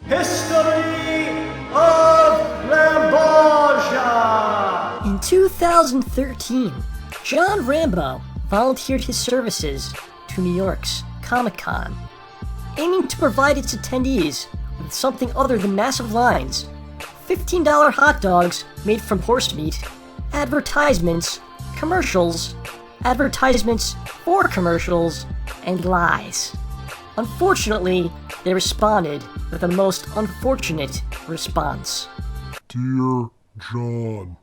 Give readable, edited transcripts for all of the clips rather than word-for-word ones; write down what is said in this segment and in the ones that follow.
History of Rambosia! In 2013, John Rambo volunteered his services to New York's Comic-Con, aiming to provide its attendees with something other than massive lines, $15 hot dogs made from horse meat, advertisements, commercials, advertisements for commercials, and lies. Unfortunately, they responded with a most unfortunate response. Dear John.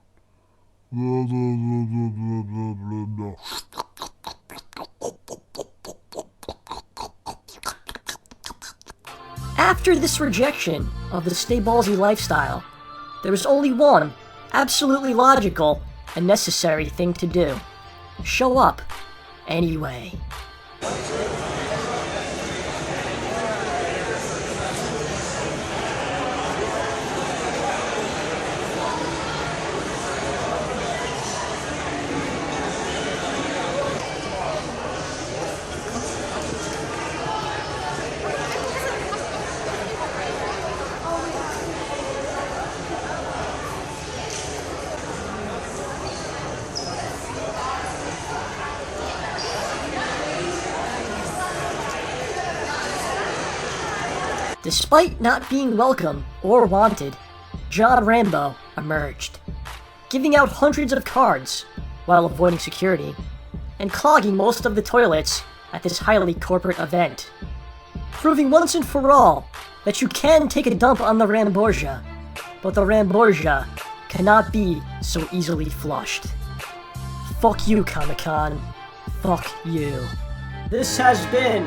After this rejection of the StayBallsy lifestyle, there was only one absolutely logical and necessary thing to do. Show up anyway. Despite not being welcome or wanted, John Rambo emerged, giving out hundreds of cards while avoiding security, and clogging most of the toilets at this highly corporate event, proving once and for all that you can take a dump on the Rambosia, but the Rambosia cannot be so easily flushed. Fuck you, Comic-Con. Fuck you. This has been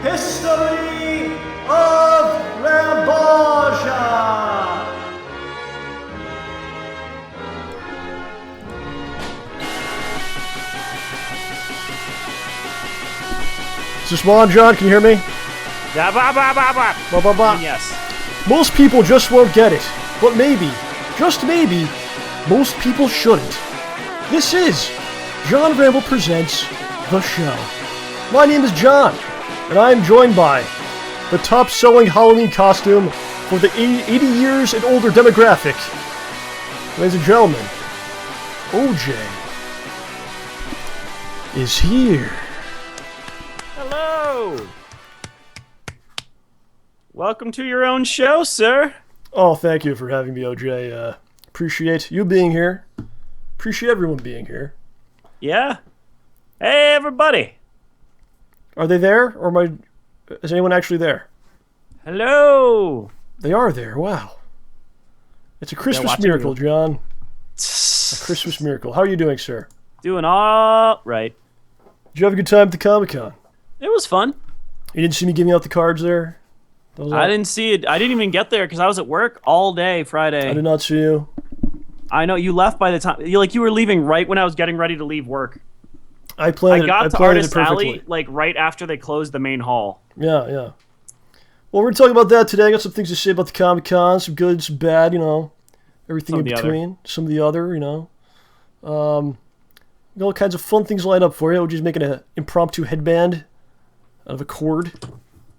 History of Rambosia! Is this on, John? Can you hear me? Yeah, blah, blah, blah, blah. Blah, blah, blah. Yes. Most people just won't get it, but maybe, just maybe, most people shouldn't. This is John Rambo Presents The Show. My name is John, and I am joined by the top-selling Halloween costume for the 80 years and older demographic. Ladies and gentlemen, OJ is here. Hello. Welcome to your own show, sir. Oh, thank you for having me, OJ. Appreciate you being here. Appreciate everyone being here. Yeah. Hey, everybody. Are they there, or is anyone actually there? Hello. They are there. Wow. It's a Christmas miracle, John. A Christmas miracle. How are you doing, sir? Doing all right. Did you have a good time at the Comic-Con? It was fun. You didn't see me giving out the cards there? I didn't see it. I didn't even get there because I was at work all day Friday. I did not see you. I know you left by the time you were leaving right when I was getting ready to leave work. I got to Artist Alley like right after they closed the main hall. Yeah, yeah. Well, we're going to talk about that today. I got some things to say about the Comic-Con, some good, some bad, everything in between. Some of the other, all kinds of fun things lined up for you. We're just making an impromptu headband out of a cord,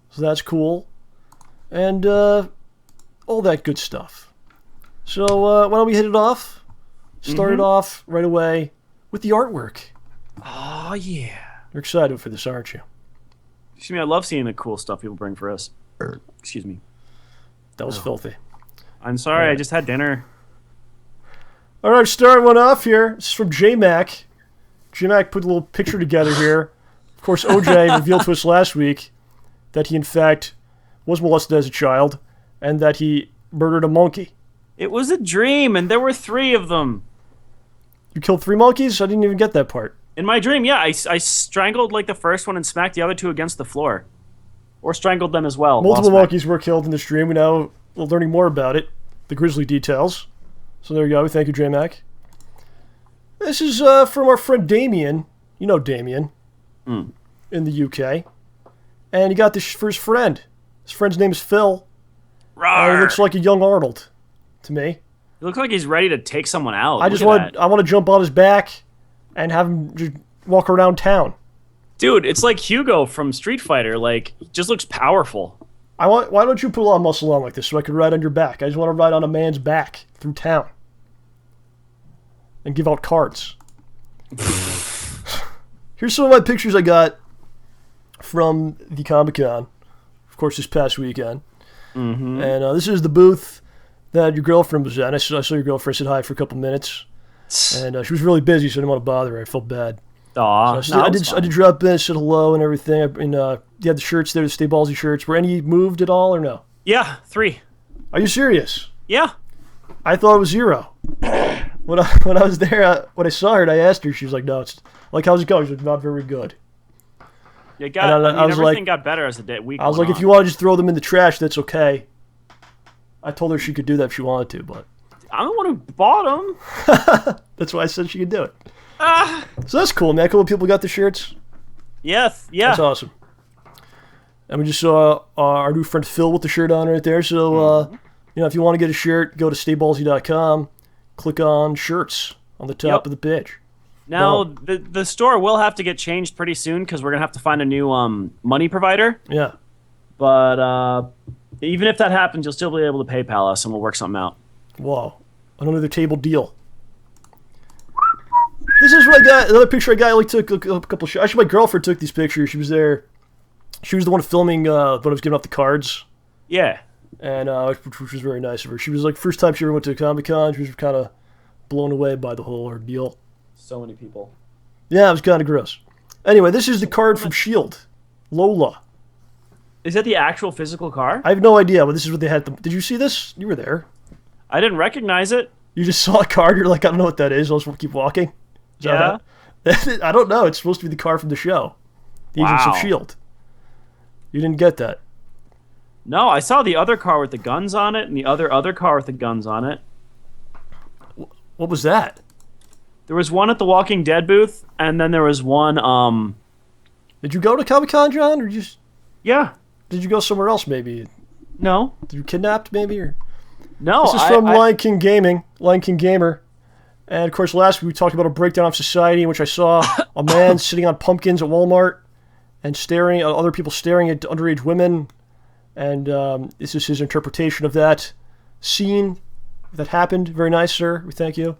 so that's cool. And all that good stuff. So why don't we hit it off? Start it off right away with the artwork. Oh, yeah. You're excited for this, aren't you? Excuse me, I love seeing the cool stuff people bring for us. Excuse me. That was filthy. I'm sorry, I just had dinner. All right, starting one off here. This is from J-Mac. J-Mac put a little picture together here. Of course, OJ revealed to us last week that he, in fact, was molested as a child and that he murdered a monkey. It was a dream, and there were 3 of them. You killed 3 monkeys? I didn't even get that part. In my dream, yeah, I strangled like the first one and smacked the other 2 against the floor. Or strangled them as well. Multiple monkeys were killed in this dream. We're now learning more about it. The grisly details. So there you go. Thank you, J-Mac. This is from our friend Damien. You know Damien. In the UK. And he got this for his friend. His friend's name is Phil. He looks like a young Arnold to me. He looks like he's ready to take someone out. I want to jump on his back and have him just walk around town. Dude, it's like Hugo from Street Fighter. Like, he just looks powerful. Why don't you put a lot of muscle on like this so I could ride on your back? I just want to ride on a man's back through town and give out cards. Here's some of my pictures I got from the Comic-Con, of course, this past weekend. Mm-hmm. And this is the booth that your girlfriend was at. I saw your girlfriend sit hi for a couple minutes, and she was really busy, so I didn't want to bother her. I felt bad. Aw, So I did drop in, said hello and everything. And you had the shirts there, the StayBallsy shirts. Were any moved at all or no? Yeah, 3. Are you serious? Yeah. I thought it was 0. When I was there, when I saw her and I asked her, she was like, no, it's like, how's it going? She was not very good. It got, I was everything like, got better as the week I was went like, on. if you want to just throw them in the trash, that's okay. I told her she could do that if she wanted to, but I'm the one who bought them. that's why I said she could do it. So that's cool, man. A couple of people got the shirts. Yeah. That's awesome. And we just saw our new friend Phil with the shirt on right there. So, if you want to get a shirt, go to StayBallsy.com, click on shirts on the top of the page. Now, the store will have to get changed pretty soon because we're going to have to find a new money provider. Yeah. But even if that happens, you'll still be able to PayPal us and we'll work something out. Wow. Another table deal. This is what I got. Another picture I got. I only took a couple shots. Actually, my girlfriend took these pictures. She was there. She was the one filming when I was giving out the cards. Yeah. And which was very nice of her. She was like, first time she ever went to a Comic-Con. She was kind of blown away by the whole ordeal. So many people. Yeah, it was kind of gross. Anyway, this is the card from S.H.I.E.L.D. Lola. Is that the actual physical car? I have no idea, but this is what they had. Did you see this? You were there. I didn't recognize it. You just saw a card. You're like, I don't know what that is. I'll just keep walking. Is Yeah. that- I don't know. It's supposed to be the card from the show. The Agents of Wow. S.H.I.E.L.D. You didn't get that. No, I saw the other car with the guns on it and the other car with the guns on it. What was that? There was one at the Walking Dead booth, and then there was one, Did you go to Comic-Con, John? Or yeah. did you go somewhere else, maybe? No. Did you kidnapped, maybe? Or? No, This is from Lion King Gaming, Lion King Gamer. And, of course, last week we talked about a breakdown of society in which I saw a man sitting on pumpkins at Walmart and staring at other people staring at underage women. And this is his interpretation of that scene that happened. Very nice, sir. We thank you.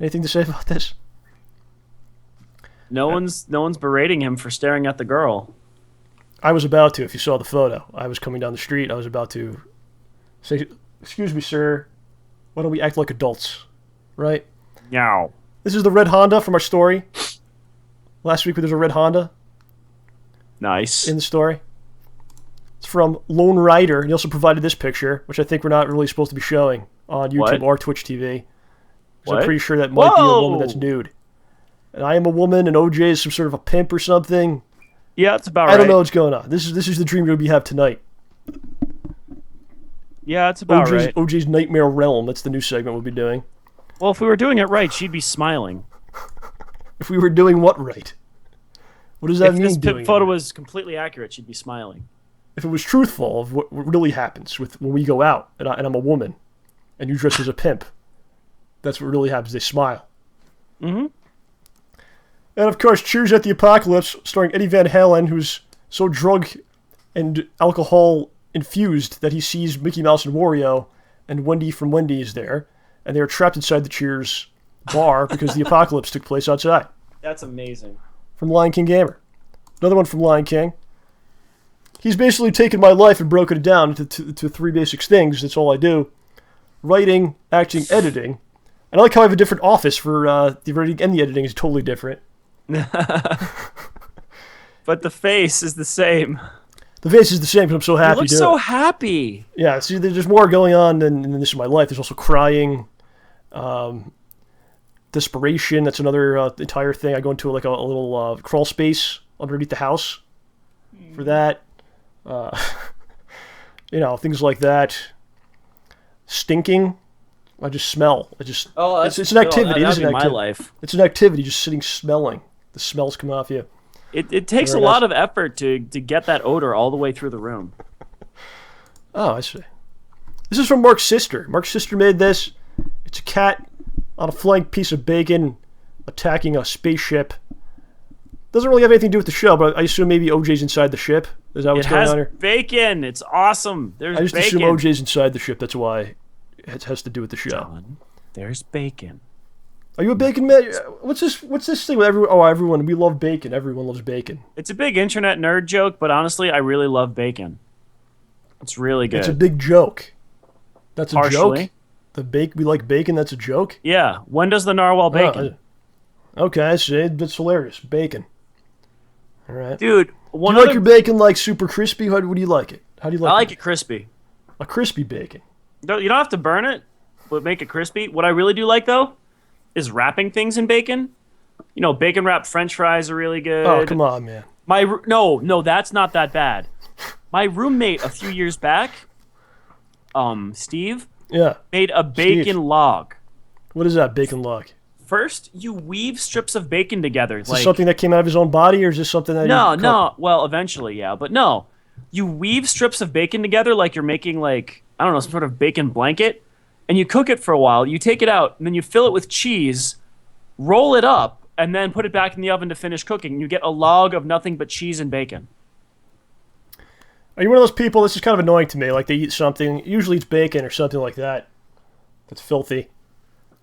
Anything to say about this? No one's berating him for staring at the girl. I was about to, if you saw the photo. I was coming down the street. I was about to say, excuse me, sir. Why don't we act like adults? Right? Meow. This is the red Honda from our story. Last week there was a red Honda Nice. in the story. It's from Lone Rider. And he also provided this picture, which I think we're not really supposed to be showing on YouTube What? or Twitch TV. 'Cause I'm What? pretty sure that might be a woman Whoa! that's nude. And I am a woman, and OJ is some sort of a pimp or something. Yeah, it's about right. I don't know what's going on. This is the dream we have tonight. Yeah, it's about right. OJ's Nightmare Realm. That's the new segment we'll be doing. Well, if we were doing it right, she'd be smiling. If we were doing what right? What does that If mean? this doing photo it? was completely accurate, she'd be smiling. If it was truthful of what really happens with when we go out and I'm a woman and you dress as a pimp, that's what really happens. They smile. Mm-hmm. And of course, Cheers at the Apocalypse, starring Eddie Van Halen, who's so drug and alcohol infused that he sees Mickey Mouse and Wario and Wendy from Wendy's there, and they are trapped inside the Cheers bar because the apocalypse took place outside. That's amazing. From Lion King Gamer. Another one from Lion King. He's basically taken my life and broken it down to 3 basic things. That's all I do. Writing, acting, editing. And I like how I have a different office for the writing and the editing is totally different. But the face is the same. The face is the same because I'm so happy You look doing so it. happy. Yeah, see, there's more going on than this in my life. There's also crying, desperation. That's another entire thing. I go into like a little crawl space underneath the house for that. Things like that. Stinking. I just smell. It's an activity. That'd It is be an my activity. life. It's an activity. Just sitting smelling. The smells come off you. It takes Very a nice. lot of effort to get that odor all the way through the room. Oh, I see. This is from Mark's sister. Mark's sister made this. It's a cat on a flying piece of bacon attacking a spaceship. Doesn't really have anything to do with the show, but I assume maybe OJ's inside the ship. Is that what's It going has on here? bacon. It's awesome. There's I just bacon. assume OJ's inside the ship. That's why it has to do with the show. John, there's bacon. Are you a bacon man? What's this thing with everyone? Oh, everyone. We love bacon. Everyone loves bacon. It's a big internet nerd joke, but honestly, I really love bacon. It's really good. It's a big joke. That's a Partially. joke? We like bacon, that's a joke? Yeah. When does the narwhal bacon? Okay, I see. That's hilarious. Bacon. All right. Dude, Do you like other- your bacon like super crispy? How do you like it? How do you like I like it crispy. A crispy bacon. You don't have to burn it, but make it crispy. What I really do like, though, is wrapping things in bacon. You know, bacon wrapped French fries are really good. Oh, come on, man. No, that's not that bad. My roommate a few years back, Steve, Yeah. made a bacon log. What is that, bacon log? First, you weave strips of bacon together. Is this something that came out of his own body, or is this something that No. Well, eventually, yeah, but no. You weave strips of bacon together like you're making, like, I don't know, some sort of bacon blanket, and you cook it for a while. You take it out, and then you fill it with cheese, roll it up, and then put it back in the oven to finish cooking. You get a log of nothing but cheese and bacon. Are you one of those people, this is kind of annoying to me, like they eat something, usually it's bacon or something like that, that's filthy.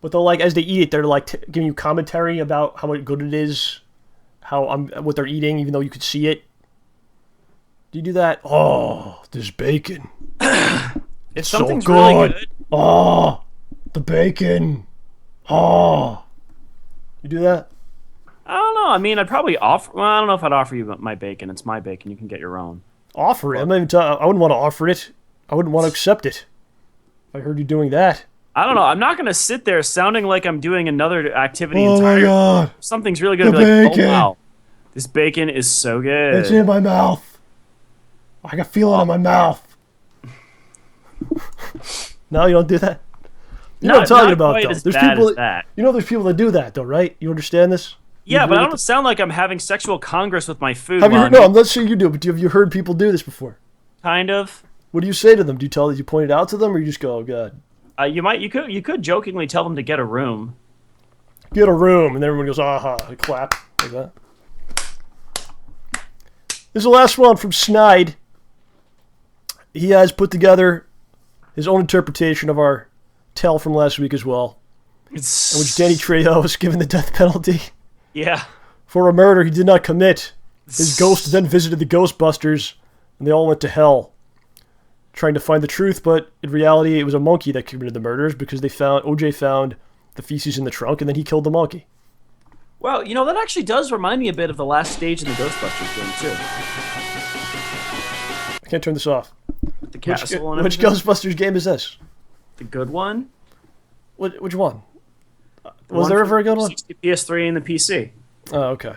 But they'll, like, as they eat it, they're, like, giving you commentary about how good it is, what they're eating, even though you could see it. Do you do that? Oh, this bacon. If so something's good. really good, Oh, the bacon. Oh. You do that? I don't know. I mean, I'd probably offer. Well, I don't know if I'd offer you my bacon. It's my bacon. You can get your own. Offer it? I'm not even I wouldn't want to offer it. I wouldn't want to accept it. If I heard you doing that. I don't know. I'm not going to sit there sounding like I'm doing another activity. Oh my God. If something's really good. The I'd be like, bacon. oh wow, this bacon is so good. It's in my mouth. I can feel it in my mouth. No, you don't do that? You know what I'm talking about, though. There's people that. You know there's people that do that, though, right? You understand this? Yeah, but I don't sound like I'm having sexual congress with my food. Have you heard? No, I'm not saying you do, but have you heard people do this before? Kind of. What do you say to them? Do you point it out to them, or you just go, "Oh God"? You could jokingly tell them to get a room. Get a room, and everyone goes, "Aha!" and clap like that. This is the last one from Snide. He has put together his own interpretation of our tell from last week as well, in which Danny Trejo was given the death penalty. Yeah. For a murder he did not commit. His ghost then visited the Ghostbusters, and they all went to hell, trying to find the truth, but in reality it was a monkey that committed the murders because OJ found the feces in the trunk, and then he killed the monkey. Well, you know, that actually does remind me a bit of the last stage in the Ghostbusters game, too. I can't turn this off. The castle and Which everything. Ghostbusters game is this? The good one? Which one? The Was one there for ever a good one? 60, PS3 and the PC. Oh, okay.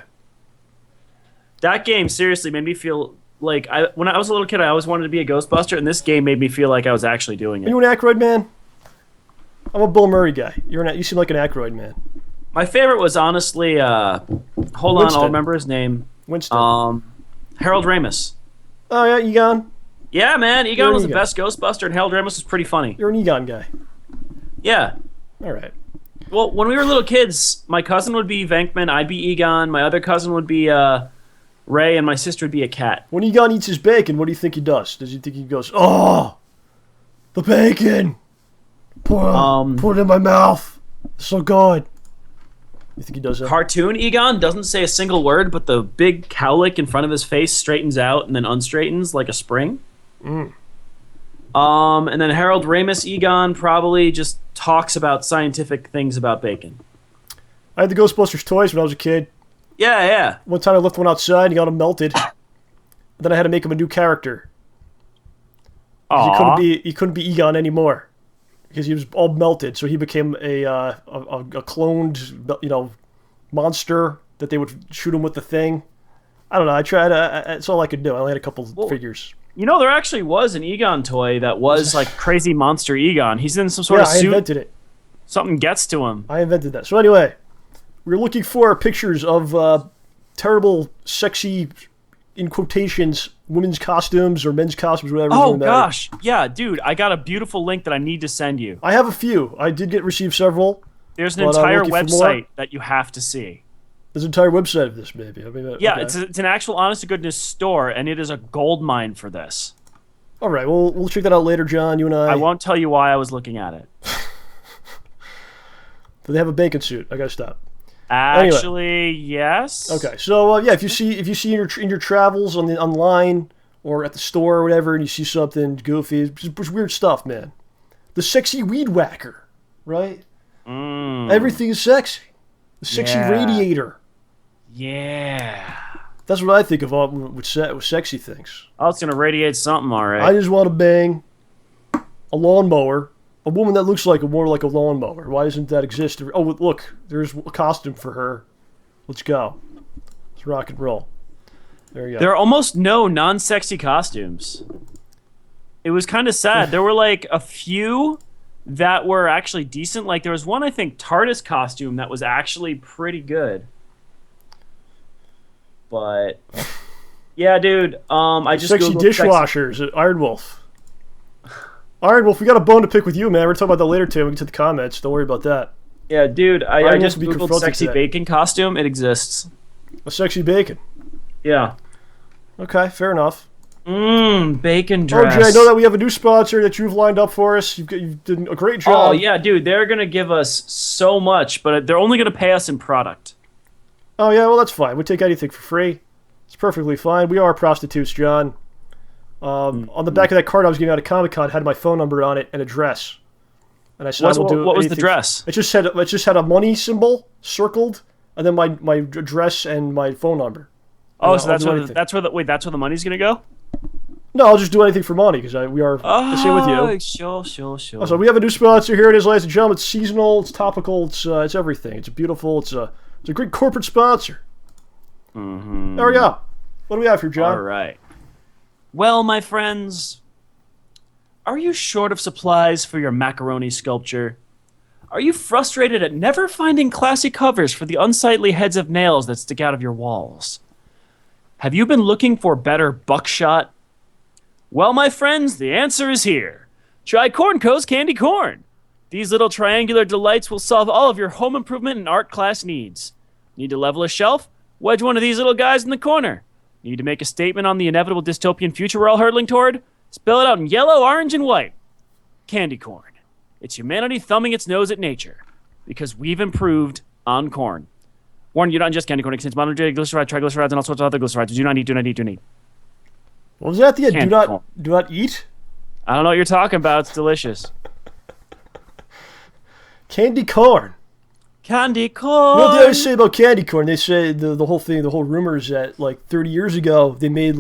That game seriously made me feel like when I was a little kid, I always wanted to be a Ghostbuster, and this game made me feel like I was actually doing Are it. you an Aykroyd man? I'm a Bill Murray guy. You seem like an Aykroyd man. My favorite was honestly, hold on, Winston. I'll remember his name. Winston. Harold Ramis. Oh, yeah, Egon? Yeah, man, You're Egon an was the Egon. best Ghostbuster, and Harold Ramis was pretty funny. You're an Egon guy. Yeah. All right. Well, when we were little kids, my cousin would be Venkman, I'd be Egon, my other cousin would be Ray, and my sister would be a cat. When Egon eats his bacon, what do you think he does? Does he think he goes, "Oh, the bacon! Put it in my mouth. It's so good." You think he does that? Cartoon Egon doesn't say a single word, but the big cowlick in front of his face straightens out and then unstraightens like a spring. And then Harold Ramis Egon probably just talks about scientific things about bacon. I had the Ghostbusters toys when I was a kid. Yeah. One time I left one outside and he got him melted. Then I had to make him a new character. 'Cause he couldn't be Egon anymore because he was all melted. So he became a cloned, monster that they would shoot him with the thing. I don't know. I tried. That's all I could do. I only had a couple figures. You know, there actually was an Egon toy that was like Crazy Monster Egon. He's in some sort of I suit. invented it. Something gets to him. I invented that. So anyway, we're looking for pictures of terrible, sexy, in quotations, women's costumes or men's costumes, whatever. Oh, doesn't matter. gosh. Yeah, dude, I got a beautiful link that I need to send you. I have a few. I did receive several. There's an But I'm entire looking for more. website that you have to see. There's an entire website of this, maybe. I mean, Yeah, okay. it's an actual honest to goodness store, and it is a gold mine for this. All right, well, we'll check that out later, John. You and I. I won't tell you why I was looking at it. Do they have a bacon suit? I gotta stop. Actually, yes. Okay, so yeah, if you see in your travels online or at the store or whatever, and you see something goofy, it's just weird stuff, man. The sexy weed whacker, right? Everything is sexy. The sexy radiator. Yeah. That's what I think of all with sexy things. Oh, it's gonna radiate something, all right. I just want to bang a lawnmower. A woman that looks more like a lawnmower. Why doesn't that exist? Oh, look, there's a costume for her. Let's go. Let's rock and roll. There you go. There are almost no non-sexy costumes. It was kind of sad. There were like a few that were actually decent. Like there was one, I think, TARDIS costume that was actually pretty good. But yeah, dude. I just sexy Googled dishwashers at Iron Wolf. Iron Wolf, we got a bone to pick with you, man. We're talking about that later too. We can get to the comments. Don't worry about that. Yeah, dude. I just be Googled confronted sexy today. bacon costume. It exists. A sexy bacon. Yeah. Okay, fair enough. Bacon dress. OJ, I know that we have a new sponsor that you've lined up for us. You've done a great job. Oh yeah, dude. They're gonna give us so much, but they're only gonna pay us in product. Oh yeah, well that's fine. We take anything for free. It's perfectly fine. We are prostitutes, John. On the back of that card I was giving out at Comic-Con had my phone number on it and address. And I said, What was the dress? It just had a money symbol circled, and then my address and my phone number. Oh, And so that's where the money's gonna go? No, I'll just do anything for money because we are the same with you. Sure. So we have a new sponsor. Here it is, ladies and gentlemen. It's seasonal. It's topical. It's everything. It's beautiful. It's a great corporate sponsor. Mm-hmm. There we go. What do we have here, John? All right. Well, my friends, are you short of supplies for your macaroni sculpture? Are you frustrated at never finding classy covers for the unsightly heads of nails that stick out of your walls? Have you been looking for better buckshot? Well, my friends, the answer is here. Try Cornco's Candy Corn. These little triangular delights will solve all of your home improvement and art class needs. Need to level a shelf? Wedge one of these little guys in the corner. Need to make a statement on the inevitable dystopian future we're all hurtling toward? Spell it out in yellow, orange, and white. Candy corn. It's humanity thumbing its nose at nature. Because we've improved on corn. Warn, you don't ingest candy corn. It contains monoglyceride, triglycerides, and all sorts of other glycerides. Do not eat. What was that? The Candy corn. do not eat? I don't know what you're talking about. It's delicious. Candy corn. Candy corn. What did I say about candy corn? They say the whole thing, the whole rumor is that like 30 years ago they made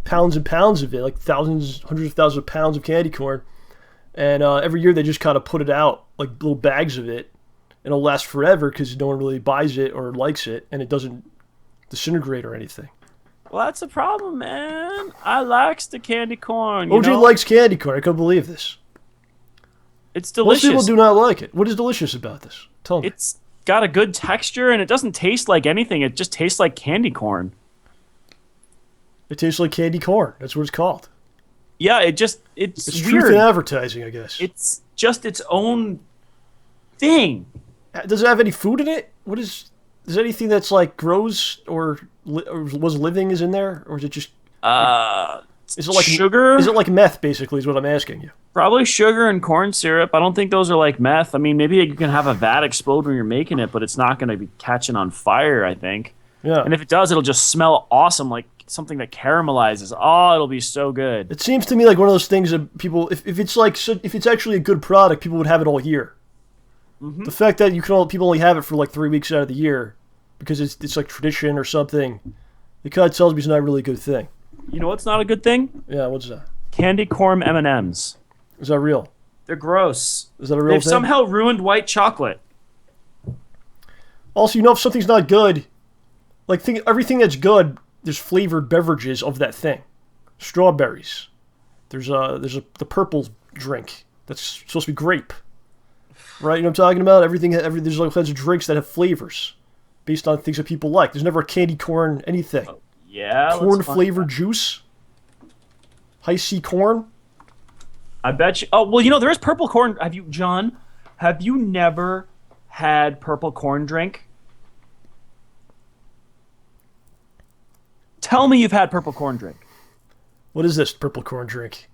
pounds and pounds of it, like hundreds of thousands of pounds of candy corn, and every year they just kind of put it out like little bags of it, and it'll last forever because no one really buys it or likes it, and it doesn't disintegrate or anything. Well, that's a problem, man. I likes the candy corn. OJ likes candy corn. I couldn't believe this. It's delicious. Most people do not like it. What is delicious about this? Tell me. It's got a good texture, and it doesn't taste like anything. It just tastes like candy corn. It tastes like candy corn. That's what it's called. Yeah, it's It's weird. truth in advertising, I guess. It's just its own thing. Does it have any food in it? Is there anything that's like grows or was living is in there, or is it just? Is it like sugar? Is it like meth? Basically, is what I'm asking you. Probably sugar and corn syrup. I don't think those are like meth. I mean, maybe you can have a vat explode when you're making it, but it's not going to be catching on fire, I think. Yeah. And if it does, it'll just smell awesome, like something that caramelizes. Oh, it'll be so good. It seems to me like one of those things that people, if it's actually a good product, people would have it all year. Mm-hmm. The fact that people only have it for like 3 weeks out of the year because it's like tradition or something, it kind of tells me it's not really a good thing. You know what's not a good thing? Yeah, what's that? Candy corn M&Ms. Is that real? They're gross. Is that a real They've thing? somehow ruined white chocolate. Also, if something's not good, everything that's good, there's flavored beverages of that thing. Strawberries. There's the purple drink that's supposed to be grape. Right? You know what I'm talking about? There's all kinds of drinks that have flavors based on things that people like. There's never a candy corn anything. Yeah. Corn flavored juice. High C corn. I bet you. Oh, well, there is purple corn. Have you never had purple corn drink? Tell me you've had purple corn drink. What is this purple corn drink?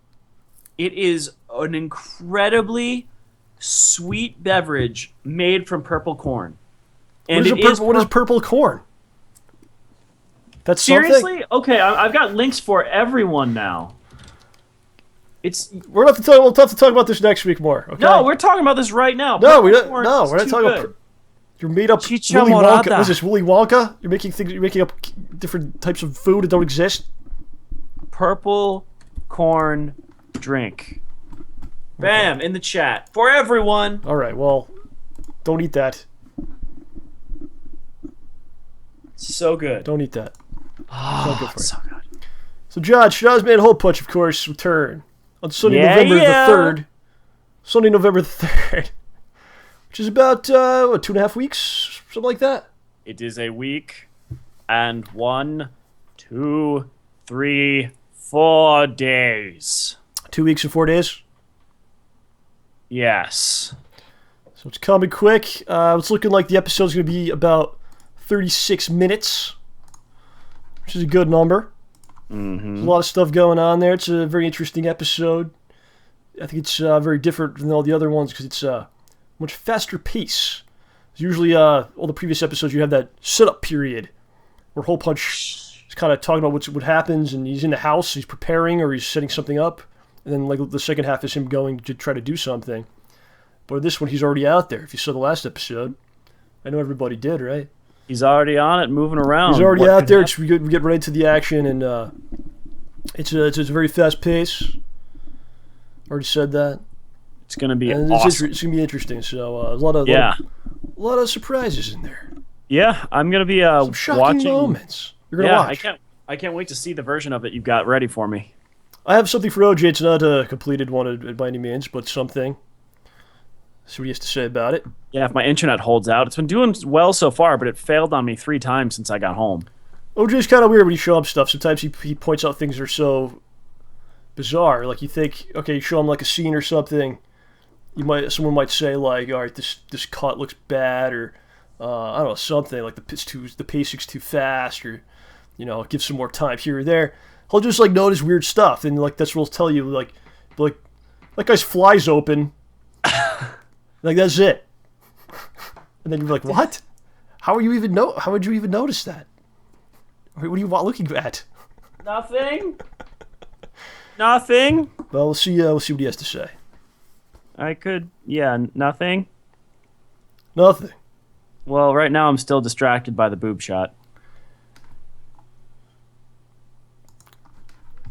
It is an incredibly sweet beverage made from purple corn. And what is purple corn? That's seriously? something? Okay, I've got links for everyone now. We'll have to talk about this next week more. Okay? No, we're talking about this right now. No, we're not talking about. You're made up Willy Wonka. What is this, Willy Wonka? You're making up different types of food that don't exist. Purple corn drink. Bam, in the chat for everyone. All right, well, don't eat that. So good. Don't eat that. Oh, it's so good. So, John, SchnozHole Punch, of course, return on Sunday, November the 3rd. Sunday, November the 3rd. Which is about, 2.5 weeks? Something like that? It is a week and 1, 2, 3, 4 days. 2 weeks and 4 days? Yes. So it's coming quick. It's looking like the episode's going to be about 36 minutes, which is a good number. Mm-hmm. There's a lot of stuff going on there. It's a very interesting episode. I think it's very different than all the other ones because it's a much faster pace. Usually, all the previous episodes, you have that setup period where Hole Punch is kind of talking about what happens, and he's in the house, he's preparing, or he's setting something up, and then like the second half is him going to try to do something. But this one, he's already out there. If you saw the last episode, I know everybody did, right? He's already on it, moving around. He's already out there. We get right into the action, and it's a very fast pace. Already said that. It's going to be and awesome. It's going to be interesting. So a lot of surprises in there. Yeah, I'm going to be some shocking watching moments. You're going to watch. I can't wait to see the version of it you've got ready for me. I have something for OJ. It's not a completed one by any means, but something. See what he has to say about it. Yeah, if my internet holds out. It's been doing well so far, but it failed on me 3 times since I got home. OJ's kind of weird when you show him stuff. Sometimes he points out things that are so bizarre. Like you think, okay, you show him like a scene or something. Someone might say like, all right, this cut looks bad, or I don't know, something like the pacing's too fast, or give some more time here or there. He'll just like notice weird stuff, and like that's what he'll tell you. Like that guy's fly's open. Like that's it. And then you're like, what? How would you even notice that? What are you looking at? Nothing. Nothing. Well, we'll see what he has to say. Nothing. Nothing. Well, right now I'm still distracted by the boob shot.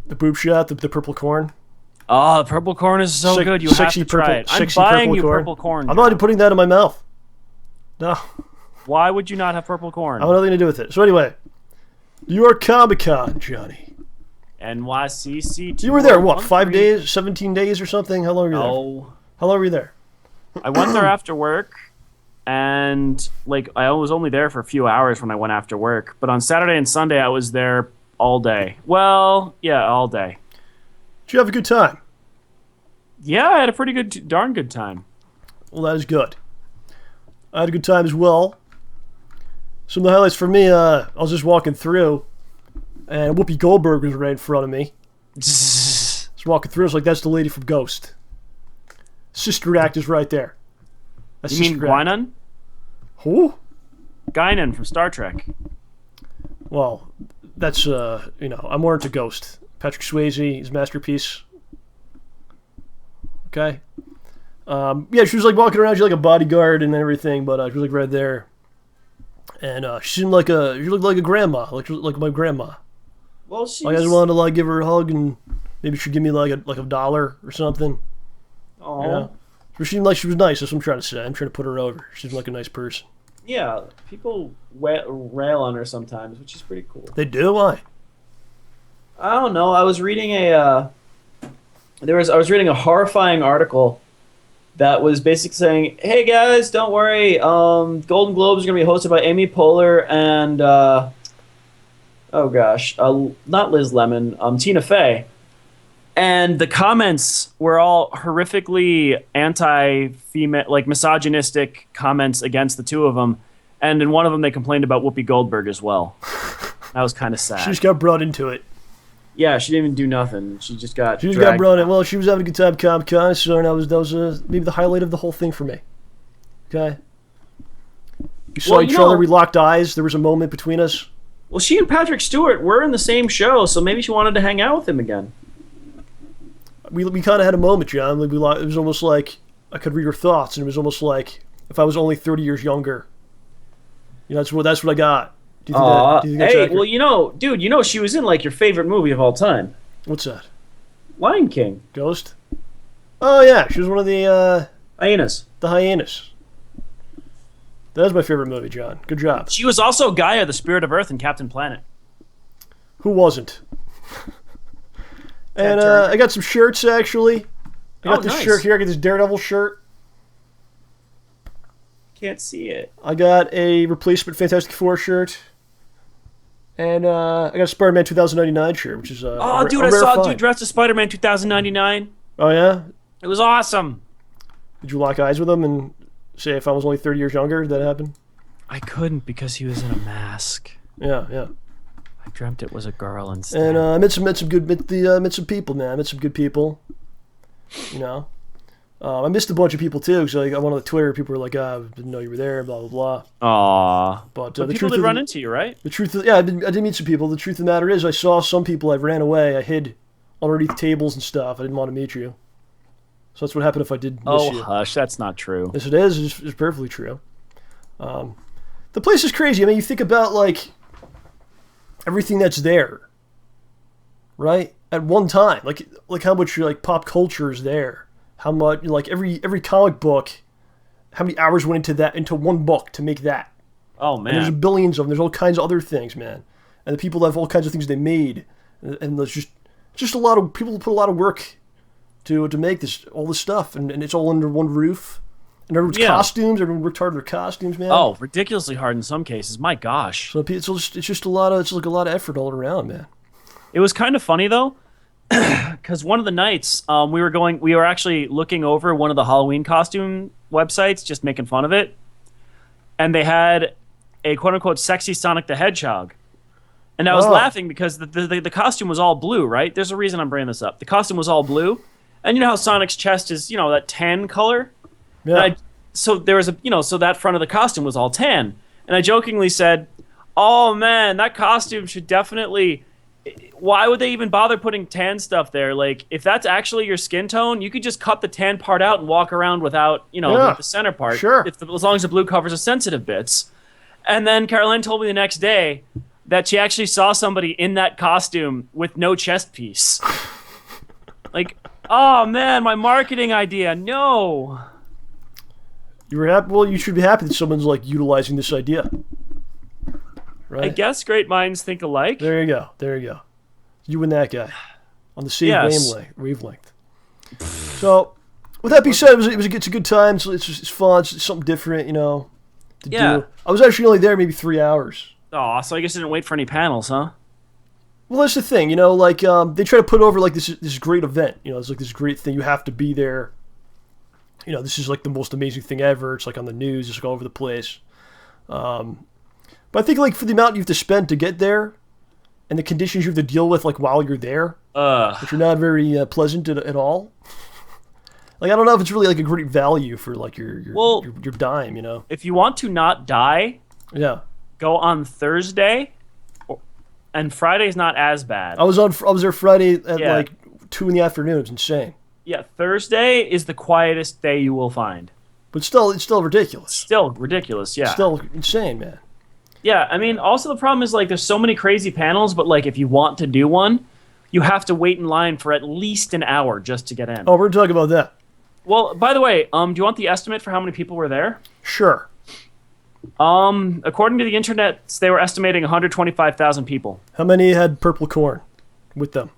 The boob shot, the purple corn. Oh, the purple corn is so good. You have to try it. I'm buying you purple corn. I'm not even putting that in my mouth. No. Why would you not have purple corn? I have nothing to do with it. So anyway, New York Comic-Con, Johnny. NYCC. You were there, what, 5 days, 17 days or something? How long were you there? Oh. How long were you there? I went there after work, and I was only there for a few hours when I went after work. But on Saturday and Sunday, I was there all day. Well, yeah, all day. Did you have a good time? Yeah, I had a pretty good, darn good time. Well, that is good. I had a good time as well. Some of the highlights for me, I was just walking through, and Whoopi Goldberg was right in front of me. Just walking through, I was like, that's the lady from Ghost. Sister Act is right there. That's you mean Guinan? Who? Guinan from Star Trek. Well, that's, I'm more into Ghost. Patrick Swayze, his masterpiece. Okay. Yeah, she was like walking around. She was like a bodyguard and everything, but she was like right there. And she looked like a grandma, like my grandma. Well, she's... I just wanted to like give her a hug and maybe she'd give me like a dollar or something. Oh. You know? But she seemed like she was nice. That's what I'm trying to say. I'm trying to put her over. She's like a nice person. Yeah, people rail on her sometimes, which is pretty cool. They do? Why? I don't know. I was reading I was reading a horrifying article that was basically saying, "Hey guys, don't worry. Golden Globes are going to be hosted by Amy Poehler and not Liz Lemon, Tina Fey." And the comments were all horrifically anti-female, like misogynistic comments against the two of them. And in one of them, they complained about Whoopi Goldberg as well. That was kind of sad. She just got brought into it. Yeah, she didn't even do nothing. She just got. She just got brought in. Well, she was having a good time at Comic-Con, so that was maybe the highlight of the whole thing for me. Okay. We saw each other. We locked eyes. There was a moment between us. Well, she and Patrick Stewart were in the same show, so maybe she wanted to hang out with him again. We kind of had a moment, John. It was almost like I could read her thoughts, and it was almost like if I was only 30 years younger. That's what I got. Do you think that's accurate? Well, dude, she was in like your favorite movie of all time. What's that? Lion King. Ghost? Oh yeah, she was one of the hyenas. The hyenas. That was my favorite movie, John. Good job. She was also Gaia, the Spirit of Earth, in Captain Planet. Who wasn't? And I got some shirts, actually. I got this shirt here. I got this Daredevil shirt. Can't see it. I got a replacement Fantastic Four shirt. And I got a Spider-Man 2099 shirt, which is dude, I saw a dude dressed as Spider-Man 2099. Oh, yeah? It was awesome. Did you lock eyes with him and say if I was only 30 years younger, did that happen? I couldn't because he was in a mask. Yeah. I dreamt it was a girl instead. And I met some people, man. I met some good people. I missed a bunch of people too. So I went on the Twitter. People were like, "I didn't know you were there." Blah blah blah. Aww. But the people did run into you, right? The truth, I did meet some people. The truth of the matter is, I saw some people. I ran away. I hid underneath tables and stuff. I didn't want to meet you. So that's what happened if I did miss you. Oh, hush. That's not true. Yes, it is. It's perfectly true. The place is crazy. I mean, you think about, like, everything that's there, right? At one time. Like how much, like, pop culture is there. How much, like, every comic book, how many hours went into one book to make that. Oh, man. And there's billions of them. There's all kinds of other things, man. And the people have all kinds of things they made. And there's just a lot of people put a lot of work to make all this stuff, and it's all under one roof. And everyone's costumes, everyone worked hard on their costumes, man. Oh, ridiculously hard in some cases. My gosh. So it's just a lot of effort all around, man. It was kind of funny though, because one of the nights we were actually looking over one of the Halloween costume websites, just making fun of it, and they had a quote unquote sexy Sonic the Hedgehog. And I was laughing because the costume was all blue, right? There's a reason I'm bringing this up. The costume was all blue. And you know how Sonic's chest is, that tan color? Yeah. So there was so that front of the costume was all tan. And I jokingly said, "Oh man, that costume should definitely, why would they even bother putting tan stuff there? Like, if that's actually your skin tone, you could just cut the tan part out and walk around without, the center part. Sure. As long as the blue covers the sensitive bits." And then Caroline told me the next day that she actually saw somebody in that costume with no chest piece. Like, oh man, my marketing idea, no. You were happy? Well, you should be happy that someone's like utilizing this idea. Right? I guess great minds think alike. There you go. You and that guy on the same wavelength. So, with that being said, it's a good time. So it's fun. It's something different, to do. I was actually only there maybe 3 hours. Oh, so I guess I didn't wait for any panels, huh? Well, that's the thing, they try to put over like this great event. It's like this great thing. You have to be there. This is like the most amazing thing ever. It's like on the news. It's like all over the place. But I think like for the amount you have to spend to get there, and the conditions you have to deal with like while you're there, which are not very pleasant at all. Like, I don't know if it's really like a great value for like your dime. If you want to not die, go on Thursday. And Friday's not as bad. I was there Friday at like 2 in the afternoon. It's insane. Yeah, Thursday is the quietest day you will find. But still, it's still ridiculous. Still ridiculous, yeah. It's still insane, man. Yeah, I mean, also the problem is like there's so many crazy panels, but like if you want to do one, you have to wait in line for at least an hour just to get in. Oh, we're gonna talk about that. Well, by the way, do you want the estimate for how many people were there? Sure. According to the internet, they were estimating 125,000 people. How many had purple corn with them?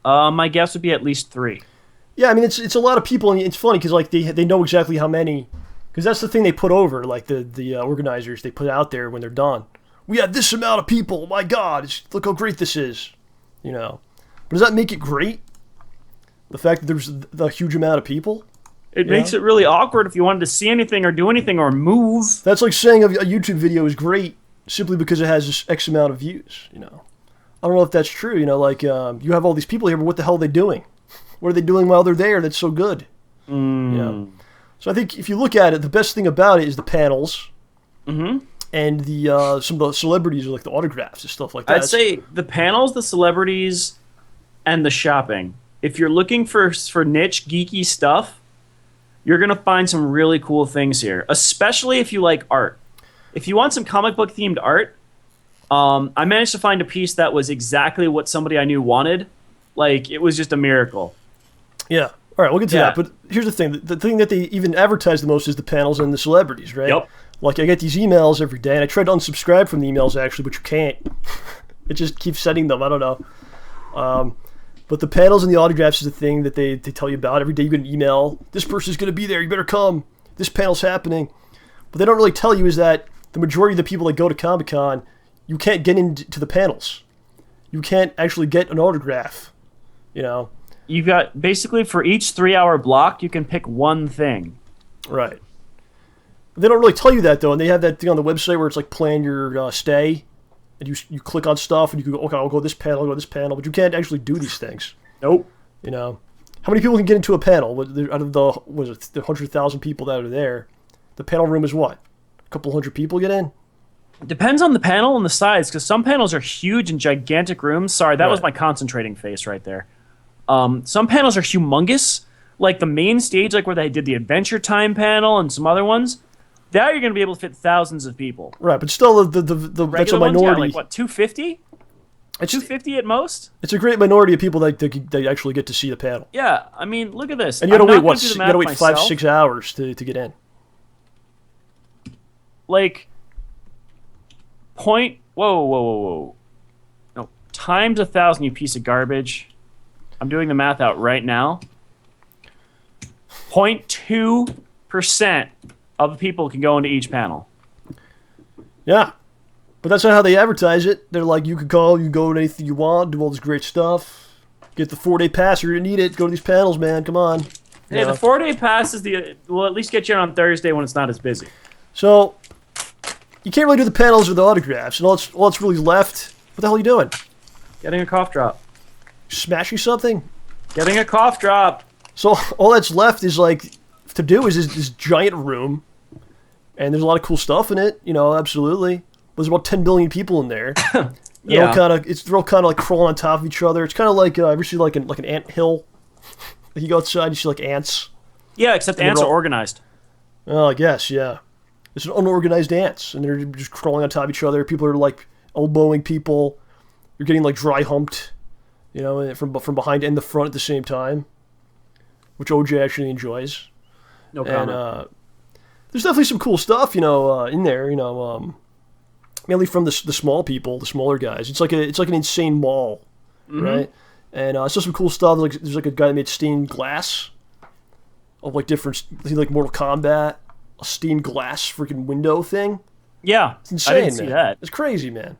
My guess would be at least 3. Yeah, I mean it's a lot of people, and it's funny because like they know exactly how many, because that's the thing they put over, like the organizers they put out there when they're done. We had this amount of people. Oh my God, look how great this is, But does that make it great? The fact that there's the huge amount of people. It makes it really awkward if you wanted to see anything or do anything or move. That's like saying a YouTube video is great simply because it has this X amount of views. You know, I don't know if that's true. You know, like you have all these people here, but what the hell are they doing? What are they doing while they're there? That's so good. You know? So I think if you look at it, the best thing about it is the panels. And the some of the celebrities, like the autographs and stuff like that. I'd say the panels, the celebrities, and the shopping. If you're looking for niche, geeky stuff, you're going to find some really cool things here, especially if you like art. If you want some comic book themed art, I managed to find a piece that was exactly what somebody I knew wanted. Like, it was just a miracle. Yeah. All right, we'll get to that. But here's the thing. The thing that they even advertise the most is the panels and the celebrities, right? Yep. Like, I get these emails every day, and I tried to unsubscribe from the emails, actually, but you can't. It just keeps sending them. I don't know. But the panels and the autographs is the thing that they tell you about. Every day you get an email. This person's going to be there. You better come. This panel's happening. What they don't really tell you is that the majority of the people that go to Comic-Con, you can't get into the panels. You can't actually get an autograph, you know? You've got, basically, for each 3-hour block, you can pick one thing. Right. They don't really tell you that, though, and they have that thing on the website where it's like plan your stay, and you click on stuff, and you can go, okay, I'll go this panel, I'll go this panel, but you can't actually do these things. Nope. You know? How many people can get into a panel? Out of the 100,000 people that are there, the panel room is what? A couple hundred people get in? It depends on the panel and the size, because some panels are huge and gigantic rooms. Sorry, that was my concentrating face right there. Some panels are humongous, like the main stage, like where they did the Adventure Time panel and some other ones. There you're going to be able to fit thousands of people. Right, but still, the that's a minority. Ones, yeah, like what, 250? It's 250 at most? It's a great minority of people that actually get to see the panel. Yeah, I mean, look at this. And you got to wait, you got to wait 5-6 hours to get in. Like, whoa. No, times 1,000, you piece of garbage. I'm doing the math out right now. 0.2% of the people can go into each panel. Yeah. But that's not how they advertise it. They're like, you can call, you can go to anything you want, do all this great stuff. Get the 4-day pass, you're going to need it. Go to these panels, man. Come on. Hey, the 4-day pass will at least get you in on Thursday when it's not as busy. So, you can't really do the panels or the autographs. And all that's really left, what the hell are you doing? Getting a cough drop. Smashing something? Getting a cough drop. So, all that's left is like, to do is this giant room. And there's a lot of cool stuff in it, you know, absolutely. There's about 10 billion people in there. Yeah. They're all kind of like crawling on top of each other. It's kind of like, ever see like an ant hill? Like you go outside, you see like ants. Yeah, except ants are organized. Oh, I guess, yeah. It's an unorganized ants, and they're just crawling on top of each other. People are like elbowing people. You're getting like dry humped, you know, from behind and the front at the same time, which OJ actually enjoys. No comment. And there's definitely some cool stuff, you know, in there, you know, mainly from the small people, the smaller guys. It's like an insane mall, right? And still some cool stuff. Like there's like a guy that made stained glass of like different, like Mortal Kombat, a stained glass freaking window thing. Yeah, it's insane. I didn't see that. It's crazy, man.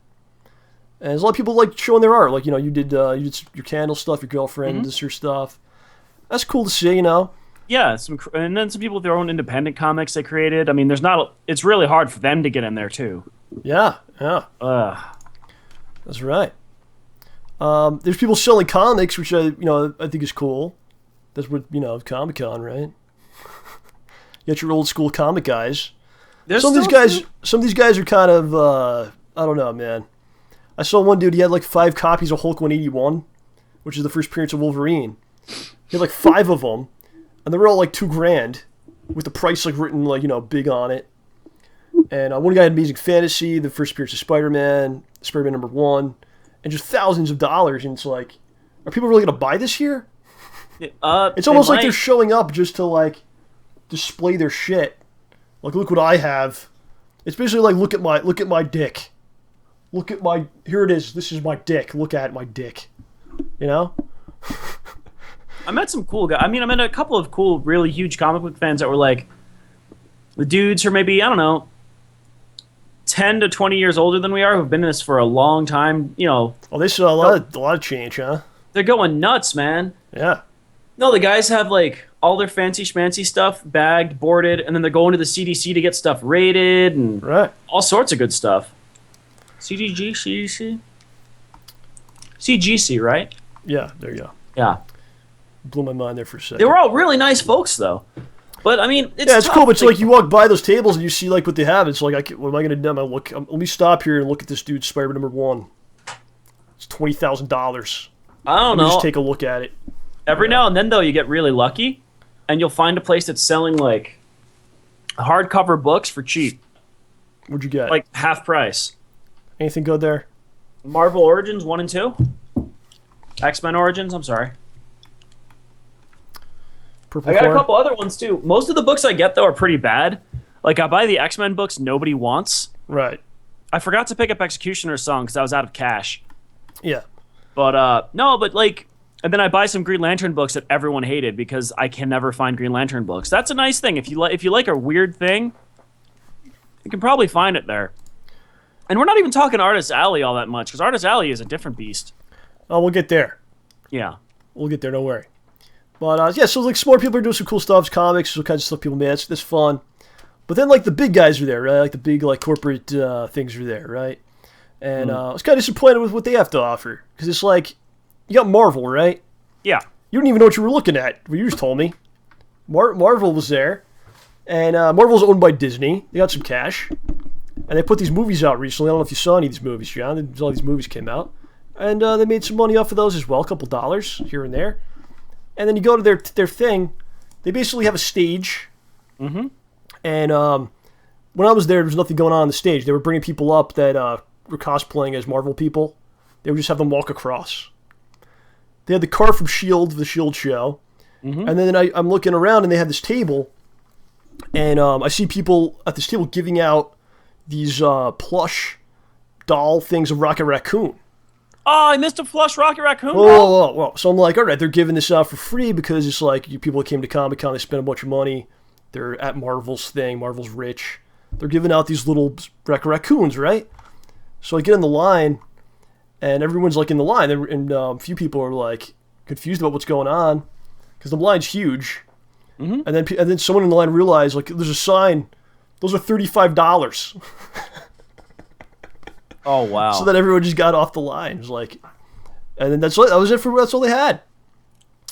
And there's a lot of people like showing their art. Like, you know, you did your candle stuff, your girlfriend, this your stuff. That's cool to see, you know. Yeah, and then some people with their own independent comics they created. I mean, it's really hard for them to get in there too. Yeah. That's right. There's people selling comics, which I think is cool. That's what, you know, Comic-Con, right? You got your old school comic guys. Some of these guys are kind of I don't know, man. I saw one dude, he had like 5 copies of Hulk 181, which is the first appearance of Wolverine. He had like 5 of them. And they were all like $2,000 with the price like written like, you know, big on it. And one guy had Amazing Fantasy, the first appearance of Spider-Man, Spider-Man #1, and just thousands of dollars. And it's like, are people really going to buy this here? It's almost like they're showing up just to like display their shit. Like, look what I have. It's basically like, look at my dick. Here it is. This is my dick. Look at my dick. You know? I met some cool guys. I mean, I met a couple of cool, really huge comic book fans that were like, the dudes who are maybe, I don't know, 10 to 20 years older than we are, who've been in this for a long time, you know. Oh, they saw a lot of change, huh? They're going nuts, man. Yeah. No, the guys have like all their fancy schmancy stuff bagged, boarded, and then they're going to the CDC to get stuff rated and all sorts of good stuff. CDG, CDC? CGC, right? Yeah, there you go. Yeah. Blew my mind there for a second. They were all really nice folks, though. But, I mean, it's it's tough. cool, but it's like you walk by those tables and you see like what they have. It's like, what am I going to do? I'm gonna look. Let me stop here and look at this dude's Spider-Man #1. It's $20,000. I don't Let me know. just take a look at it. Every now and then, though, you get really lucky, and you'll find a place that's selling, like, hardcover books for cheap. What'd you get? Like, half price. Anything good there? Marvel Origins 1 and 2? X-Men Origins, I'm sorry. Purple I got a Thorn? couple other ones, too. Most of the books I get, though, are pretty bad. Like, I buy the X-Men books nobody wants. Right. I forgot to pick up Executioner's Song because I was out of cash. Yeah. But, no, but, like... And then I buy some Green Lantern books that everyone hated because I can never find Green Lantern books. That's a nice thing. If you like a weird thing, you can probably find it there. And we're not even talking Artist Alley all that much because Artist Alley is a different beast. Oh, we'll get there. Yeah. We'll get there, don't worry. But, yeah, so, like, smart people are doing some cool stuff, comics, all kinds of stuff people made. That's fun. But then, like, the big guys are there, right? Like, the big, like, corporate things are there, right? And I was kind of disappointed with what they have to offer. Because it's like, you got Marvel, right? Yeah. You don't even know what you were looking at. Well, you just told me. Marvel was there. And Marvel's owned by Disney. They got some cash. And they put these movies out recently. I don't know if you saw any of these movies, John. All these movies came out. And they made some money off of those as well, a couple dollars here and there. And then you go to their thing. They basically have a stage. Mm-hmm. And when I was there was nothing going on the stage. They were bringing people up that were cosplaying as Marvel people. They would just have them walk across. They had the car from S.H.I.E.L.D., the S.H.I.E.L.D. show. Mm-hmm. And then I'm looking around and they had this table. And I see people at this table giving out these plush doll things of Rocket Raccoon. Oh, I missed a flush Rocket Raccoon. Whoa. So I'm like, all right, they're giving this out for free because it's like you people that came to Comic-Con, they spent a bunch of money. They're at Marvel's thing. Marvel's rich. They're giving out these little Rocket Raccoons, right? So I get in the line, and everyone's like in the line, and a few people are like confused about what's going on because the line's huge. Mm-hmm. And then someone in the line realized like there's a sign. Those are $35. Oh wow! So then everyone just got off the line. It was like, and then that's all they had.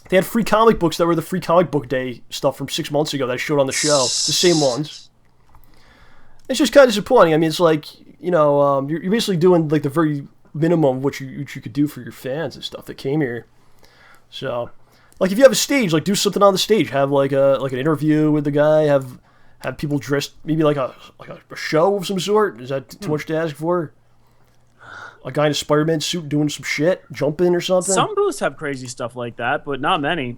They had free comic books that were the free comic book day stuff from 6 months ago that I showed on the show. The same ones. It's just kind of disappointing. I mean, it's like you're basically doing like the very minimum of what you could do for your fans and stuff that came here. So, like if you have a stage, like do something on the stage. Have like an interview with the guy. Have people dressed maybe like a show of some sort. Is that too much to ask for? A guy in a Spider-Man suit doing some shit, jumping or something. Some booths have crazy stuff like that, but not many.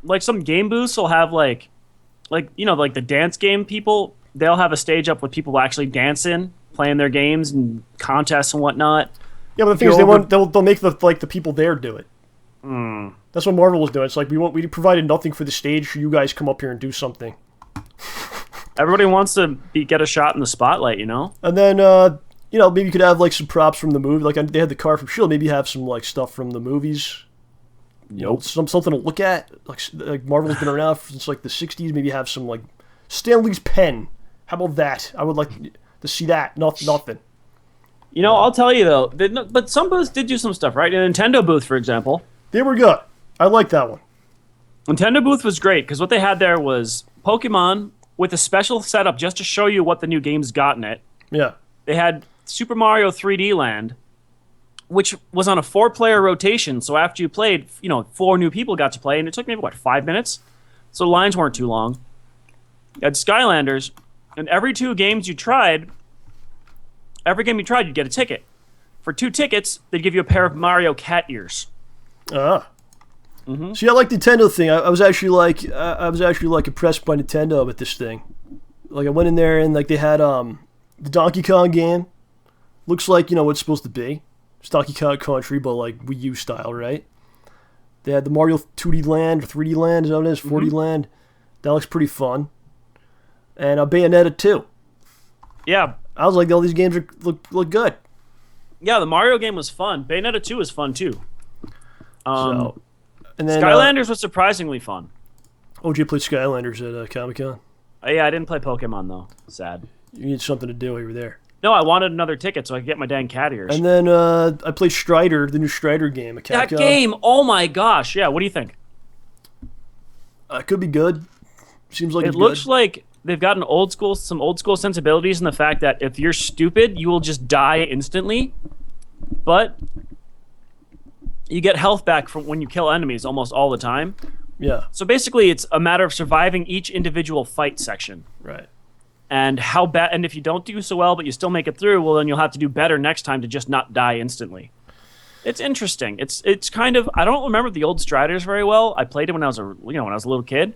Like some game booths will have like the dance game people. They'll have a stage up with people actually dancing, playing their games and contests and whatnot. Yeah, but the thing is, they'll make the people there do it. Mm. That's what Marvel was doing. It's like we provided nothing for the stage for you guys to come up here and do something. Everybody wants to get a shot in the spotlight, you know. And then maybe you could have like some props from the movie. Like they had the car from S.H.I.E.L.D. Maybe have some like stuff from the movies. Nope. Something to look at. Like Marvel's been around since like the '60s. Maybe have some like Stan Lee's pen. How about that? I would like to see that. Nothing. You know, I'll tell you though. But some booths did do some stuff, right? A Nintendo booth, for example. They were good. I like that one. Nintendo booth was great because what they had there was Pokemon with a special setup just to show you what the new game's got in it. Yeah. They had Super Mario 3D Land, which was on a 4-player rotation. So after you played, 4 new people got to play, and it took maybe 5 minutes. So the lines weren't too long. You had Skylanders, and every game you tried, you'd get a ticket. For 2 tickets, they'd give you a pair of Mario cat ears. Mm-hmm. See, I like the Nintendo thing. I was actually impressed by Nintendo with this thing. Like I went in there and like they had the Donkey Kong game. Looks like what it's supposed to be. It's Donkey Kong Country, but like Wii U style, right? They had the Mario 2D Land or 3D Land, is that what it is? 4D Land. That looks pretty fun. And Bayonetta 2. Yeah. I was like, all these games look good. Yeah, the Mario game was fun. Bayonetta 2 was fun too. And then Skylanders was surprisingly fun. OJ played Skylanders at Comic-Con. Yeah, I didn't play Pokemon though. Sad. You need something to do while you were there. No, I wanted another ticket so I could get my dang cat ears. And then I played Strider, the new Strider game. That game, oh my gosh. Yeah, what do you think? It could be good. Seems like it looks like they've got some old school sensibilities in the fact that if you're stupid, you will just die instantly. But you get health back from when you kill enemies almost all the time. Yeah. So basically, it's a matter of surviving each individual fight section. Right. And how bad, and if you don't do so well, but you still make it through, well, then you'll have to do better next time to just not die instantly. It's interesting. It's kind of, I don't remember the old Striders very well. I played it when I was a little kid.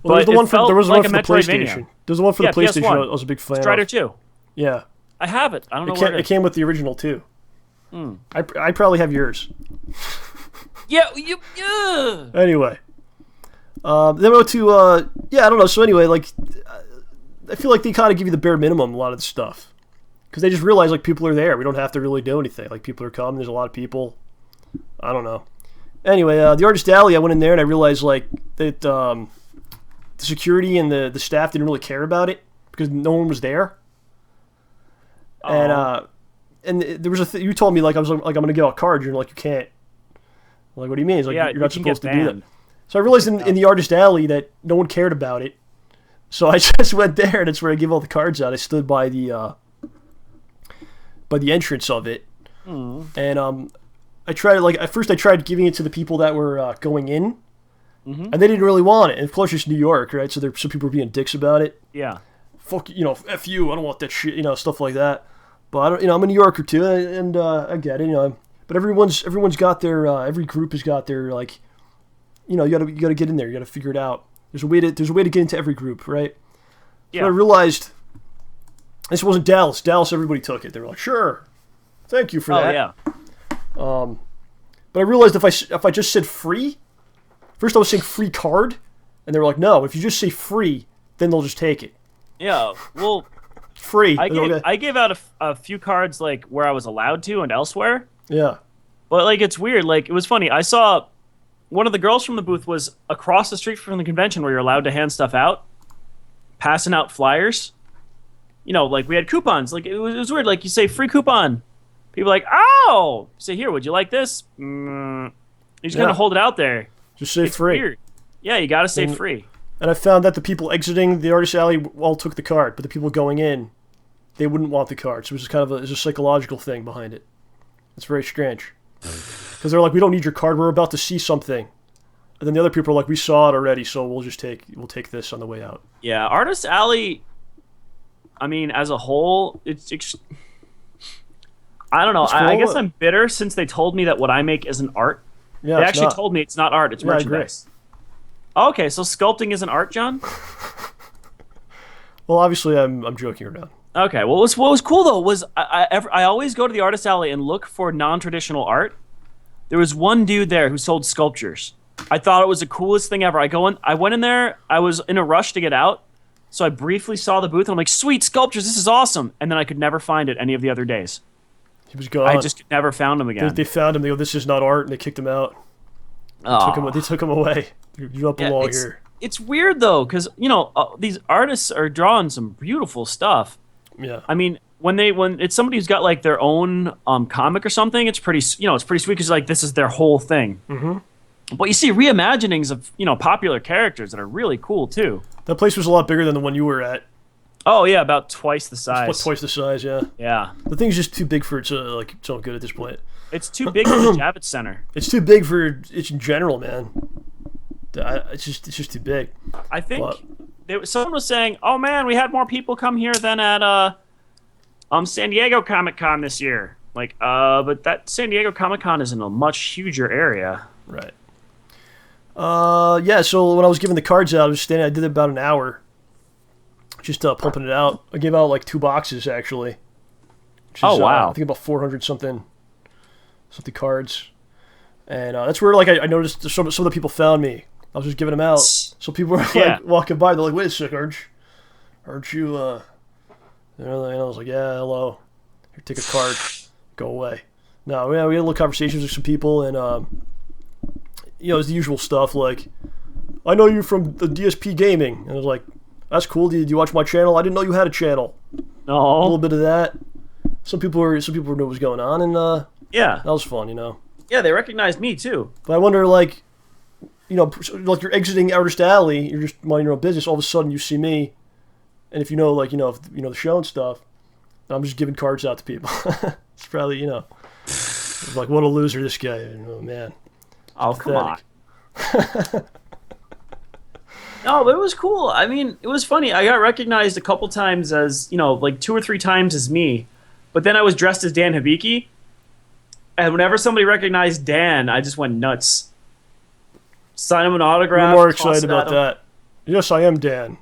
Well, there was one for the Metroidvania. PlayStation. There's the one for the PlayStation. PS1. I was a big fan. Strider 2. Yeah. I have it. I don't know where it came with the original too. I probably have yours. Yeah. Anyway. Then we go to I don't know. So anyway, like, I feel like they kind of give you the bare minimum a lot of the stuff, because they just realize like people are there. We don't have to really do anything. Like, people are coming. There's a lot of people. I don't know. Anyway, the Artist Alley. I went in there and I realized like that the security and the staff didn't really care about it because no one was there. And there was you told me like I was like I'm gonna get a card. You're like, you can't. I'm like, what do you mean? It's like, you're not supposed to do that. So I realized in the Artist Alley that no one cared about it. So I just went there, and it's where I give all the cards out. I stood by the entrance of it, and I tried at first I tried giving it to the people that were going in, and they didn't really want it. And of course it's New York, right? So some people were being dicks about it. Yeah. Fuck, F you, I don't want that shit, stuff like that. But I don't, I'm a New Yorker too, and I get it, But everyone's got their every group has got their like, you gotta get in there. You gotta figure it out. There's a way to get into every group, right? Yeah. So I realized this wasn't Dallas. Dallas, everybody took it. They were like, sure, thank you for that. Oh yeah. But I realized if I just said free, first I was saying free card, and they were like, no, if you just say free, then they'll just take it. Yeah. Well. Free. I gave out a few cards like where I was allowed to and elsewhere. Yeah. But like, it's weird. Like, it was funny. I saw one of the girls from the booth was across the street from the convention where you're allowed to hand stuff out, passing out flyers. Like we had coupons. Like, it was weird. Like, you say free coupon, people are like, oh, say, here, would you like this? You just gotta hold it out there. Just say free. Weird. Yeah, you gotta say free. And I found that the people exiting the Artist Alley all took the card, but the people going in, they wouldn't want the card. So it was just kind of a psychological thing behind it. It's very strange. Because they're like, we don't need your card, we're about to see something. And then the other people are like, we saw it already, so we'll take this on the way out. Yeah, Artist Alley, I mean, as a whole, I don't know. Cool. I guess I'm bitter since they told me that what I make isn't art. Yeah, they actually told me it's not art, it's merchandise. Okay, so sculpting isn't art, John? Well, obviously I'm joking around. Okay, well, what was cool though was I always go to the Artist Alley and look for non-traditional art. There was one dude there who sold sculptures. I thought it was the coolest thing ever. I went in there. I was in a rush to get out, so I briefly saw the booth and I'm like, sweet sculptures, this is awesome. And then I could never find it any of the other days. He was gone. I just never found him again. They found him. They go, this is not art, and they kicked him out. They took him away. You don't belong here. It's weird though, because these artists are drawing some beautiful stuff. Yeah. I mean, when it's somebody who's got like their own comic or something, it's pretty sweet because like this is their whole thing. Mm-hmm. But you see reimaginings of popular characters that are really cool too. That place was a lot bigger than the one you were at. Oh yeah, about twice the size. It's twice the size, yeah. Yeah. The thing's just too big for its own good at this point. It's too big for the Javits Center. It's too big for it in general, man. It's just too big. I think someone was saying, "Oh man, we had more people come here than at San Diego Comic-Con this year." Like, but that San Diego Comic-Con is in a much huger area. Right. Yeah. So when I was giving the cards out, I did it about an hour. Just pumping it out. I gave out like 2 boxes actually. Wow! I think about 400 something cards, and that's where like I noticed some of the people found me. I was just giving them out, so people were like walking by. They're like, "Wait a sec, aren't you?" And I was like, "Yeah, hello. Here, take a card. Go away." No, we had little conversations with some people, and it's the usual stuff like, "I know you from the DSP Gaming," and I was like, "That's cool. Did you watch my channel? I didn't know you had a channel." little No. bit of that. Some people knew what was going on, and Yeah. that was fun, Yeah, they recognized me too. But I wonder, like, like you're exiting Artist Alley, you're just minding your own business. All of a sudden, you see me, and if the show and stuff, and I'm just giving cards out to people. It's probably, it's like, what a loser this guy is. Oh man. Oh, come on. No, but it was cool. I mean, it was funny. I got recognized a couple times as, like 2 or 3 times as me. But then I was dressed as Dan Hibiki. And whenever somebody recognized Dan, I just went nuts. Sign him an autograph. I'm more toss excited it about at him. that. Yes, I am Dan.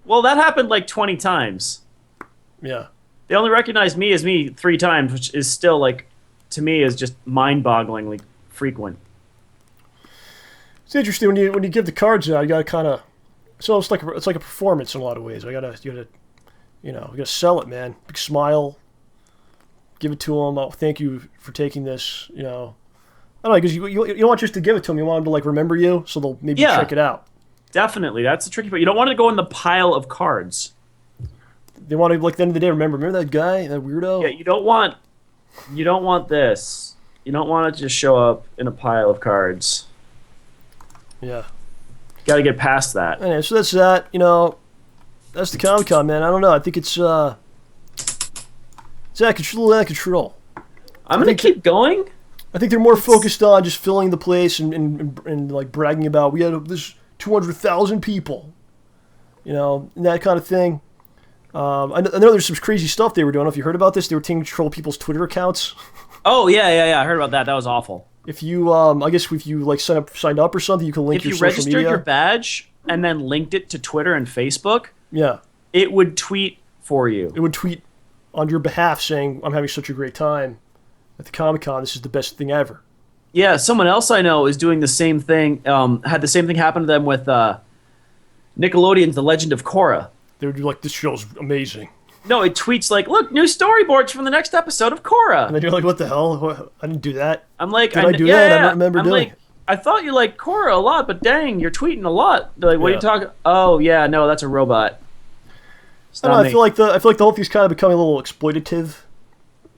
Well, that happened like 20 times. Yeah. They only recognized me as me 3 times, which is still, like, to me, is just mind-bogglingly frequent. It's interesting when you give the cards out. You gotta kind of. So it's like a performance in a lot of ways. You gotta sell it, man. Big smile. Give it to them. Oh, thank you for taking this. I don't know, because you don't want just to give it to them. You want them to like remember you, so they'll maybe check it out. Definitely, that's the tricky part. You don't want it to go in the pile of cards. They want to, like, at the end of the day, remember that guy, that weirdo. Yeah, you don't want this. You don't want it to just show up in a pile of cards. Yeah. Got to get past that. Anyway, so that's that. That's the Comic-Con, man. I don't know. I think it's out of control. I'm gonna keep going. I think they're more focused on just filling the place and like bragging about we had this 200,000 people, and that kind of thing. I know there's some crazy stuff they were doing. I don't know if you heard about this. They were taking control of people's Twitter accounts. Oh yeah. I heard about that. That was awful. If you, I guess if you like signed up or something, you can link If your you social registered media. your badge and then linked it to Twitter and Facebook, Yeah, it would tweet for you. it would tweet on your behalf saying, "I'm having such a great time at the Comic-Con. This is the best thing ever." Yeah, someone else I know is doing the same thing. Had the same thing happen to them with Nickelodeon's The Legend of Korra. They would be like, "This show's amazing," No, it tweets like, "Look, new storyboards from the next episode of Korra." and then you're like, "What the hell? I didn't do that." I'm like, Did I do that? I don't remember I'm doing like, I thought you liked Korra a lot, but dang, you're tweeting a lot. They're like, what are Yeah. you talking? Oh yeah, no, that's a robot. It's I not don't know. me. I feel like the whole thing's kind of becoming a little exploitative.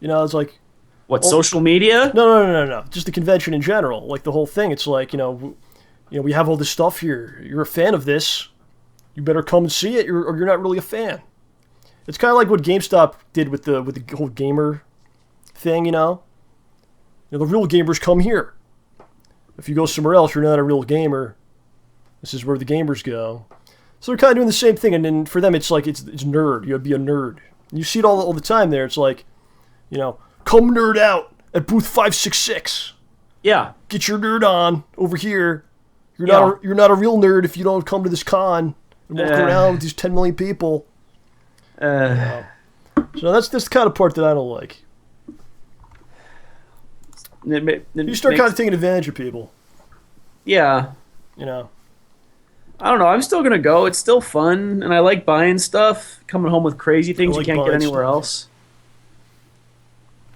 It's like, What, social media? no. Just the convention in general, like the whole thing. It's like, we have all this stuff here. You're a fan of this. You better come and see it, or you're not really a fan. It's kind of like what GameStop did with the whole gamer thing. The real gamers come here. If you go somewhere else, you're not a real gamer. This is where the gamers go. So they're kind of doing the same thing, and then for them, it's like it's nerd. You gotta be a nerd. You see it all the time there. It's like, come nerd out at booth 566. Yeah. Get your nerd on over here. You're Yeah. not a real nerd if you don't come to this con and walk around with these 10 million people. So that's the kind of part that I don't like. You start kind of taking advantage of people. Yeah. I don't know. I'm still gonna go. It's still fun, and I like buying stuff. Coming home with crazy things I you like can't get buying anywhere stuff. else.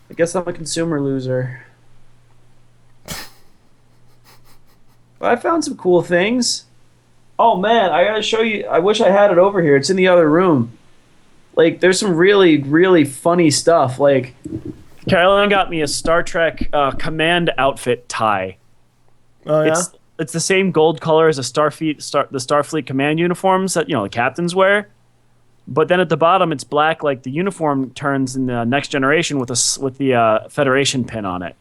I guess I'm a consumer loser. But I found some cool things. Oh man, I gotta show you. I wish I had it over here. It's in the other room. Like, there's some really, really funny stuff. Like, Carolyn got me a Star Trek command outfit tie. Oh yeah. It's the same gold color as the Starfleet command uniforms that the captains wear, but then at the bottom it's black, like the uniform turns in the Next Generation with the Federation pin on it.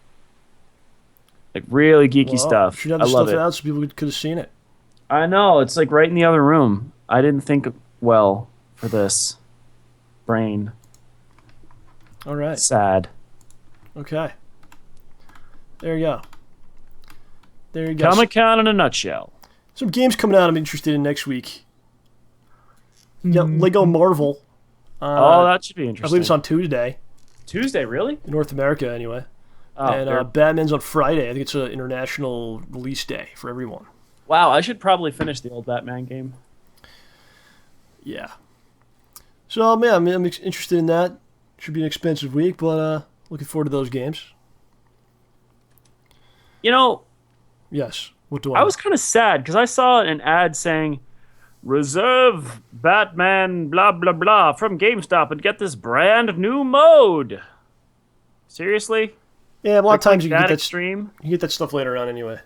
Like, really geeky stuff. You should have I the love stuff it. out so people could have seen it. I know, it's like right in the other room. I didn't think well for this. Brain. All right. Sad. Okay. There you go. There you go. Comic-Con in a nutshell. Some games coming out I'm interested in next week. You got Lego Marvel. Oh, that should be I interesting. believe it's on Tuesday Tuesday, really? in North America, anyway. Oh, And Batman's on Friday. I think it's an international release day for everyone. wow, I should probably finish the old Batman game. Yeah. So, man, I'm interested in that. Should be an expensive week, but looking forward to those games. You know, Yes. What do I was kind of sad because I saw an ad saying, Reserve Batman blah blah blah from GameStop and get this brand new mode. Seriously? Yeah, a lot of times you get that extreme. You get that stuff later on anyway.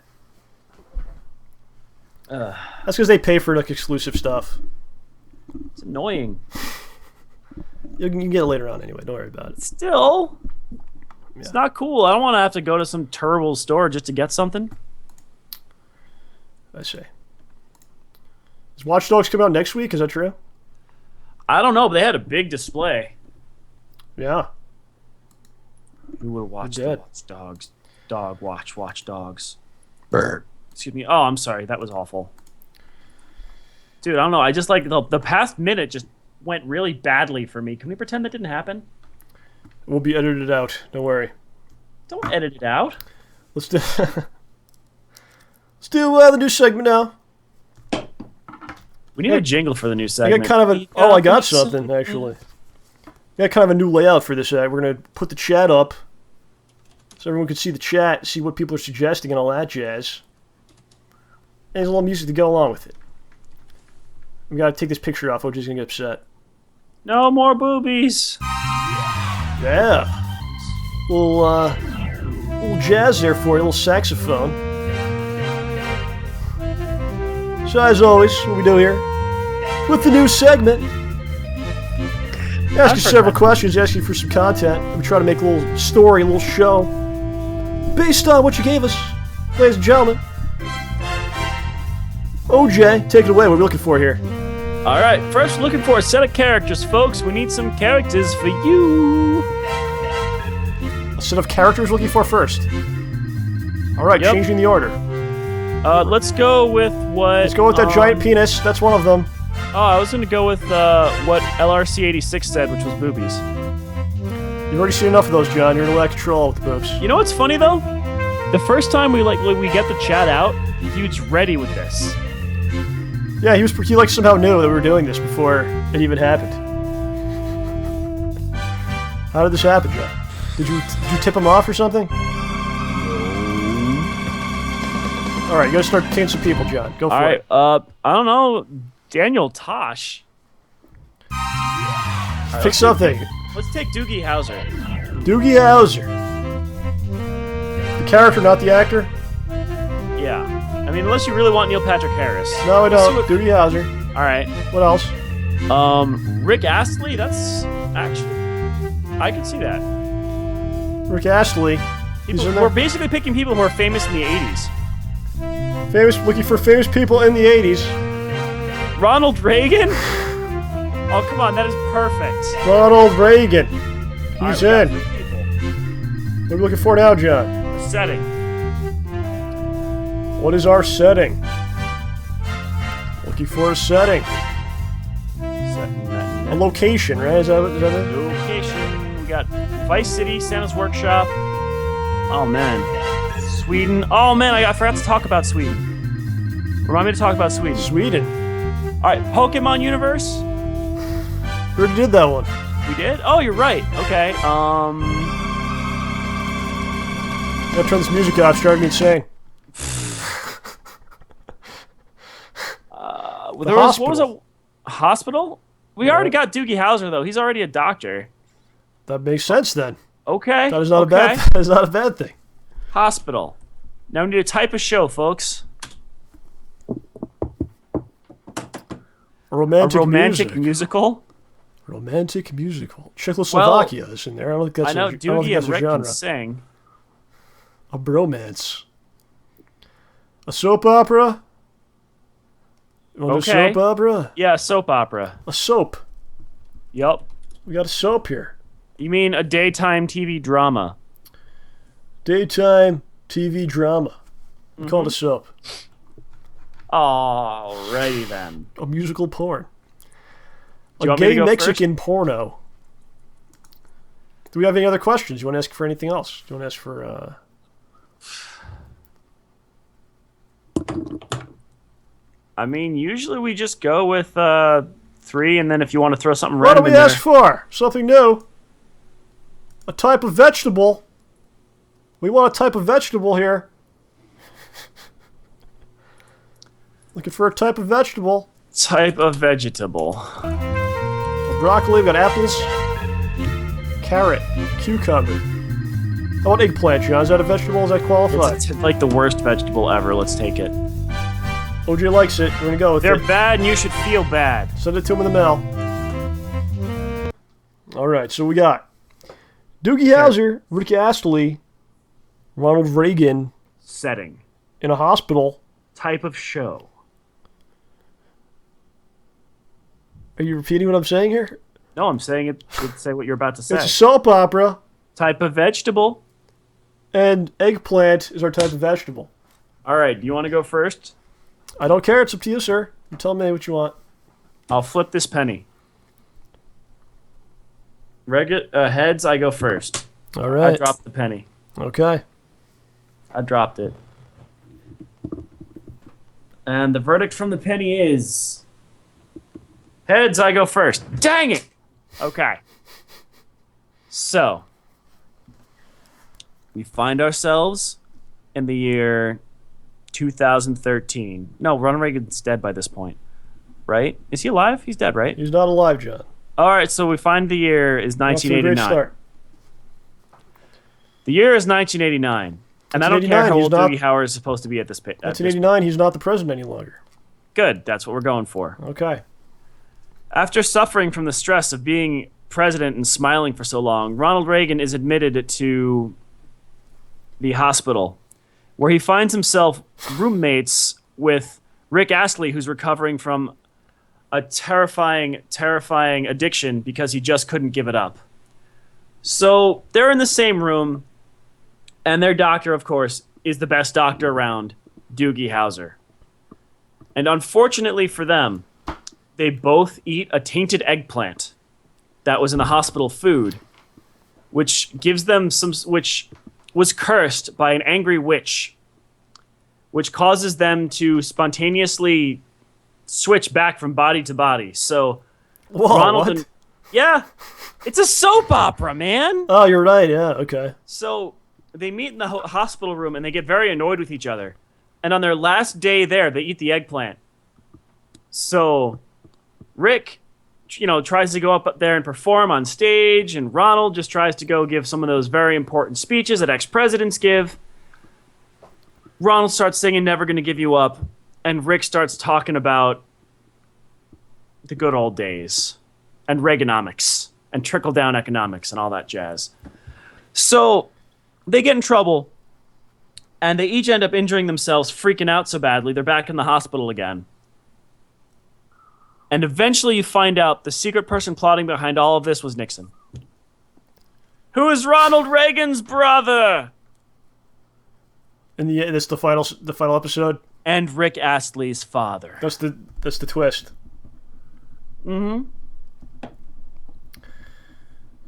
That's because they pay for like exclusive stuff. It's annoying. You can get it later on anyway. Don't worry about it. Still, it's not cool. I don't want to have to go to some terrible store just to get something. I say. Is Watch Dogs coming out next week? Is that true? I don't know, but they had a big display. Yeah. Who would watch You're the dead. Watch Dogs? Watch Dogs. Bird. Excuse me. Oh, I'm sorry. That was awful. Dude, I don't know. I just like the past minute just went really badly for me. Can we pretend that didn't happen? It will be edited out. Don't worry. Don't edit it out. Let's do. Let's do the new segment now. We need a jingle for the new I segment. got kind of a. Oh, I got something actually. I got kind of a new layout for this. We're gonna put the chat up, so everyone can see the chat, see what people are suggesting, and all that jazz. And there's a little music to go along with it. We gotta take this picture off. OJ's gonna get upset. No more boobies. Yeah. Little jazz there for you, a little saxophone. So as always, what we do here, with the new segment, ask you several questions, ask you for some content. We try to make a little story, a little show, based on what you gave us, ladies and gentlemen. OJ, take it away. What are we looking for here? All right, first looking for a set of characters, folks. We need some characters for you. A set of characters looking for first. All right, Yep. changing the order. Let's go with what... Let's go with that giant penis. That's one of them. Oh, I was going to go with what LRC86 said, which was boobies. You've already seen enough of those, John. You're in a lack of control with the boobs. You know what's funny, though? The first time we get the chat out, dude's ready with this. Yeah, he like somehow knew that we were doing this before it even happened. How did this happen, John? Did you tip him off or something? All right, you gotta start paying some people, John. Go for it. All right, I don't know, Daniel Tosh. Pick something. Let's take Doogie Howser. Doogie Howser. The character, not the actor? Yeah. I mean, unless you really want Neil Patrick Harris. No, I Let's see don't. what- Doogie Howser. All right. What else? Rick Astley. That's actually, I could see that. Rick Astley. He's in We're there. basically picking people who are famous in the '80s. Looking for famous people in the 80s. Ronald Reagan. Oh, come on, that is perfect. Ronald Reagan. All He's right, we in. got 3 people. What are we looking for now, John? The setting. What is our setting? Looking for a setting. A location, right? Is that it? Location. We got Vice City, Santa's Workshop. Oh man, Sweden. Oh man, I forgot to talk about Sweden. Remind me to talk about Sweden. Sweden. All right, Pokemon Universe. We already did that one. We did? Oh, you're right. Okay. Gotta turn this music off. It's driving me insane. What was a hospital? We already got Doogie Howser though. He's already a doctor. That makes sense then. Okay. That is not okay. that is not a bad thing. Hospital. Now we need a type of show, folks. A romantic, music. musical. Romantic musical. Czechoslovakia is in there. I don't think that's I know I don't Doogie think and that's a Rick can genre. sing. A bromance. A soap opera. You want Okay. a soap opera? Yeah, soap opera. A soap. Yup. We got a soap here. You mean a daytime TV drama? Daytime TV drama. We call it a soap. Alrighty then. A musical porn. Do you A want me to gay go Mexican porno. Do we have any other questions? You want to ask for anything else? Do you want to ask for I mean, usually we just go with 3, and then if you want to throw something What do random we in there. ask for? Something new. A type of vegetable. We want a type of vegetable here. Looking for a type of vegetable. Type of vegetable. Well, broccoli, we got apples, carrot, cucumber. How about eggplant, John? Is that a vegetable? Does that qualify? It's like the worst vegetable ever. Let's take it. OJ likes it. We're gonna go with They're it. bad and you should feel bad. Send it to him in the mail. Alright, so we got Doogie Howser, Rick Astley, Ronald Reagan Setting. in a hospital. Type of show. Are you repeating what I'm saying here? No, I'm saying it. Say what you're about to say. It's a soap opera, Type of vegetable. and eggplant is our type of vegetable. All right, do you want to go first? I don't care. It's up to you, sir. You tell me what you want. I'll flip this penny. Heads, I go first. All right. I dropped the penny. Okay. I dropped it. And the verdict from the penny is... Heads, I go first. Dang it! Okay. So, we find ourselves in the year 2013. No, Ronald Reagan's dead by this point, right? Is he alive? He's dead, right? He's not alive, John. All right, so we find the year is Off to a great 1989. start. The year is 1989. And I don't care 1989, how he's old not- Doogie Howard is supposed to be at this point. 1989, he's not the president any longer. Good, that's what we're going for. Okay. After suffering from the stress of being president and smiling for so long, Ronald Reagan is admitted to the hospital, where he finds himself roommates with Rick Astley, who's recovering from a terrifying addiction because he just couldn't give it up. So they're in the same room, and their doctor, of course, is the best doctor around, Doogie Howser. And unfortunately for them, they both eat a tainted eggplant that was in the hospital food, which gives them which was cursed by an angry witch, which causes them to spontaneously switch back from body to body. So Whoa, Ronald what? and yeah, it's a soap opera, man. Oh, you're right. Yeah, okay. So they meet in the hospital room and they get very annoyed with each other. And on their last day there, they eat the eggplant. So Rick, tries to go up there and perform on stage, and Ronald just tries to go give some of those very important speeches that ex-presidents give. Ronald starts singing Never Gonna Give You Up, and Rick starts talking about the good old days and Reaganomics and trickle-down economics and all that jazz. So they get in trouble, and they each end up injuring themselves, freaking out so badly, they're back in the hospital again. And eventually you find out the secret person plotting behind all of this was Nixon, who is Ronald Reagan's brother. And that's the final episode. And Rick Astley's father. That's the twist. Mm-hmm.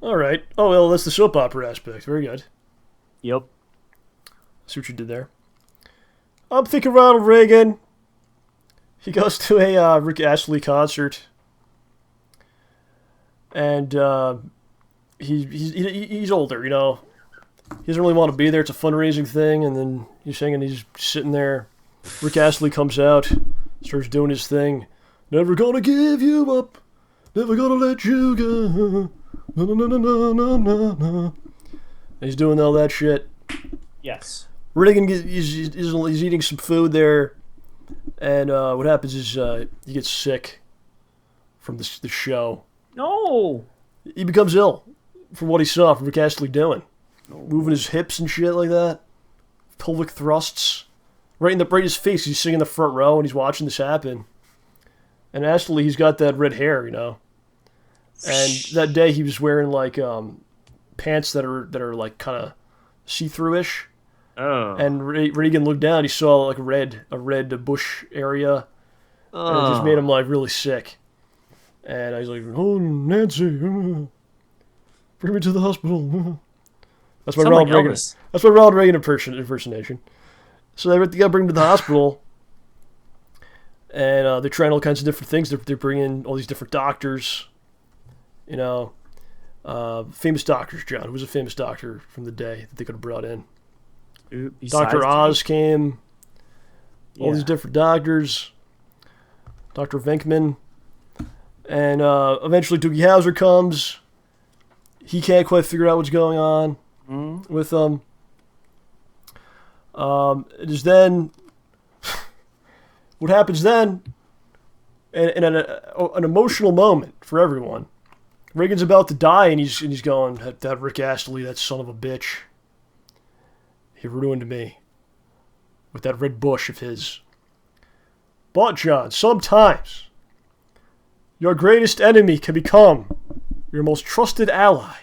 All right. Oh well, that's the soap opera aspect. Very good. Yep. See what you did there. I'm thinking Ronald Reagan. He goes to a Rick Astley concert, and he's older, He doesn't really want to be there. It's a fundraising thing, and then he's singing. He's sitting there. Rick Astley comes out, starts doing his thing. Never gonna give you up. Never gonna let you go. No, no, no, no, no, no, no, no. He's doing all that shit. Yes. Reagan he's eating some food there. And what happens is he gets sick from the show. No. He becomes ill from what he saw from Rick Astley doing. Moving his hips and shit like that. Pelvic thrusts. Right in his face. He's sitting in the front row and he's watching this happen. And Astley, he's got that red hair, And that day he was wearing like pants that are like kind of see-through-ish. Oh. And Reagan looked down. He saw like a red bush area, and it just made him like really sick. And I was like, "Oh, Nancy, bring me to the hospital." That's my Sound Ronald like Reagan. Elvis. That's my Ronald Reagan impersonation. So they got to bring him to the hospital, and they're trying all kinds of different things. They're bringing all these different doctors, famous doctors. John, who was a famous doctor from the day that they could have brought in? Besides Dr. Oz came. All Yeah. these different doctors. Dr. Venkman. And eventually Doogie Howser comes. He can't quite figure out what's going on with them. It is then... what happens then, in an emotional moment for everyone, Reagan's about to die, and he's going, that Rick Astley, that son of a bitch. He ruined me with that red bush of his. But, John, sometimes your greatest enemy can become your most trusted ally.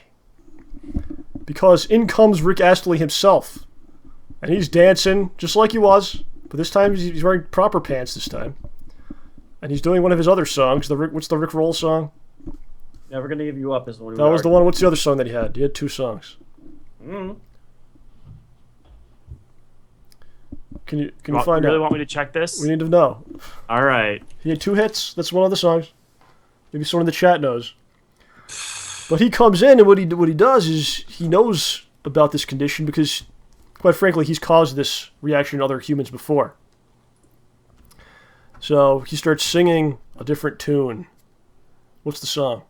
Because in comes Rick Astley himself. And he's dancing just like he was. But this time he's wearing proper pants this time. And he's doing one of his other songs. What's the Rick Roll song? Never Gonna Give You Up is the one. That was the one. What's the other song that he had? He had 2 songs. Can you find out? You really want me to check this? We need to know. All right. He had 2 hits. That's one of the songs. Maybe someone in the chat knows. But he comes in, and what he does is he knows about this condition because, quite frankly, he's caused this reaction in other humans before. So he starts singing a different tune. What's the song?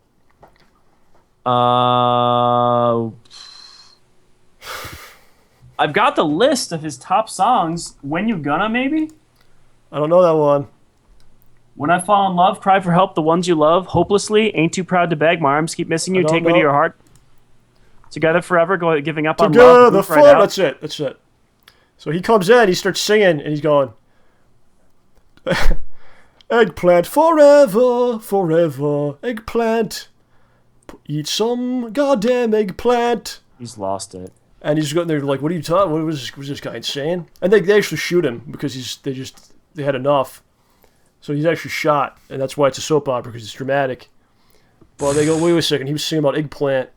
I've got the list of his top songs. When You Gonna, maybe? I don't know that one. When I Fall in Love, Cry for Help, The Ones You Love, Hopelessly, Ain't Too Proud to Beg, My Arms Keep Missing You, Take Me to Your Heart, Together Forever, Giving Up on Love, Move Right Out. That's it. So he comes in, he starts singing, and he's going, eggplant forever, forever, eggplant. Eat some goddamn eggplant. He's lost it. And he's going there like, what are you talking? What was this guy insane? And they actually shoot him because they had enough. So he's actually shot, and that's why it's a soap opera, because it's dramatic. But they go, wait a second, he was singing about eggplant.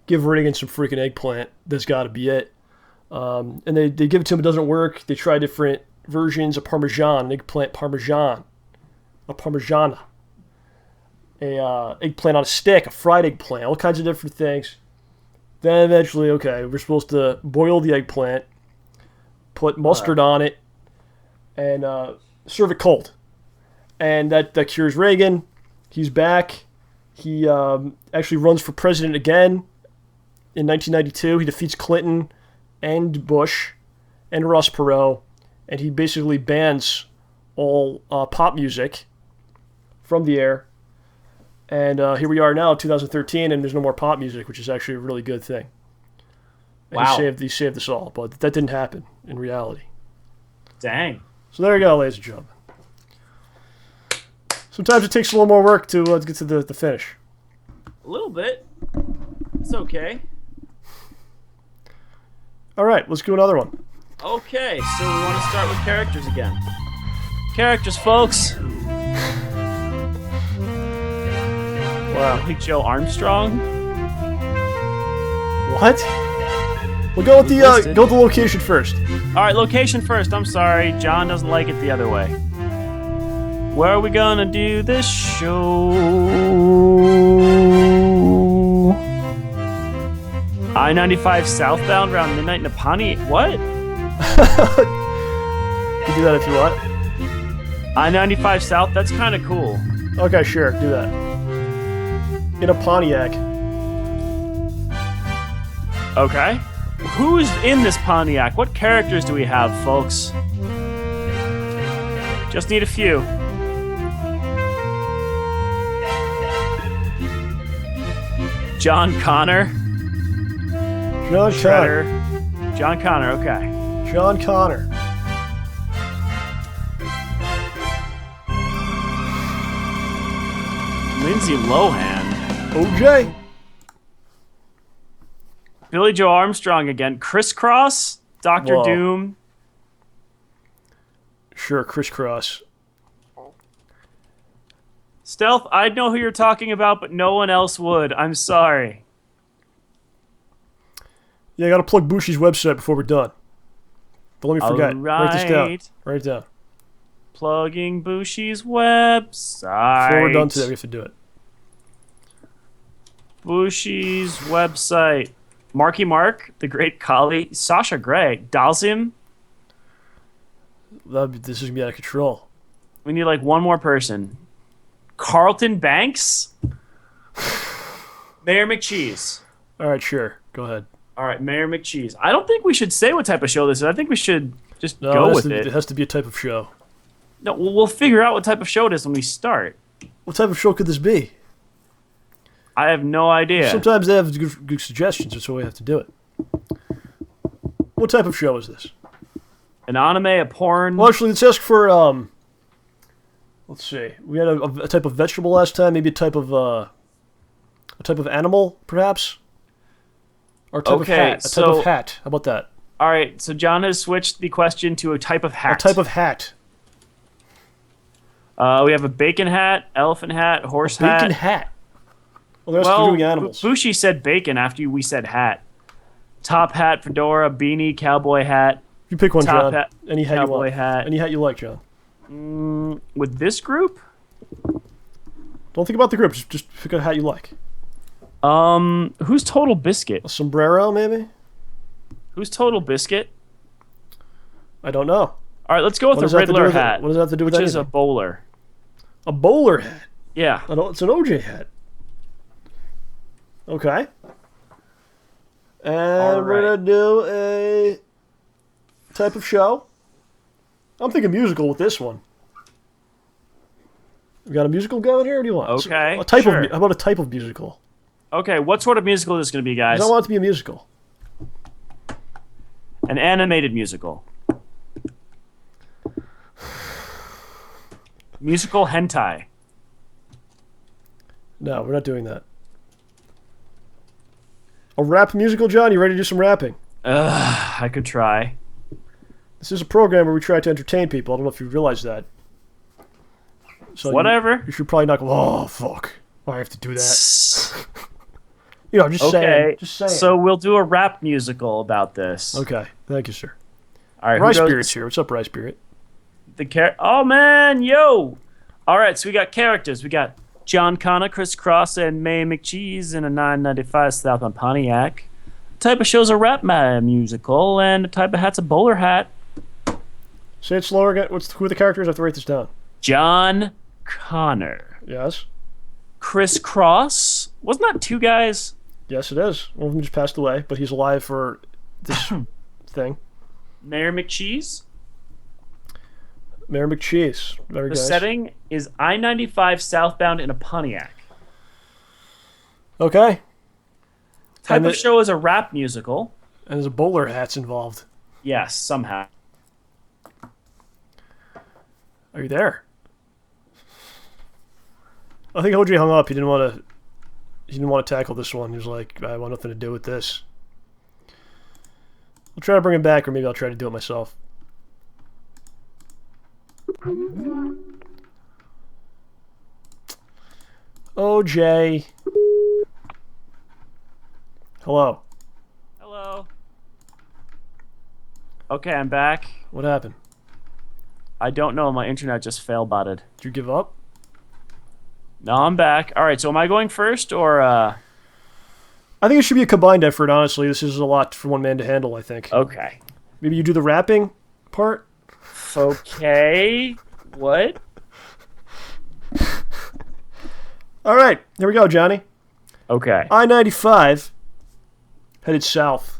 Give Reagan some freaking eggplant. That's got to be it. And they give it to him, it doesn't work. They try different versions of Parmesan, an eggplant Parmesan, a Parmigiana, a eggplant on a stick, a fried eggplant, all kinds of different things. Then eventually, okay, we're supposed to boil the eggplant, put mustard on it, and serve it cold. And that cures Reagan. He's back. He actually runs for president again in 1992. He defeats Clinton and Bush and Ross Perot. And he basically bans all pop music from the air. And here we are now, 2013, and there's no more pop music, which is actually a really good thing. And wow. He saved us all, but that didn't happen in reality. Dang. So there you go, ladies and gentlemen. Sometimes it takes a little more work to get to the finish. A little bit. It's okay. All right, let's do another one. Okay, so we want to start with characters again. Characters, folks. Wow. Big Joe Armstrong. What? We'll go with the location first. All right, location first. I'm sorry, John doesn't like it the other way. Where are we gonna do this show? I-95 southbound around midnight in Napani. What? You can do that if you want. I-95 south. That's kind of cool. Okay, sure, do that. In a Pontiac. Okay. Who's in this Pontiac? What characters do we have, folks? Just need a few. John Connor. John Shredder. Connor. John Connor, okay. John Connor. Lindsay Lohan. OJ. Billy Joe Armstrong again. Crisscross. Doctor Whoa. Doom. Sure, crisscross. Stealth, I'd know who you're talking about, but no one else would. I'm sorry. Yeah, I gotta plug Bushi's website before we're done. Don't let me forget. Write this down. Write it down. Plugging Bushi's website. Before we're done today, we have to do it. Bushi's website. Marky Mark, the Great Collie, Sasha Grey, Dalsim. This is gonna be out of control. We need like one more person. Carlton Banks? Mayor McCheese. All right, sure. Go ahead. All right, Mayor McCheese. I don't think we should say what type of show this is. I think we should just go with it. It has to be a type of show. No, we'll figure out what type of show it is when we start. What type of show could this be? I have no idea. Sometimes they have good suggestions. That's why we have to do it. What type of show is this? An anime, a porn. Well, actually, let's ask for let's see. We had a type of vegetable last time. Maybe a type of animal, perhaps. Or a type of hat. A type of hat. How about that? All right. So John has switched the question to a type of hat. A type of hat. We have a bacon hat, elephant hat, horse hat. Bacon hat. Well, the rest are doing animals. Bushi said bacon after we said hat. Top hat, fedora, beanie, cowboy hat. You pick one, Top John. hat, Any hat you cowboy want. hat. Any hat you like, John. With this group? Don't think about the group. Just pick a hat you like. Who's Total Biscuit? A sombrero, maybe? Who's Total Biscuit? I don't know. All right, let's go with the Riddler hat. What does that have to do with which anything? is a bowler. A bowler hat? Yeah. It's an OJ hat. Okay. And we're going to do a type of show. I'm thinking musical with this one. We got a musical going here? What do you want? Okay, How about a type of musical? Okay, what sort of musical is this going to be, guys? I want it to be a musical. An animated musical. Musical hentai. No, we're not doing that. A rap musical, John? You ready to do some rapping? I could try. This is a program where we try to entertain people. I don't know if you realize that. So Whatever. You should probably not go, oh, fuck. I have to do that. Just saying. Just saying. So we'll do a rap musical about this. Okay. Thank you, sir. All right. Rice Spirit's here. What's up, Rice Spirit? Oh, man. Yo. All right. So we got characters. We got John Connor, Chris Cross, and May McCheese in a 995 South on Pontiac. Type of show's a rap musical, and the type of hat's a bowler hat. Say it slower again. Who are the characters? I have to write this down. John Connor. Yes. Chris Cross. Wasn't that two guys? Yes, it is. One of them just passed away, but he's alive for this thing. Mayor McCheese. Mayor McCheese. The setting is I-95 southbound in a Pontiac. Okay. Type of show is a rap musical. And there's a bowler hat's involved. Yes, somehow. Are you there? I think OJ hung up. He didn't want to tackle this one. He was like, I want nothing to do with this. I'll try to bring him back, or maybe I'll try to do it myself. OJ. Hello. Hello. Okay, I'm back. What happened? I don't know. My internet just fail-botted. Did you give up? No, I'm back. All right, so am I going first, or... I think it should be a combined effort, honestly. This is a lot for one man to handle, I think. Okay. Maybe you do the rapping part? Okay. What? All right, here we go, Johnny. Okay. I-95, headed south.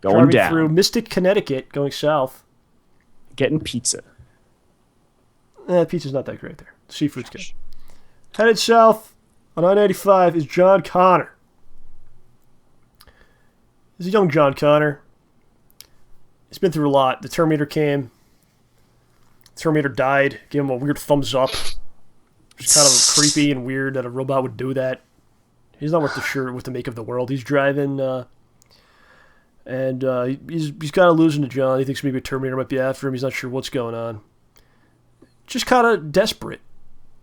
Going Driving down. through Mystic, Connecticut, going south. Getting pizza. Pizza's not that great there. Seafood's good. Headed south on I-95 is John Connor. He's a young John Connor. He's been through a lot. The Terminator came. The Terminator died. Gave him a weird thumbs up. It's kind of creepy and weird that a robot would do that. He's not worth the make of the world. He's driving, and he's kind of losing to John. He thinks maybe a Terminator might be after him. He's not sure what's going on. Just kind of desperate.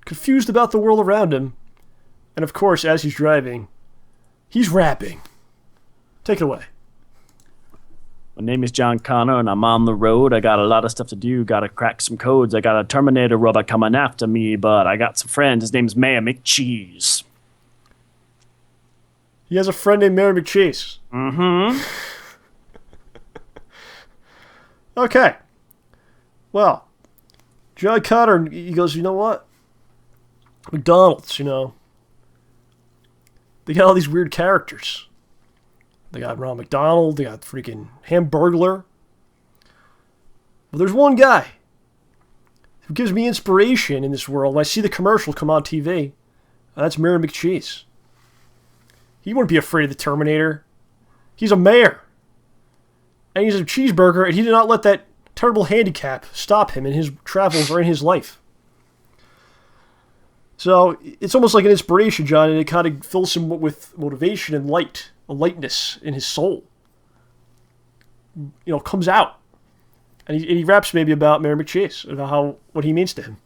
Confused about the world around him. And of course, as he's driving, he's rapping. Take it away. My name is John Connor, and I'm on the road. I got a lot of stuff to do. Got to crack some codes. I got a Terminator robot coming after me, but I got some friends. His name's Mayor McCheese. He has a friend named Mayor McCheese. Mm-hmm. Okay. Well, John Connor, he goes, you know what? McDonald's, you know, they got all these weird characters. They got Ronald McDonald, they got freaking Hamburglar. Well, there's one guy who gives me inspiration in this world. When I see the commercial come on TV, and that's Mayor McCheese. He wouldn't be afraid of the Terminator. He's a mayor. And he's a cheeseburger, and he did not let that terrible handicap stop him in his travels or in his life. So it's almost like an inspiration, John, and it kind of fills him with motivation and light, a lightness in his soul. You know, comes out. And he raps maybe about Mayor McCheese, about what he means to him.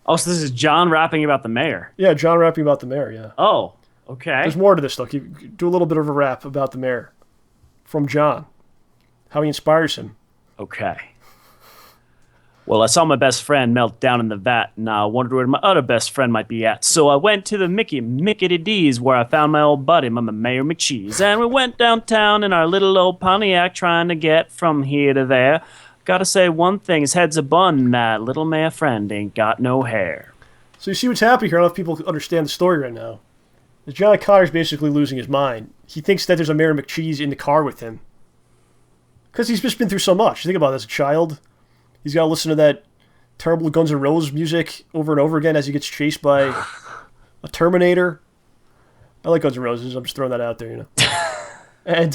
Oh, so this is John rapping about the mayor. Yeah, John rapping about the mayor, yeah. Oh, okay. There's more to this, though. Do a little bit of a rap about the mayor from John, how he inspires him. Okay. Well, I saw my best friend melt down in the vat, and I wondered where my other best friend might be at. So I went to the Mickey D's, where I found my old buddy, my Mayor McCheese. And we went downtown in our little old Pontiac, trying to get from here to there. Gotta say one thing, his head's a bun, and that little mayor friend ain't got no hair. So you see what's happening here? I don't know if people understand the story right now. John Connor's basically losing his mind. He thinks that there's a Mayor McCheese in the car with him. Because he's just been through so much. Think about it, as a child. He's got to listen to that terrible Guns N' Roses music over and over again as he gets chased by a Terminator. I like Guns N' Roses. I'm just throwing that out there, you know. And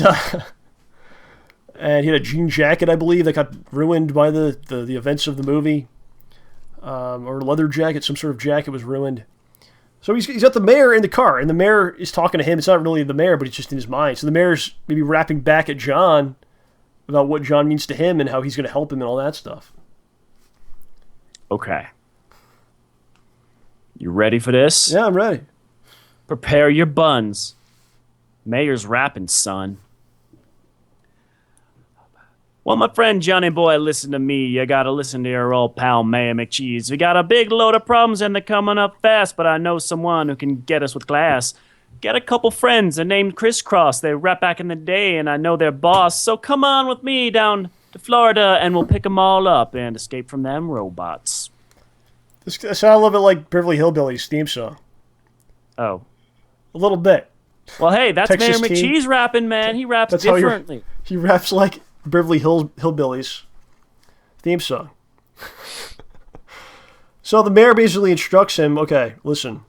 he had a jean jacket, I believe, that got ruined by the events of the movie. Or a leather jacket, some sort of jacket was ruined. So he's got the mayor in the car, and the mayor is talking to him. It's not really the mayor, but it's just in his mind. So the mayor's maybe rapping back at John about what John means to him and how he's going to help him and all that stuff. Okay. You ready for this? Yeah, I'm ready. Prepare your buns. Mayor's rapping, son. Well, my friend Johnny Boy, listen to me. You gotta listen to your old pal Mayor McCheese. We got a big load of problems and they're coming up fast, but I know someone who can get us with class. Got a couple friends, they're named Crisscross. They rap back in the day, and I know their boss. So come on with me down to Florida, and we'll pick them all up and escape from them robots. This sounds a little bit like Beverly Hillbillies' theme song. Oh. A little bit. Well, hey, that's Texas Mayor Teen. McCheese rapping, man. He raps That's differently. He raps like Beverly Hillbillies' theme song. So the mayor basically instructs him, okay, listen,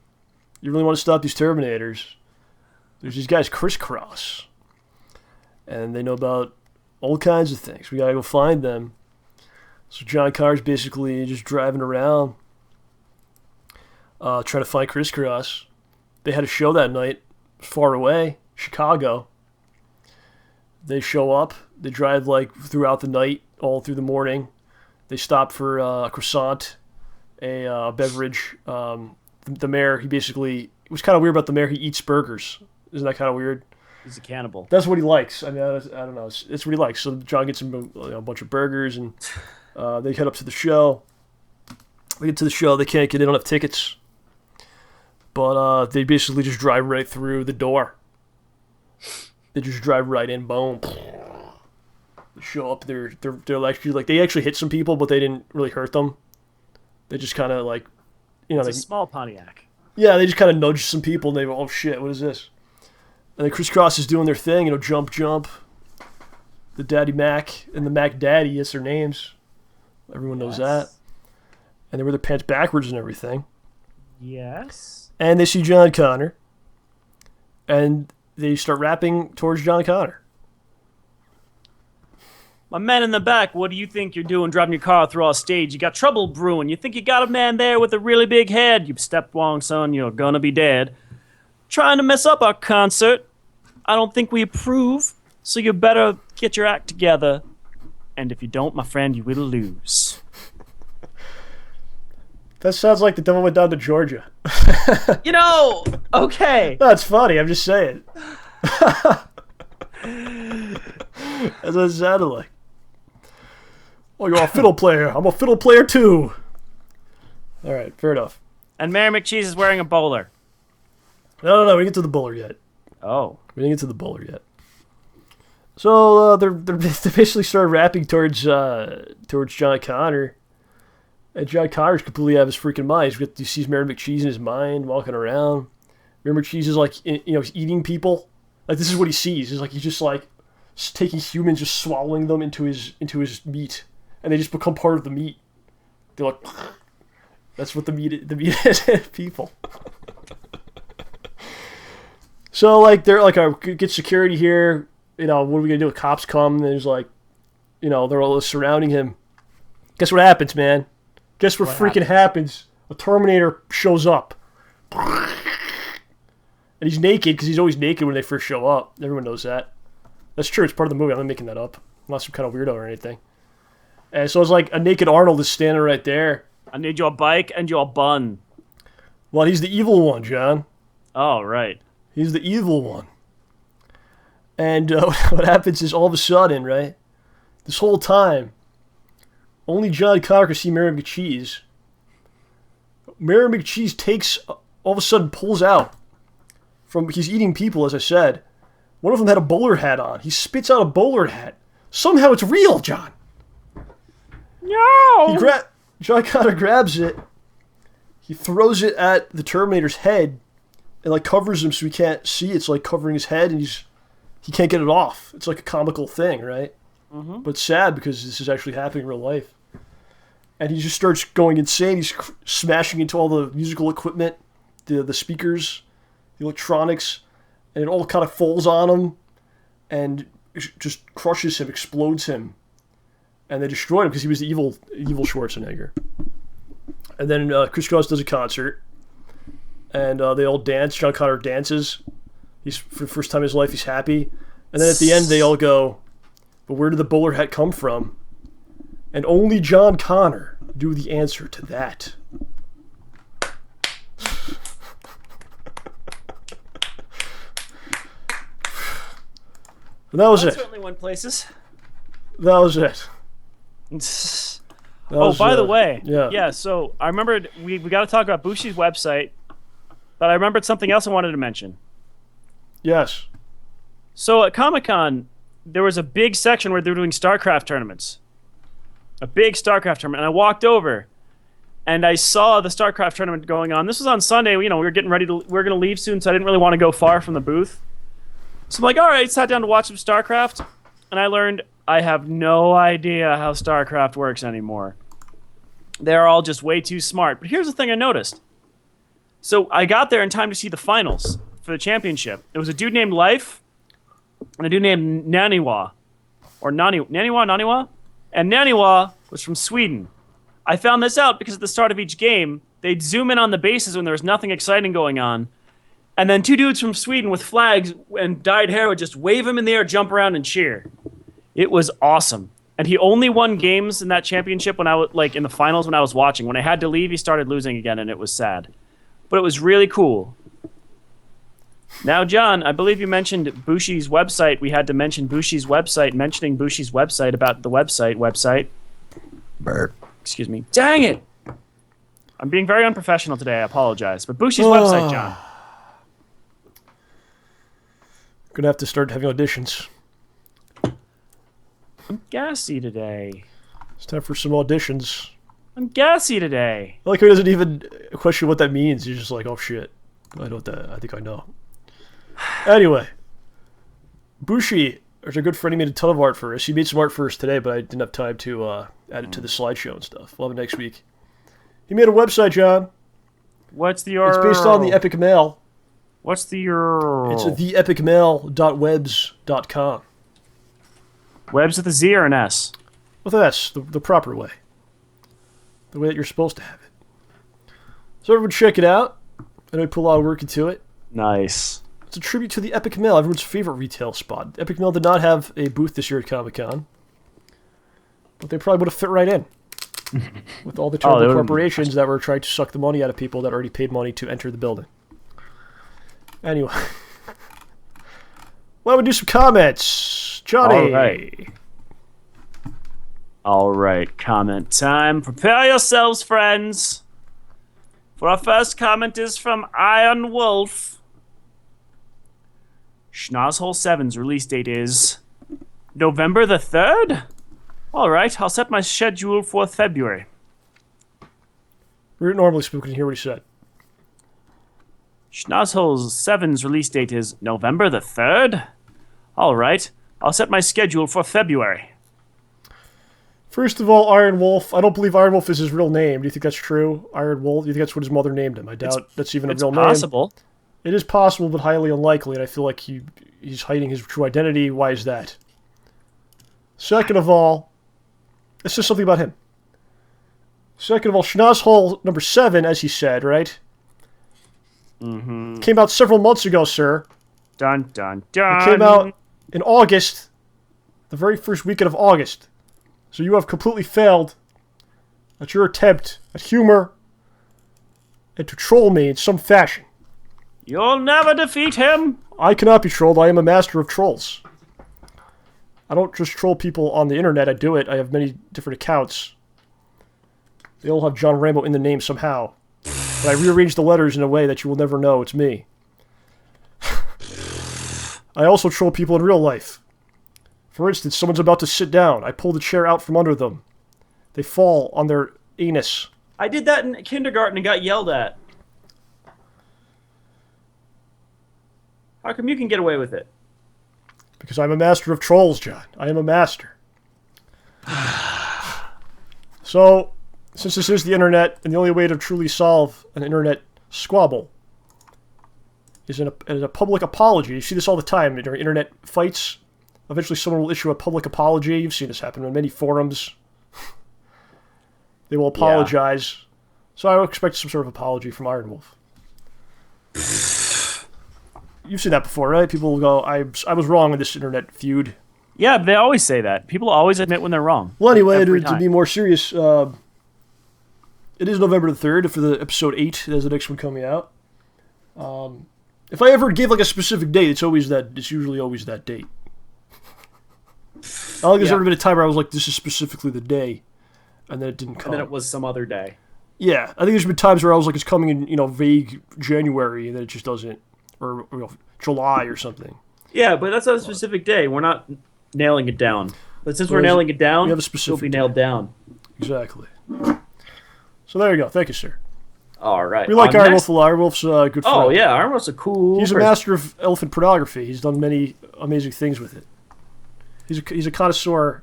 you really want to stop these Terminators? There's these guys Crisscross. And they know about all kinds of things. We gotta go find them. So John Carr's basically just driving around, trying to find Crisscross. They had a show that night, far away, Chicago. They show up. They drive like throughout the night, all through the morning. They stop for a croissant, a beverage. The mayor, he basically, it was kind of weird about the mayor. He eats burgers. Isn't that kind of weird? He's a cannibal. That's what he likes. I mean, I don't know. It's what he likes. So John gets him a bunch of burgers, and they head up to the show. They get to the show. They can't get in. They don't have tickets. But they basically just drive right through the door. They just drive right in. Boom. They show up. They're actually like, they actually hit some people, but they didn't really hurt them. They just kind of like, you know, It's a small Pontiac. Yeah, they just kind of nudged some people, and they go, oh shit, what is this? And then Crisscross is doing their thing, you know, jump. The Daddy Mac and the Mac Daddy, that's their names. Everyone knows that. And they wear their pants backwards and everything. Yes. And they see John Connor. And they start rapping towards John Connor. My man in the back, what do you think you're doing driving your car through our stage? You got trouble brewing. You think you got a man there with a really big head. You stepped wrong, son. You're gonna be dead. Trying to mess up our concert. I don't think we approve, so you better get your act together. And if you don't, my friend, you will lose. That sounds like the devil went down to Georgia. You know, okay. That's funny, I'm just saying. That's what it sounded like. Oh, you're a fiddle player. I'm a fiddle player too. All right, fair enough. And Mayor McCheese is wearing a bowler. No, we didn't get to the bowler yet. Oh. We didn't get to the bowler yet. So they basically started rapping towards John Connor, And John Connor's completely out of his freaking mind. He sees Mary McCheese in his mind, walking around. Mary McCheese is like, he's eating people. Like, this is what he sees. He's just like taking humans, just swallowing them into his meat, and they just become part of the meat. They're like, that's what the meat is. People. So like they're like, get security here. What are we gonna do? Cops come, and there's like, they're all surrounding him. Guess what happens, man? Guess what freaking happens? A Terminator shows up. And he's naked, because he's always naked when they first show up. Everyone knows that. That's true, it's part of the movie. I'm not making that up. I'm not some kind of weirdo or anything. And so it's like a naked Arnold is standing right there. I need your bike and your bun. Well, he's the evil one, John. Oh, right. He's the evil one. And what happens is all of a sudden, right, this whole time, only John Connor can see Mary McCheese. Mary McCheese all of a sudden pulls out he's eating people, as I said. One of them had a bowler hat on. He spits out a bowler hat. Somehow it's real, John. No! John Connor grabs it. He throws it at the Terminator's head and like covers him so he can't see. It's like covering his head, and he can't get it off. It's like a comical thing, right? Mm-hmm. But sad, because this is actually happening in real life. And he just starts going insane. He's smashing into all the musical equipment, the speakers, the electronics, and it all kind of falls on him and just crushes him, explodes him. And they destroyed him because he was the evil Schwarzenegger. And then Chris Cross does a concert, and they all dance. John Connor dances. For the first time in his life, he's happy. And then at the end, they all go, but where did the bowler hat come from? And only John Connor knew the answer to that. And that was it. Certainly went places. That was it. By the way, yeah. So I remembered we got to talk about Bushi's website, but I remembered something else I wanted to mention. Yes. So at Comic-Con, there was a big section where they were doing StarCraft tournaments. A big StarCraft tournament. And I walked over, and I saw the StarCraft tournament going on. This was on Sunday. We were getting ready we were going to leave soon, so I didn't really want to go far from the booth. So I'm like, all right, sat down to watch some StarCraft, and I learned I have no idea how StarCraft works anymore. They're all just way too smart. But here's the thing I noticed. So I got there in time to see the finals for the championship. There was a dude named Life and a dude named Naniwa. Or Naniwa? And Naniwa was from Sweden. I found this out because at the start of each game, they'd zoom in on the bases when there was nothing exciting going on. And then two dudes from Sweden with flags and dyed hair would just wave him in the air, jump around, and cheer. It was awesome. And he only won games in that championship when I was in the finals when I was watching. When I had to leave, he started losing again, and it was sad. But it was really cool. Now, John, I believe you mentioned Bushi's website. We had to mention Bushi's website, mentioning Bushi's website about the website. Bert. Excuse me. Dang it! I'm being very unprofessional today. I apologize. But Bushi's website, John. Gonna have to start having auditions. I'm gassy today. It's time for some auditions. I'm gassy today. I like how he doesn't even question what that means. He's just like, oh shit. I think I know. Anyway. Bushi, there's a good friend, he made a ton of art for us. He made some art for us today, but I didn't have time to add it to the slideshow and stuff. We'll have it next week. He made a website, John. What's the URL? It's based on the Epic Mail. What's the URL? It's theepicmail.webs.com. Webs with a Z or an S? With an S, the proper way. The way that you're supposed to have it. So everyone check it out. I know we put a lot of work into it. Nice. It's a tribute to the Epic Mail, everyone's favorite retail spot. Epic Mail did not have a booth this year at Comic-Con, but they probably would have fit right in. With all the terrible corporations that were trying to suck the money out of people that already paid money to enter the building. Anyway. Why don't we do some comments? Johnny! All right, comment time. Prepare yourselves, friends. For our first comment is from Iron Wolf. SchnozHole 7's release date is November the 3rd? All right, I'll set my schedule for February. Normally spoken, hear what he said. SchnozHole's 7's release date is November the 3rd? All right. I'll set my schedule for February. First of all, Iron Wolf. I don't believe Iron Wolf is his real name. Do you think that's true? Iron Wolf? Do you think that's what his mother named him? I doubt that's even a real name. It's possible. It is possible, but highly unlikely, and I feel like he's hiding his true identity. Why is that? Second of all, it's just something about him. Second of all, SchnozHole number 7, as he said, right? Mm-hmm. Came out several months ago, sir. Dun, dun, dun. It came out in August, the very first weekend of August. So you have completely failed at your attempt at humor and to troll me in some fashion. You'll never defeat him. I cannot be trolled. I am a master of trolls. I don't just troll people on the internet. I do it. I have many different accounts. They all have John Rambo in the name somehow. But I rearranged the letters in a way that you will never know it's me. I also troll people in real life. For instance, someone's about to sit down. I pull the chair out from under them. They fall on their anus. I did that in kindergarten and got yelled at. How come you can get away with it? Because I'm a master of trolls, John. I am a master. So, since this is the internet, and the only way to truly solve an internet squabble is in a public apology. You see this all the time during internet fights. Eventually someone will issue a public apology. You've seen this happen in many forums. They will apologize. Yeah. So I would expect some sort of apology from Iron Wolf. You've seen that before, right? People will go, I was wrong in this internet feud. Yeah, they always say that. People always admit when they're wrong. Well, anyway, to be more serious, it is November the 3rd for the episode 8. There's the next one coming out. If I ever give like a specific date, it's usually always that date. I don't think there's ever been a time where I was like, this is specifically the day, and then it didn't come. And then it was some other day. Yeah, I think there's been times where I was like, it's coming in, vague January, and then it just doesn't, or July or something. Yeah, but that's not a specific day. We're not nailing it down. But since we're nailing it down, we have a specific it'll be nailed down. Exactly. So there you go. Thank you, sir. All right. We like Iron Wolf a lot. Iron Wolf's a good friend. Oh, yeah. Iron Wolf's a cool He's a master of elephant pornography. He's done many amazing things with it. He's a connoisseur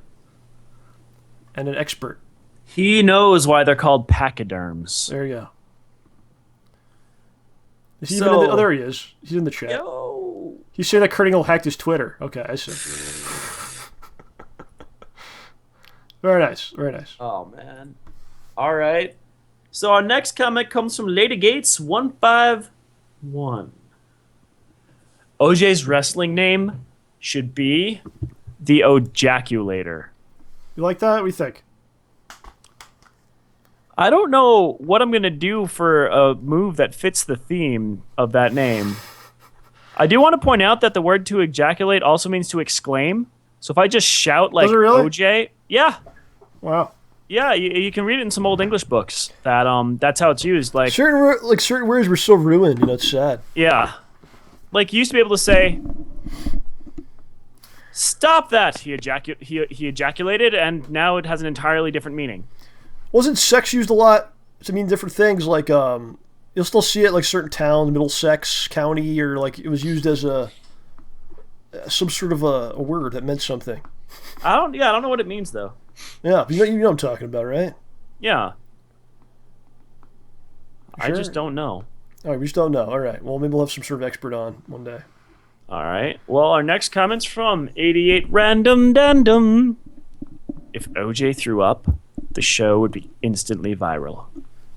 and an expert. He knows why they're called pachyderms. There you go. Is he even in the... Oh, there he is. He's in the chat. Yo. He's saying that Kurt Angle hacked his Twitter. Okay, I see. Very nice. Very nice. Oh, man. All right. So our next comment comes from Lady Gates 151. OJ's wrestling name should be the OJaculator. You like that? What do you think? I don't know what I'm going to do for a move that fits the theme of that name. I do want to point out that the word to ejaculate also means to exclaim. So if I just shout like OJ, yeah. Wow. Yeah, you can read it in some old English books. That's how it's used. Like certain words were so ruined, it's sad. Yeah, like you used to be able to say, "Stop that!" He ejaculated, and now it has an entirely different meaning. Wasn't sex used a lot to mean different things? Like you'll still see it like certain towns, Middlesex County, or like it was used as some sort of a word that meant something. I don't know what it means though. Yeah, you know what I'm talking about, right? Yeah. Sure? I just don't know. All right, we just don't know. All right, well, maybe we'll have some sort of expert on one day. All right. Well, our next comment's from 88 Random Dandom. If OJ threw up, the show would be instantly viral.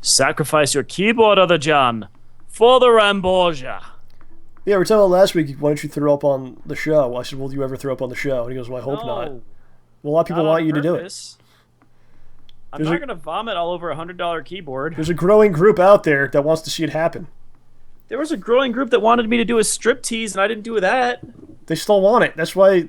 Sacrifice your keyboard, other John, for the Rambosia. Yeah, we were talking about last week, why don't you throw up on the show? I said, will you ever throw up on the show? And he goes, well, I hope not. Well, a lot of people want you to do it. I'm not going to vomit all over a $100 keyboard. There's a growing group out there that wants to see it happen. There was a growing group that wanted me to do a striptease, and I didn't do that. They still want it. That's why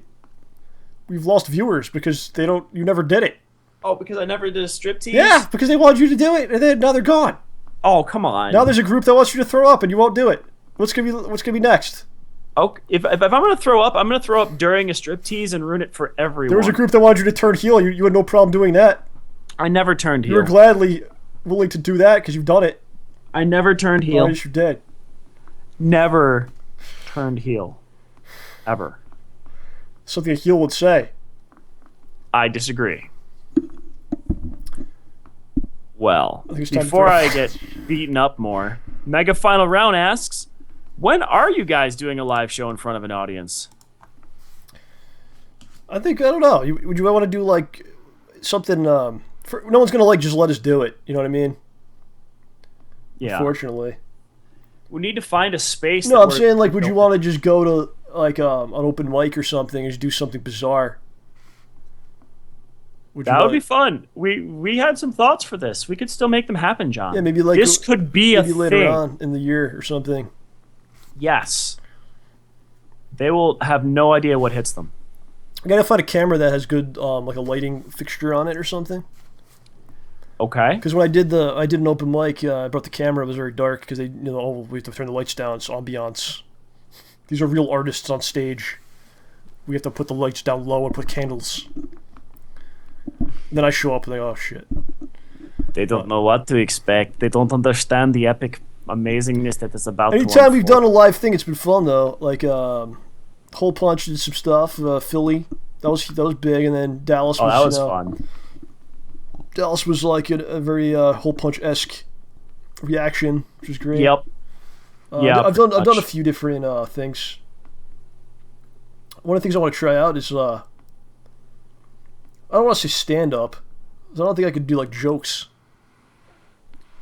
we've lost viewers, because you never did it. Oh, because I never did a striptease? Yeah, because they wanted you to do it, and then now they're gone. Oh, come on. Now there's a group that wants you to throw up, and you won't do it. What's gonna be next? Oh, if I'm going to throw up, I'm going to throw up during a striptease and ruin it for everyone. There was a group that wanted you to turn heel. You had no problem doing that. I never turned heel. You were gladly willing to do that because you've done it. I never turned heel. Oh, yes, you did. Never turned heel. Ever. Something a heel would say. I disagree. Well, I think it's time before for- I get beaten up more, Mega Final Round asks, when are you guys doing a live show in front of an audience? I don't know. Would you want to do like something? No one's gonna like just let us do it. You know what I mean? Yeah. Unfortunately. We need to find a space. No, I'm saying like, would you want to just go to like an open mic or something and just do something bizarre? That would be fun. We had some thoughts for this. We could still make them happen, John. Yeah, maybe like this could be a maybe later thing. on in the year or something. Yes. They will have no idea what hits them. I gotta find a camera that has good like a lighting fixture on it or something. Okay. Because when I did an open mic, I brought the camera. It was very dark because we have to turn the lights down. It's ambiance. These are real artists on stage. We have to put the lights down low and put candles. Then I show up and they go, oh shit. They don't know what to expect. They don't understand the epic amazingness that is about Anytime we've done a live thing, it's been fun though. Like Hole Punch did some stuff. Philly, that was big, and then Dallas. Oh, that was fun. Dallas was like a very Hole Punch-esque reaction, which was great. Yep. Yeah. I've done a few different things. One of the things I want to try out is I don't want to say stand up. I don't think I could do like jokes,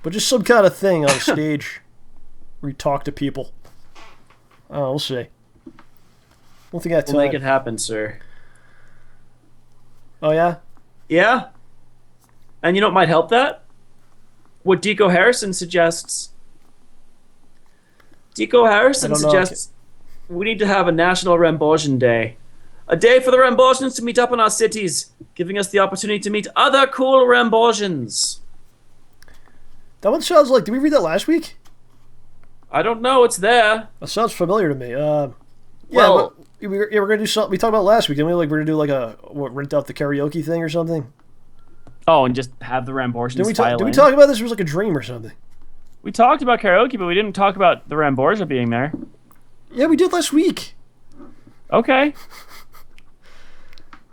but just some kind of thing on stage where you talk to people. We'll see. Don't think I have time. We'll make it happen, sir. Oh yeah. Yeah. And you know what might help that? What Deco Harrison suggests. Deco Harrison suggests we need to have a National Rambosian Day. A day for the Rambosians to meet up in our cities, giving us the opportunity to meet other cool Rambosians. That one sounds like... Did we read that last week? I don't know. It's there. That sounds familiar to me. Well, we're going to do something... We talked about last week, didn't we? Like, we're going to do like rent out the karaoke thing or something? Oh, and just have the Rambosians Did we in. talk about this? It was like a dream or something. We talked about karaoke, but we didn't talk about the Ramborgia being there. Yeah, we did last week. Okay.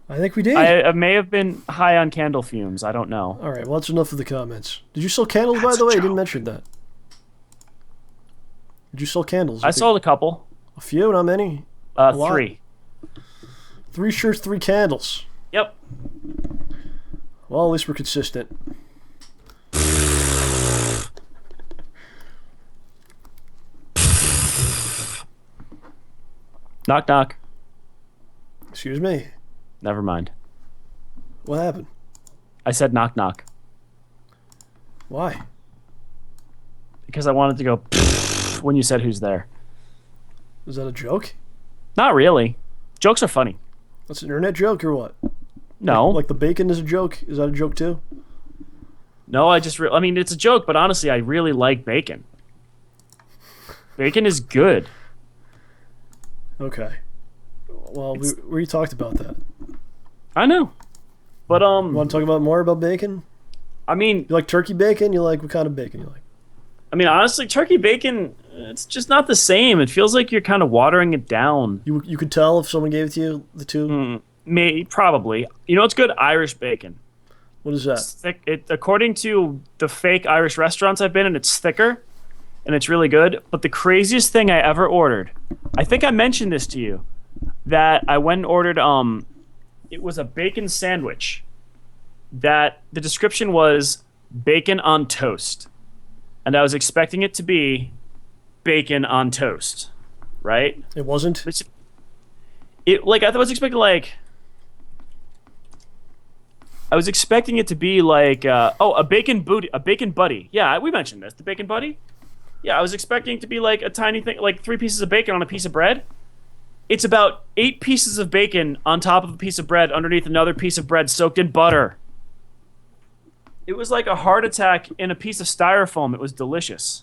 I think we did. I may have been high on candle fumes. I don't know. All right, well, that's enough of the comments. Did you sell candles, by That's the a way? I joke. didn't mention that. Did you sell candles? I sold a couple. A few, not many. lot. 3. 3 shirts, 3 candles. Yep. Well, at least we're consistent. Knock, knock. Excuse me. Never mind. What happened? I said knock, knock. Why? Because I wanted to go when you said who's there. Is that a joke? Not really. Jokes are funny. That's an internet joke or what? No. Like the bacon is a joke? Is that a joke too? No, I mean, it's a joke, but honestly, I really like bacon. Bacon is good. Okay. Well, we already talked about that. I know. But, You want to talk about more about bacon? I mean, You like turkey bacon? You like what kind of bacon you like? honestly, turkey bacon, it's just not the same. It feels like you're kind of watering it down. You could tell if someone gave it to you, the two? Probably. You know what's good? Irish bacon. What is that? It's thick. According to the fake Irish restaurants I've been in, it's thicker, and it's really good. But the craziest thing I ever ordered, I think I mentioned this to you, that I went and ordered, it was a bacon sandwich that the description was bacon on toast. And I was expecting it to be bacon on toast, right? It wasn't? I was expecting I was expecting it to be like a bacon buddy. Yeah, we mentioned this. The bacon buddy? Yeah, I was expecting it to be like a tiny thing, like 3 pieces of bacon on a piece of bread. It's about 8 pieces of bacon on top of a piece of bread underneath another piece of bread soaked in butter. It was like a heart attack in a piece of styrofoam. It was delicious.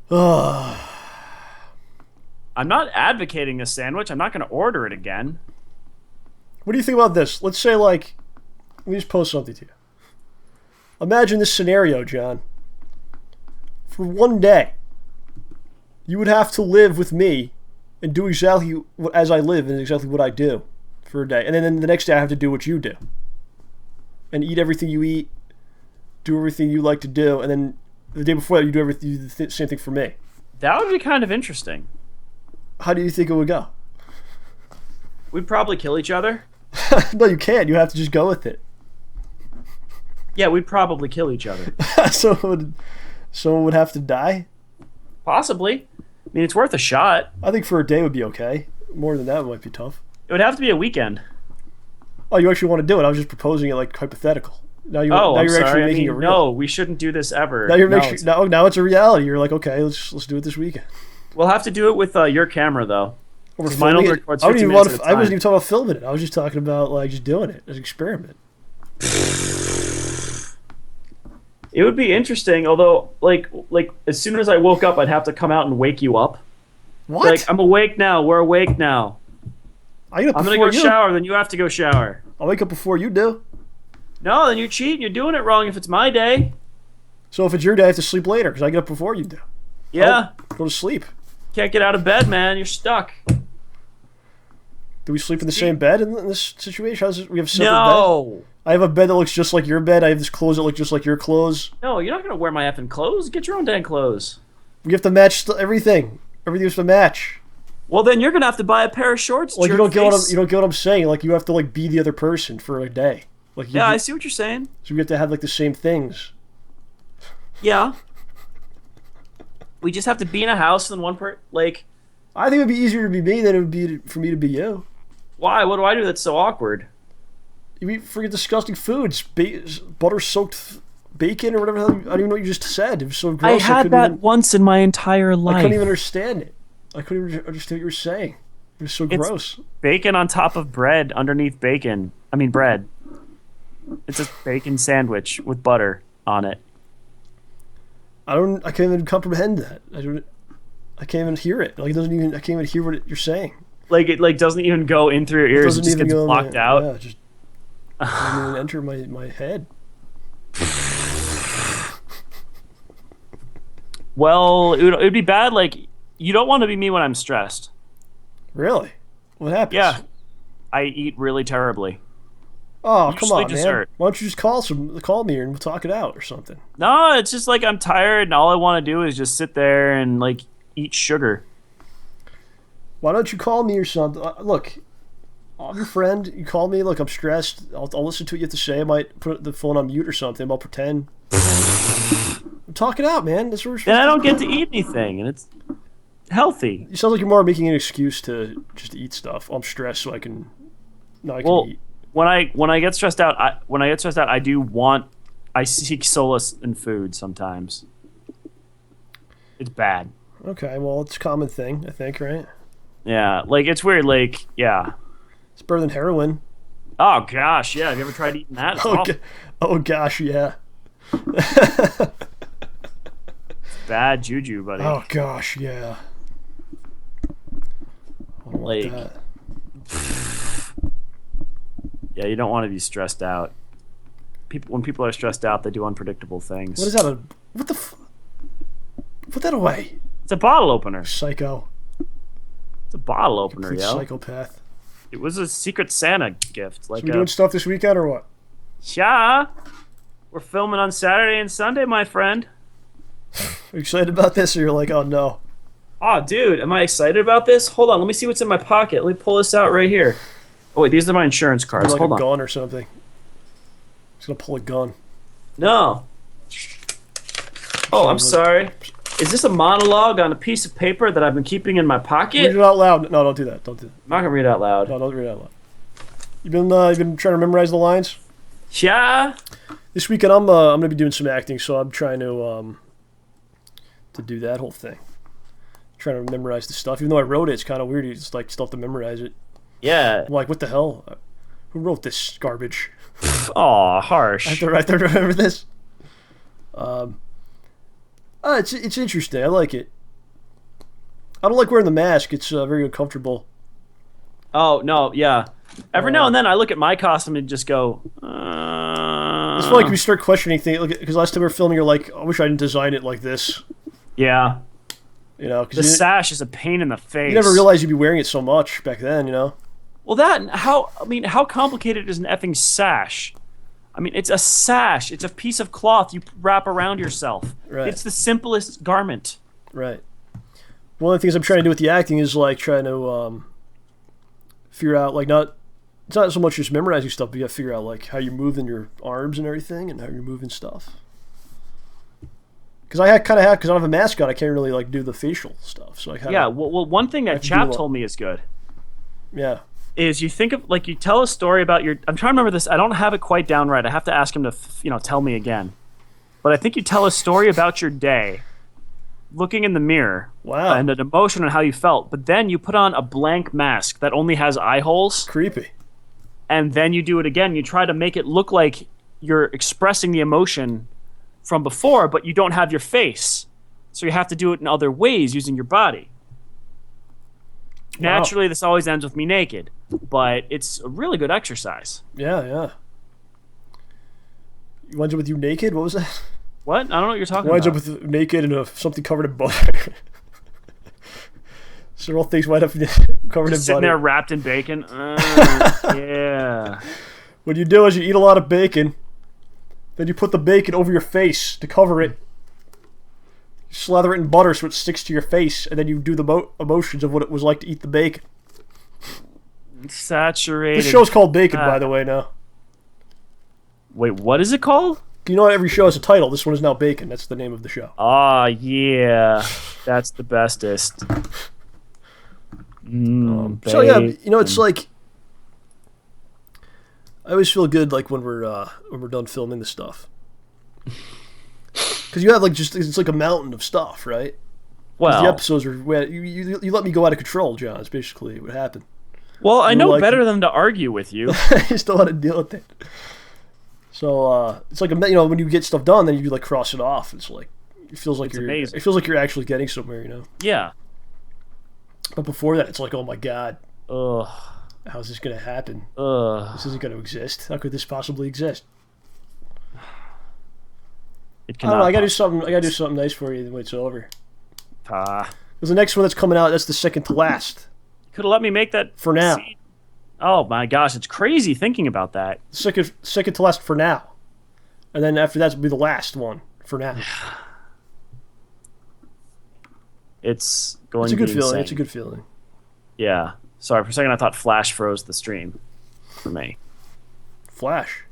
I'm not advocating this sandwich. I'm not going to order it again. What do you think about this? Let's say, like, let me just post something to you. Imagine this scenario, John. For one day, you would have to live with me and do exactly as I live and exactly what I do for a day. And then the next day I have to do what you do. And eat everything you eat, do everything you like to do, and then the day before that you do the same thing for me. That would be kind of interesting. How do you think it would go? We'd probably kill each other. No, you can't. You have to just go with it. Yeah, we'd probably kill each other. So someone would have to die? Possibly. I mean, it's worth a shot. I think for a day would be okay. More than that might be tough. It would have to be a weekend. Oh, you actually want to do it? I was just proposing it like hypothetical. Now you're I'm actually sorry. making it real. No, we shouldn't do this ever. Now it's a reality. You're like, okay, let's do it this weekend. We'll have to do it with your camera, though. Mine only records 15 minutes at a I wasn't time. even talking about filming it. I was just talking about like just doing it as an experiment. It would be interesting, although, like as soon as I woke up, I'd have to come out and wake you up. What? Like, I'm awake now. We're awake now. I'm gonna go shower, then you have to go shower. I'll wake up before you do. No, then you're cheating. You're doing it wrong if it's my day. So if it's your day, I have to sleep later because I get up before you do. Yeah. Go to sleep. Can't get out of bed, man. You're stuck. Do we sleep in the same bed in this situation? We have separate beds? No. I have a bed that looks just like your bed. I have this clothes that look just like your clothes. No, you're not gonna wear my effing clothes. Get your own dang clothes. We have to match everything. Everything has to match. Well, then you're gonna have to buy a pair of shorts. Like you don't get what I'm saying. Like you have to like be the other person for a day. Like yeah, I see what you're saying. So we have to have like the same things. Yeah. We just have to be in a house and one per like. I think it would be easier to be me than it would be for me to be you. Why? What do I do that's so awkward? You eat freaking disgusting foods, butter-soaked bacon or whatever. I don't even know what you just said. It was so gross. I had that once in my entire life. I couldn't even understand it. I couldn't even understand what you were saying. It was so gross. Bacon on top of bread underneath bacon. I mean bread. It's a bacon sandwich with butter on it. I can't even comprehend that. I can't even hear it. Like it doesn't even. I can't even hear what you're saying. Like it doesn't even go in through your ears. It just gets blocked out. Yeah, just doesn't even enter my head. Well, it would be bad. Like you don't want to be me when I'm stressed. Really? What happens? Yeah, I eat really terribly. Oh, come on, dessert. man. Why don't you just call me and we'll talk it out or something? No, it's just like I'm tired and all I want to do is just sit there and like eat sugar. Why don't you call me or something? Look, I'm your friend. You call me. Look, I'm stressed. I'll listen to what you have to say. I might put the phone on mute or something. I'll pretend. Talk it out, man. That's what we're supposed Then I to don't do. get to eat anything, and it's healthy. You sound like you're more making an excuse to just eat stuff. I'm stressed, so I can. No, I can eat. When I get stressed out, I seek solace in food sometimes. It's bad. Okay, well, it's a common thing, I think, right? Yeah, like it's weird. Like, yeah. It's better than heroin. Oh gosh, yeah. Have you ever tried eating that? It's awful. Oh gosh, yeah. Bad juju, buddy. Oh gosh, yeah. Like, yeah, you don't want to be stressed out. When people are stressed out, they do unpredictable things. What is that? What the? Put that away. It's a bottle opener. Psycho. It's a bottle opener, yo. Psychopath. It was a Secret Santa gift. Like, so we doing stuff this weekend or what? Yeah. We're filming on Saturday and Sunday, my friend. Are you excited about this, or you're like, oh no? Oh, dude, am I excited about this? Hold on, let me see what's in my pocket. Let me pull this out right here. Oh wait, these are my insurance cards. Like Hold a on. gun or something. He's gonna pull a gun. No. Oh, I'm sorry. Is this a monologue on a piece of paper that I've been keeping in my pocket? Read it out loud. No, don't do that. Don't do that. I'm not gonna read it out loud. No, don't read it out loud. You've been trying to memorize the lines. Yeah. This weekend I'm gonna be doing some acting, so I'm trying to do that whole thing. Trying to memorize the stuff. Even though I wrote it, it's kind of weird. You just like still have to memorize it. Yeah. I'm like, what the hell? Who wrote this garbage? Aw, harsh. I have to remember this. It's interesting. I like it. I don't like wearing the mask. It's very uncomfortable. Oh no, yeah. Every now and then I look at my costume and just go. This It's funny like we start questioning things because last time we were filming, you're like, I wish I didn't design it like this. Yeah. You know, The sash is a pain in the face. You never realized you'd be wearing it so much back then, you know? Well, how complicated is an effing sash? I mean, it's a sash. It's a piece of cloth you wrap around yourself. Right. It's the simplest garment. Right. One of the things I'm trying to do with the acting is like trying to figure out like it's not so much just memorizing stuff, but you got to figure out like how you're moving your arms and everything, and how you're moving stuff. Because because I don't have a mask on, I can't really like do the facial stuff. So well, one thing that Chap told me is good. Yeah. Is you think of like you tell a story about your. I'm trying to remember this. I don't have it quite down right. I have to ask him to tell me again. But I think you tell a story about your day, looking in the mirror. Wow. And an emotion and how you felt. But then you put on a blank mask that only has eye holes. Creepy. And then you do it again. You try to make it look like you're expressing the emotion from before, but you don't have your face. So you have to do it in other ways using your body. Wow. Naturally, this always ends with me naked, but it's a really good exercise. Yeah, yeah. You winds up with you naked? What was that? What? I don't know what you're talking Winds about. up with naked and something covered in butter. Several things wind up covered in Sitting butter. there wrapped in bacon. Yeah. What you do is you eat a lot of bacon, then you put the bacon over your face to cover it. You slather it in butter so it sticks to your face, and then you do the emotions of what it was like to eat the bacon. Saturated. The show's called Bacon, by the way, now. Wait, what is it called? You know every show has a title. This one is now Bacon. That's the name of the show. Ah, yeah. That's the bestest. So yeah, it's like I always feel good like when we're done filming the stuff, because you have like it's like a mountain of stuff, right? Well, the episodes are you let me go out of control, John. It's basically what happened. Well, I know like, better than to argue with you. I just don't want to deal with it. So it's like when you get stuff done, then you like cross it off. It's like it feels like amazing. It feels like you're actually getting somewhere, Yeah. But before that, it's like, oh my god, Ugh. how's this gonna happen? Ugh. This isn't gonna exist. How could this possibly exist? It I cannot. don't know. I gotta do something nice for you when it's over. Ah. Because the next one that's coming out, that's the second to last. Could have let me make that For now. scene. Oh my gosh, it's crazy thinking about that. Second to last for now, and then after that will be the last one for now. It's going It's a to be good feeling. insane. It's a good feeling. Yeah. Sorry, for a second I thought Flash froze the stream for me. Flash.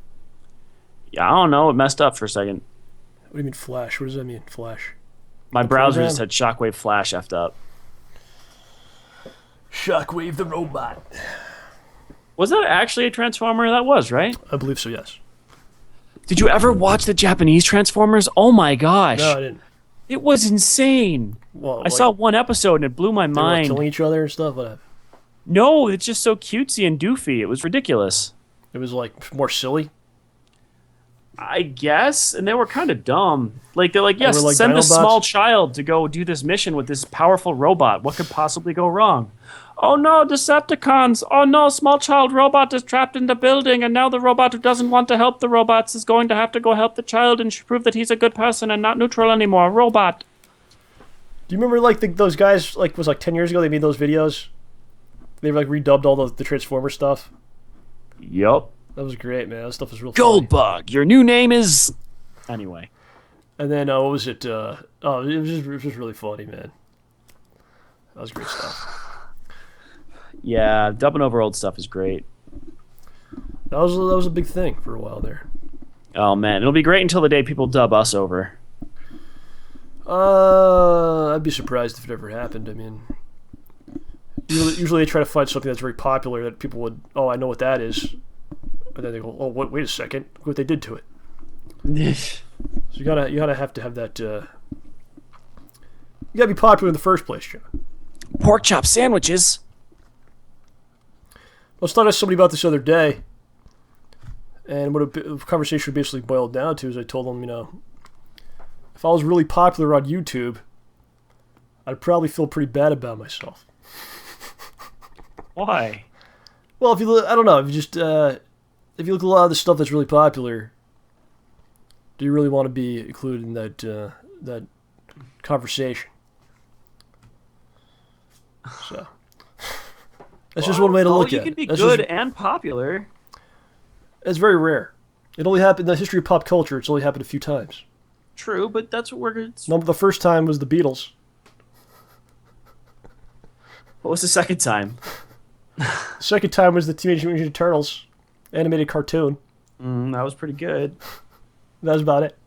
Yeah, I don't know. It messed up for a second. What do you mean Flash? What does that mean, Flash? My browser program? just had Shockwave Flash effed up. Shockwave the robot. Was that actually a Transformer? That was, right? I believe so. Yes. Did you ever watch the Japanese Transformers? Oh my gosh. No, I didn't. It was insane. Well, I saw one episode and it blew my they were like mind. killing each other and stuff. Whatever. No, it's just so cutesy and doofy. It was ridiculous. It was like more silly. I guess, and they were kind of dumb. Like they're like, yes, were like send this Dinobots? small child to go do this mission with this powerful robot. What could possibly go wrong? Oh no, Decepticons! Oh no, small child robot is trapped in the building, and now the robot who doesn't want to help the robots is going to have to go help the child and prove that he's a good person and not neutral anymore. Robot. Do you remember like those guys? Like was like 10 years ago. They made those videos. They like redubbed all the Transformer stuff. Yup. That was great, man. That stuff was real. funny. Goldbug. Your new name is. Anyway. And then what was it? It was just really funny, man. That was great stuff. Yeah, dubbing over old stuff is great. That was a big thing for a while there. Oh man, it'll be great until the day people dub us over. I'd be surprised if it ever happened. I mean, usually they try to find something that's very popular that people would. Oh, I know what that is. And then they go, oh, wait a second, look what they did to it. So you gotta have to have that. You gotta be popular in the first place, John. Pork chop sandwiches. I was talking to somebody about this other day, and what a conversation basically boiled down to is I told them, if I was really popular on YouTube, I'd probably feel pretty bad about myself. Why? Well, if you look, I don't know, if you look at a lot of the stuff that's really popular, Do you really want to be included in that conversation? So that's just one way to look at it. You can be That's good just, and popular. it's very rare. It only happened in the history of pop culture. It's only happened a few times. True, but that's what we're. The first time was the Beatles. What was the second time? The second time was the Teenage Mutant Ninja Turtles animated cartoon. That was pretty good. That was about it.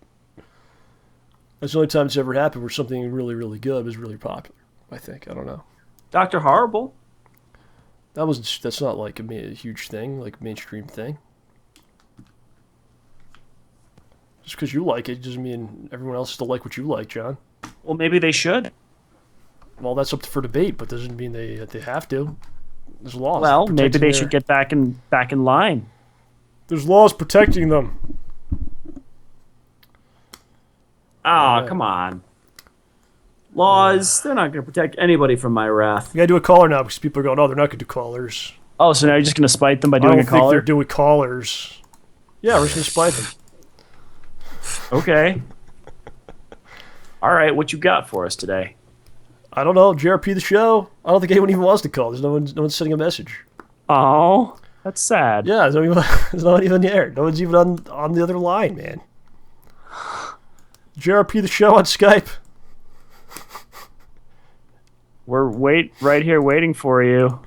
That's the only time it's ever happened where something really, really good was really popular. I think. I don't know. Dr. Horrible. That's not like a huge thing, like a mainstream thing. Just because you like it doesn't mean everyone else has to like what you like, John. Well, maybe they should. Well, that's up for debate, but doesn't mean they have to. There's laws. Well, maybe protecting they should get back in line. There's laws protecting them. Ah, come on. Laws, they're not going to protect anybody from my wrath. You gotta do a caller now because people are going, oh, they're not gonna do callers. Oh, so now you're just going to spite them by I doing don't a think caller? they're doing callers. Yeah, we're just gonna spite them. Okay. All right, what you got for us today? I don't know. JRP the show. I don't think anyone even wants to call. There's no one sending a message. Oh, that's sad. Yeah, there's no one even there. No one's even on the other line, man. JRP the show on Skype. We're right here waiting for you.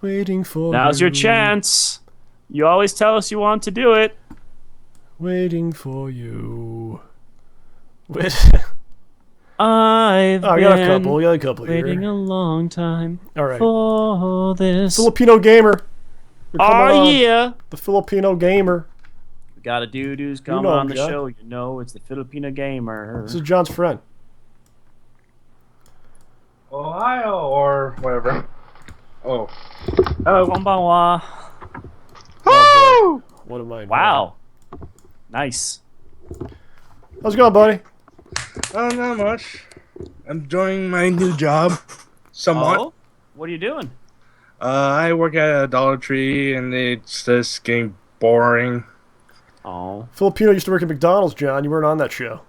Waiting for Now's you. your chance. You always tell us you want to do it. Waiting for you. Wait. I've Oh, we got a couple. We got a couple waiting here. a long time All right. for this. Filipino gamer. We're coming Oh, on. yeah. The Filipino gamer. We got a dude who's coming know him, on the John. show. You know it's the Filipino gamer. This is John's friend. Ohio or whatever. Oh. Konbanwa. Woo! What am I? Wow. Nice. How's it going, buddy? Oh, not much. I'm enjoying my new job. Somewhat. Oh? What are you doing? I work at a Dollar Tree and it's just getting boring. Oh. Filipino used to work at McDonald's, John. You weren't on that show.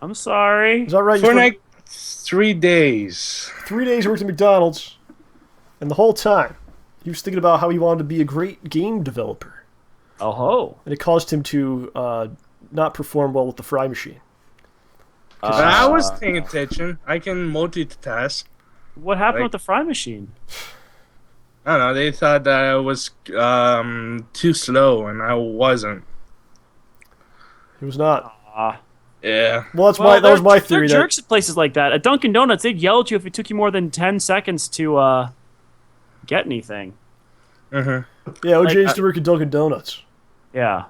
I'm sorry. Is that right? You For spent like 3 days. 3 days he worked at McDonald's, and the whole time he was thinking about how he wanted to be a great game developer, Oh ho. and it caused him to not perform well with the fry machine. But I was paying attention. I can multitask. What happened Like- with the fry machine? I don't know. They thought that I was too slow, and I wasn't. He was not. Yeah. Well, that was my theory. They're That, jerks at places like that. At Dunkin' Donuts, they'd yell at you if it took you more than 10 seconds to get anything. Mm-hmm. yeah, OJ like, used to work at Dunkin' Donuts. Yeah.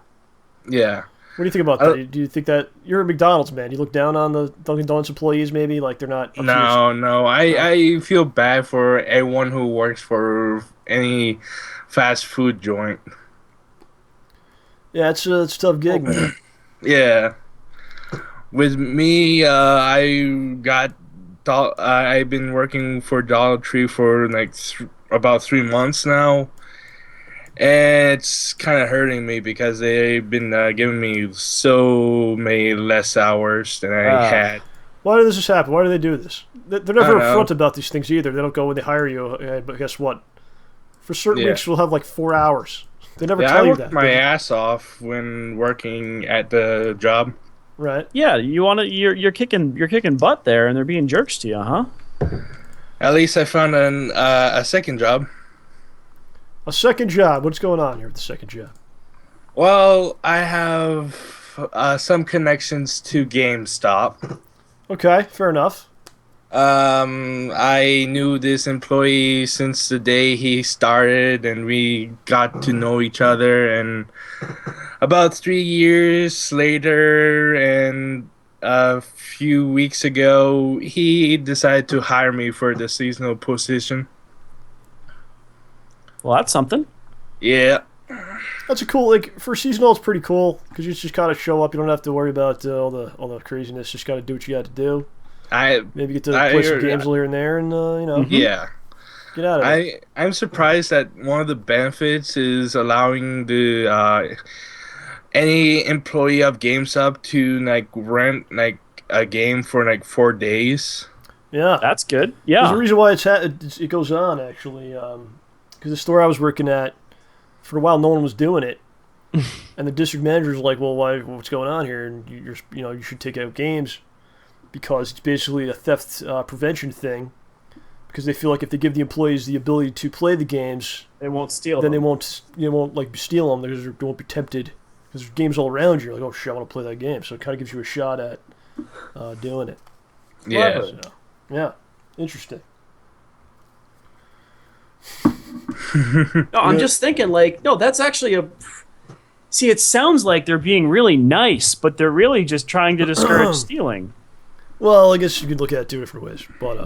Yeah. What do you think about that? Do you think that you're at McDonald's, man? You look down on the Dunkin' Donuts employees, maybe like they're not. Up to your- No. I feel bad for everyone who works for any fast food joint. Yeah, it's a tough gig, man. Yeah. With me, I've been working for Dollar Tree for like about 3 months now. And it's kind of hurting me because they've been giving me so many less hours than I had. Why did this happen? Why do they do this? They're I never don't know. upfront about these things either. They don't go when they hire you. But guess what? For certain Yeah. weeks, we'll have like 4 hours. They never Yeah, I tell you worked that. my ass off when working at the job. Right. Yeah, you're kicking butt there, and they're being jerks to you, huh? At least I found a second job. A second job. What's going on here with the second job? Well, I have some connections to GameStop. Okay, fair enough. I knew this employee since the day he started, and we got to know each other. And about 3 years later, and a few weeks ago, he decided to hire me for the seasonal position. Well, that's something. Yeah. That's a cool, like, for seasonal, it's pretty cool because you just kind of show up. You don't have to worry about all the craziness. Just got to do what you got to do. Maybe get to play some games here and there, and Yeah. get out of it. I'm surprised that one of the benefits is allowing the any employee of GameStop to like rent like a game for like 4 days. Yeah. That's good. There's Yeah. a reason why it goes on, actually. Because the store I was working at, for a while, no one was doing it. And the district manager was like, well, what's going on here? And you should take out games because it's basically a theft prevention thing. Because they feel like if they give the employees the ability to play the games, They won't steal then them. they won't like steal them because they won't be tempted. Because there's games all around you. You're like, oh shit, I want to play that game. So it kind of gives you a shot at doing it. Yeah. So, yeah, interesting. No, I'm just thinking, like, no, that's actually a. See, it sounds like they're being really nice, but they're really just trying to discourage stealing. Well, I guess you could look at it 2 different ways, but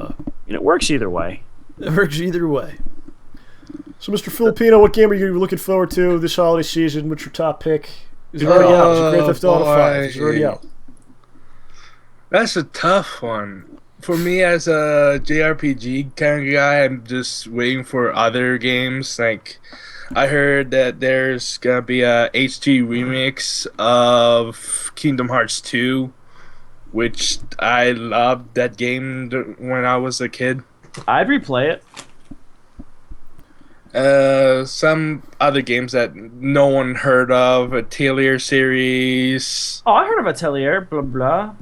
And it works either way. it works either way. So, Mr. Filipino, what game are you looking forward to this holiday season? What's your top pick? Is it already out? Is it Grand Theft Auto 5? Is it already out? That's a tough one. For me, as a JRPG kind of guy, I'm just waiting for other games. Like, I heard that there's gonna be a HD remix of Kingdom Hearts 2, which I loved that game when I was a kid. I'd replay it. Some other games that no one heard of, a Atelier series. Oh, I heard of Atelier, blah, blah.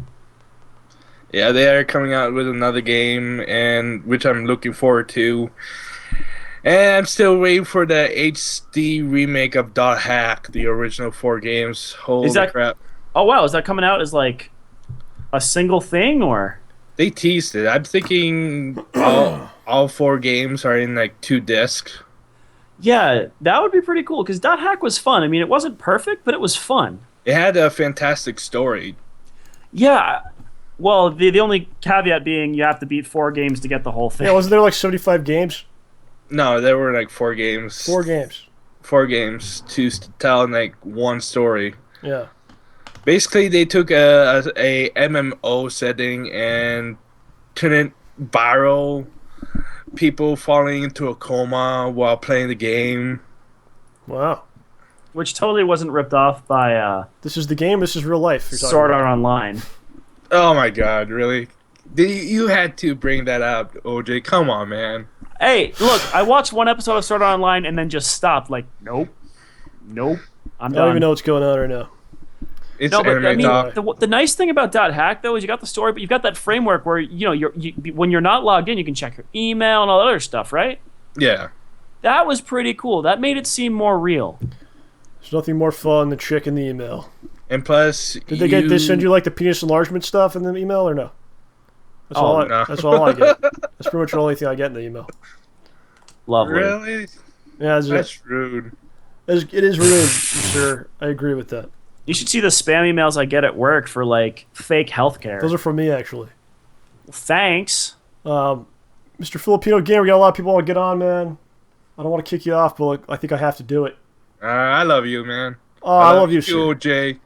Yeah, they are coming out with another game, and which I'm looking forward to. And I'm still waiting for the HD remake of Dot Hack, the original 4 games. Holy crap. Oh, wow, is that coming out as, like, a single thing, or? They teased it. I'm thinking all 4 games are in, like, 2 discs. Yeah, that would be pretty cool, because Dot Hack was fun. I mean, it wasn't perfect, but it was fun. It had a fantastic story. Yeah, well, the only caveat being you have to beat 4 games to get the whole thing. Yeah, wasn't there like 75 games? No, there were, like, 4 games. 4 games. 4 games to tell, like, one story. Yeah. Basically, they took a MMO setting and turned it viral. People falling into a coma while playing the game. Wow. Which totally wasn't ripped off by This is the game. This is real life. You're talking Sword about. Art Online. Oh my god, really? You had to bring that up, OJ. Come on, man. Hey, look, I watched one episode of Sword Art Online and then just stopped. Like, nope, I'm I done. don't even know what's going on right now. It's No, but I anime mean, talk. the nice thing about Dot Hack though is you got the story, but you've got that framework where when you're not logged in, you can check your email and all that other stuff, right? Yeah. That was pretty cool. That made it seem more real. There's nothing more fun than checking the email. And plus, Did they send you like the penis enlargement stuff in the email or no? That's Oh, all no. That's all I get. That's pretty much the only thing I get in the email. Lovely. Really? Yeah, That's rude. it is rude, sir. I agree with that. You should see the spam emails I get at work for like fake healthcare. Those are from me, actually. Thanks. Mr. Filipino Gamer, we got a lot of people want to get on, man. I don't want to kick you off, but I think I have to do it. I love you, man. Oh, I love you, sir. OJ.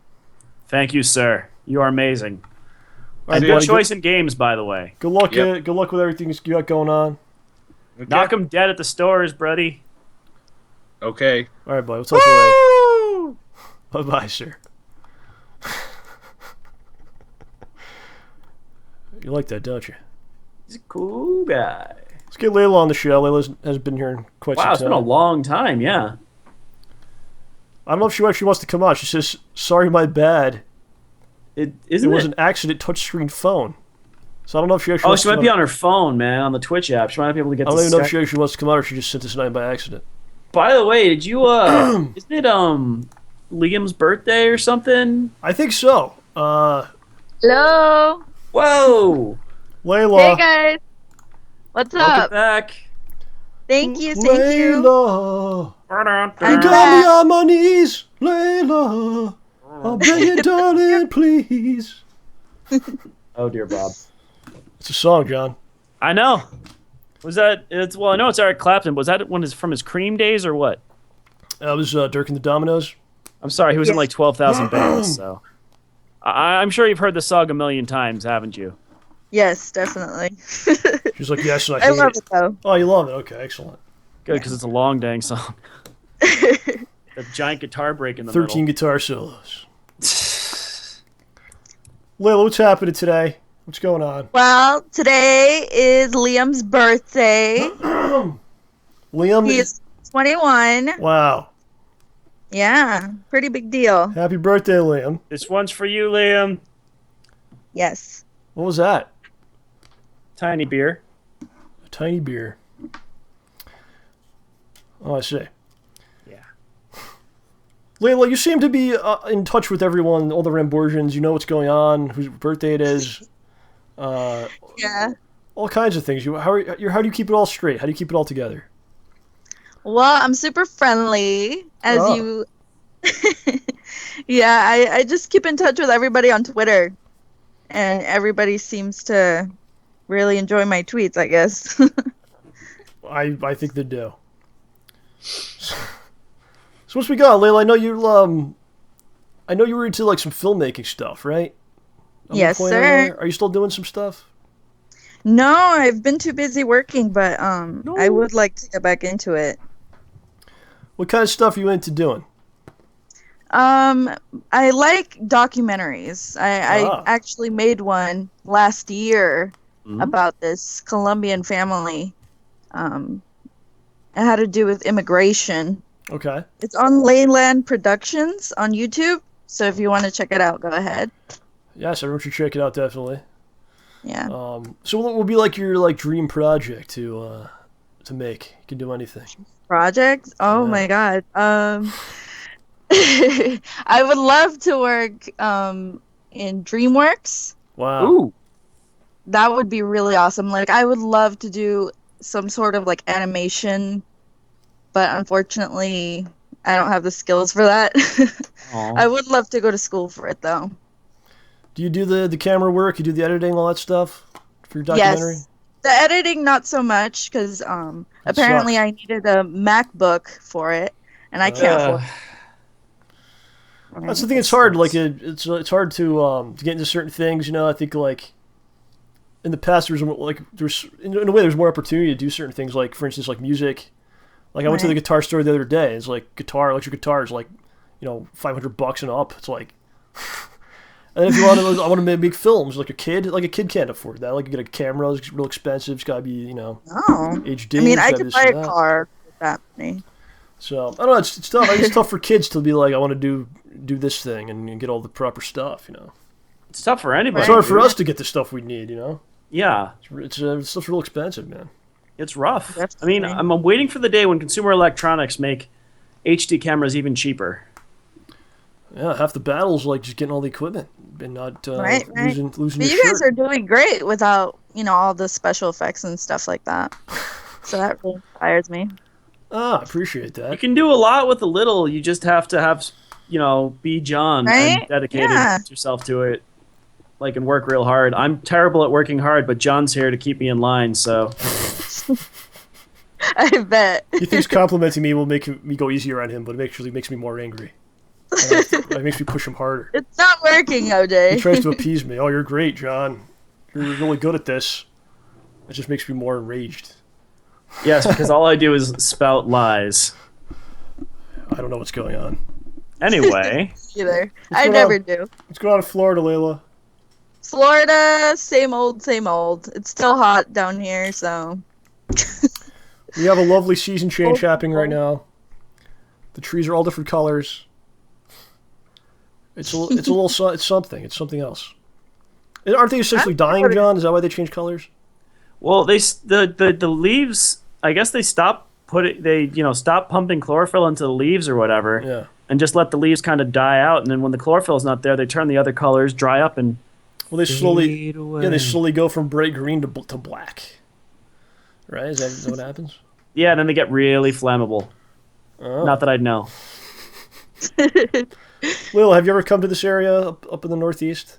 Thank you, sir. You are amazing. All right, And good buddy, choice in games, by the way. Good luck. Yep. Good luck with everything you got going on. Okay. Knock 'em dead at the stores, buddy. Okay. All right, buddy. We'll talk to you later. Bye-bye, sir. You like that, don't you? He's a cool guy. Let's get Layla on the show. Layla has been here in quite Wow, some it's time. been a long time, yeah. I don't know if she actually wants to come on. She says, "Sorry, my bad. It It was an accident touchscreen phone." So I don't know if she actually. Oh, wants she to might come be on. on her phone, man, on the Twitch app. She might not be able to get I to don't even know if Skype. she actually wants to come out or she just sent this tonight by accident. By the way, did you isn't it Liam's birthday or something? I think so. Hello. Whoa! Layla. Hey guys. What's Welcome up? back. Thank you. Thank you. Layla. I'm You got back. me on my knees, Layla. I'll beg you, darling, please. Oh dear, Bob. It's a song, John. I know. Was that? Well, I know it's Eric Clapton. But was that one from his Cream days or what? That was Dirk and the Dominoes. I'm sorry, he was in Yes. like 12,000 bands. So I'm sure you've heard the song a million times, haven't you? Yes, definitely. She's like, yes, and I I hate love it. it though. Oh, you love it? Okay, excellent. Good, because it's a long dang song. The giant guitar break in the 13 middle. guitar solos. Layla, what's happening today? What's going on? Well, today is Liam's birthday. Liam He's 21. Wow. Yeah, pretty big deal. Happy birthday, Liam. This one's for you, Liam. Yes. What was that? Tiny beer. A tiny beer. Oh, I see. Yeah. Layla, you seem to be in touch with everyone, all the Ramborgians. You know what's going on, whose birthday it is. Yeah. All kinds of things. How do you keep it all straight? How do you keep it all together? Well, I'm super friendly, as Oh. you. Yeah, I just keep in touch with everybody on Twitter, and everybody seems to really enjoy my tweets, I guess. I think they do. So what's we got, Layla? I know you were into like some filmmaking stuff, right? At one Yes, point or sir. another? Are you still doing some stuff? No, I've been too busy working, but I would like to get back into it. What kind of stuff are you into doing? I like documentaries. I Ah. actually made one last year about this Colombian family. It had to do with immigration. Okay. It's on Layland Productions on YouTube, so if you want to check it out, go ahead. Yes, everyone should check it out, definitely. Yeah. So what would be like your dream project to make? You can do anything. Project? Oh Yeah. my god. I would love to work in DreamWorks. Wow. Ooh. That would be really awesome. Like, I would love to do some sort of like animation, but unfortunately I don't have the skills for that. Aw. I would love to go to school for it though. Do you do the camera work? You do the editing, all that stuff for your documentary? Yes. The editing not so much, because apparently sucks. I needed a MacBook for it, and I can't afford it. That's the thing. It's hard. Like it's hard to get into certain things. You know, I think like in the past there's in a way there's more opportunity to do certain things. Like for instance, like music. Like I went to the Right. guitar store the other day. It's like electric guitar is like $500 and up. It's like. And if you want to, I want to make films. Like a kid can't afford that. Like you get a camera, it's real expensive. It's got to be Oh. HD. I mean, it's I gotta could be buy this a and that. car with that money. So I don't know. It's tough. It's tough for kids to be like, I want to do this thing and get all the proper stuff. You know, It's tough for anybody. it's hard for dude. us to get the stuff we need. You know, Yeah. stuff's real expensive, man. It's rough. Definitely. I mean, I'm waiting for the day when consumer electronics make HD cameras even cheaper. Yeah, half the battle's like just getting all the equipment and not Right. losing But your you guys shirt. are doing great without, all the special effects and stuff like that. So that really inspires me. I appreciate that. You can do a lot with a little. You just have to have, be John and Right? dedicated Yeah. yourself to it, and work real hard. I'm terrible at working hard, but John's here to keep me in line. So I bet. He thinks complimenting me will make me go easier on him, but it actually makes me more angry. It makes me push him harder. It's not working, He OJ. tries to appease me. Oh, you're great, John. You're really good at this. It just makes me more enraged. yes, because all I do is spout lies. I don't know what's going on. Anyway, Either. I going never on? do. What's going on in Florida, Layla? Florida, same old, same old. It's still hot down here, so. We have a lovely season change happening right now. The trees are all different colors. It's something. It's something else. Aren't they essentially dying, John? Is that why they change colors? well, the leaves. I guess they stop pumping chlorophyll into the leaves or whatever, Yeah. and just let the leaves kind of die out. And then when the chlorophyll's not there, they turn the other colors, dry up, and Well, they slowly, fade away. they slowly go from bright green to black. Right? Is that what happens? Yeah, and then they get really flammable. Oh. Not that I'd know. Lil, have you ever come to this area up in the Northeast?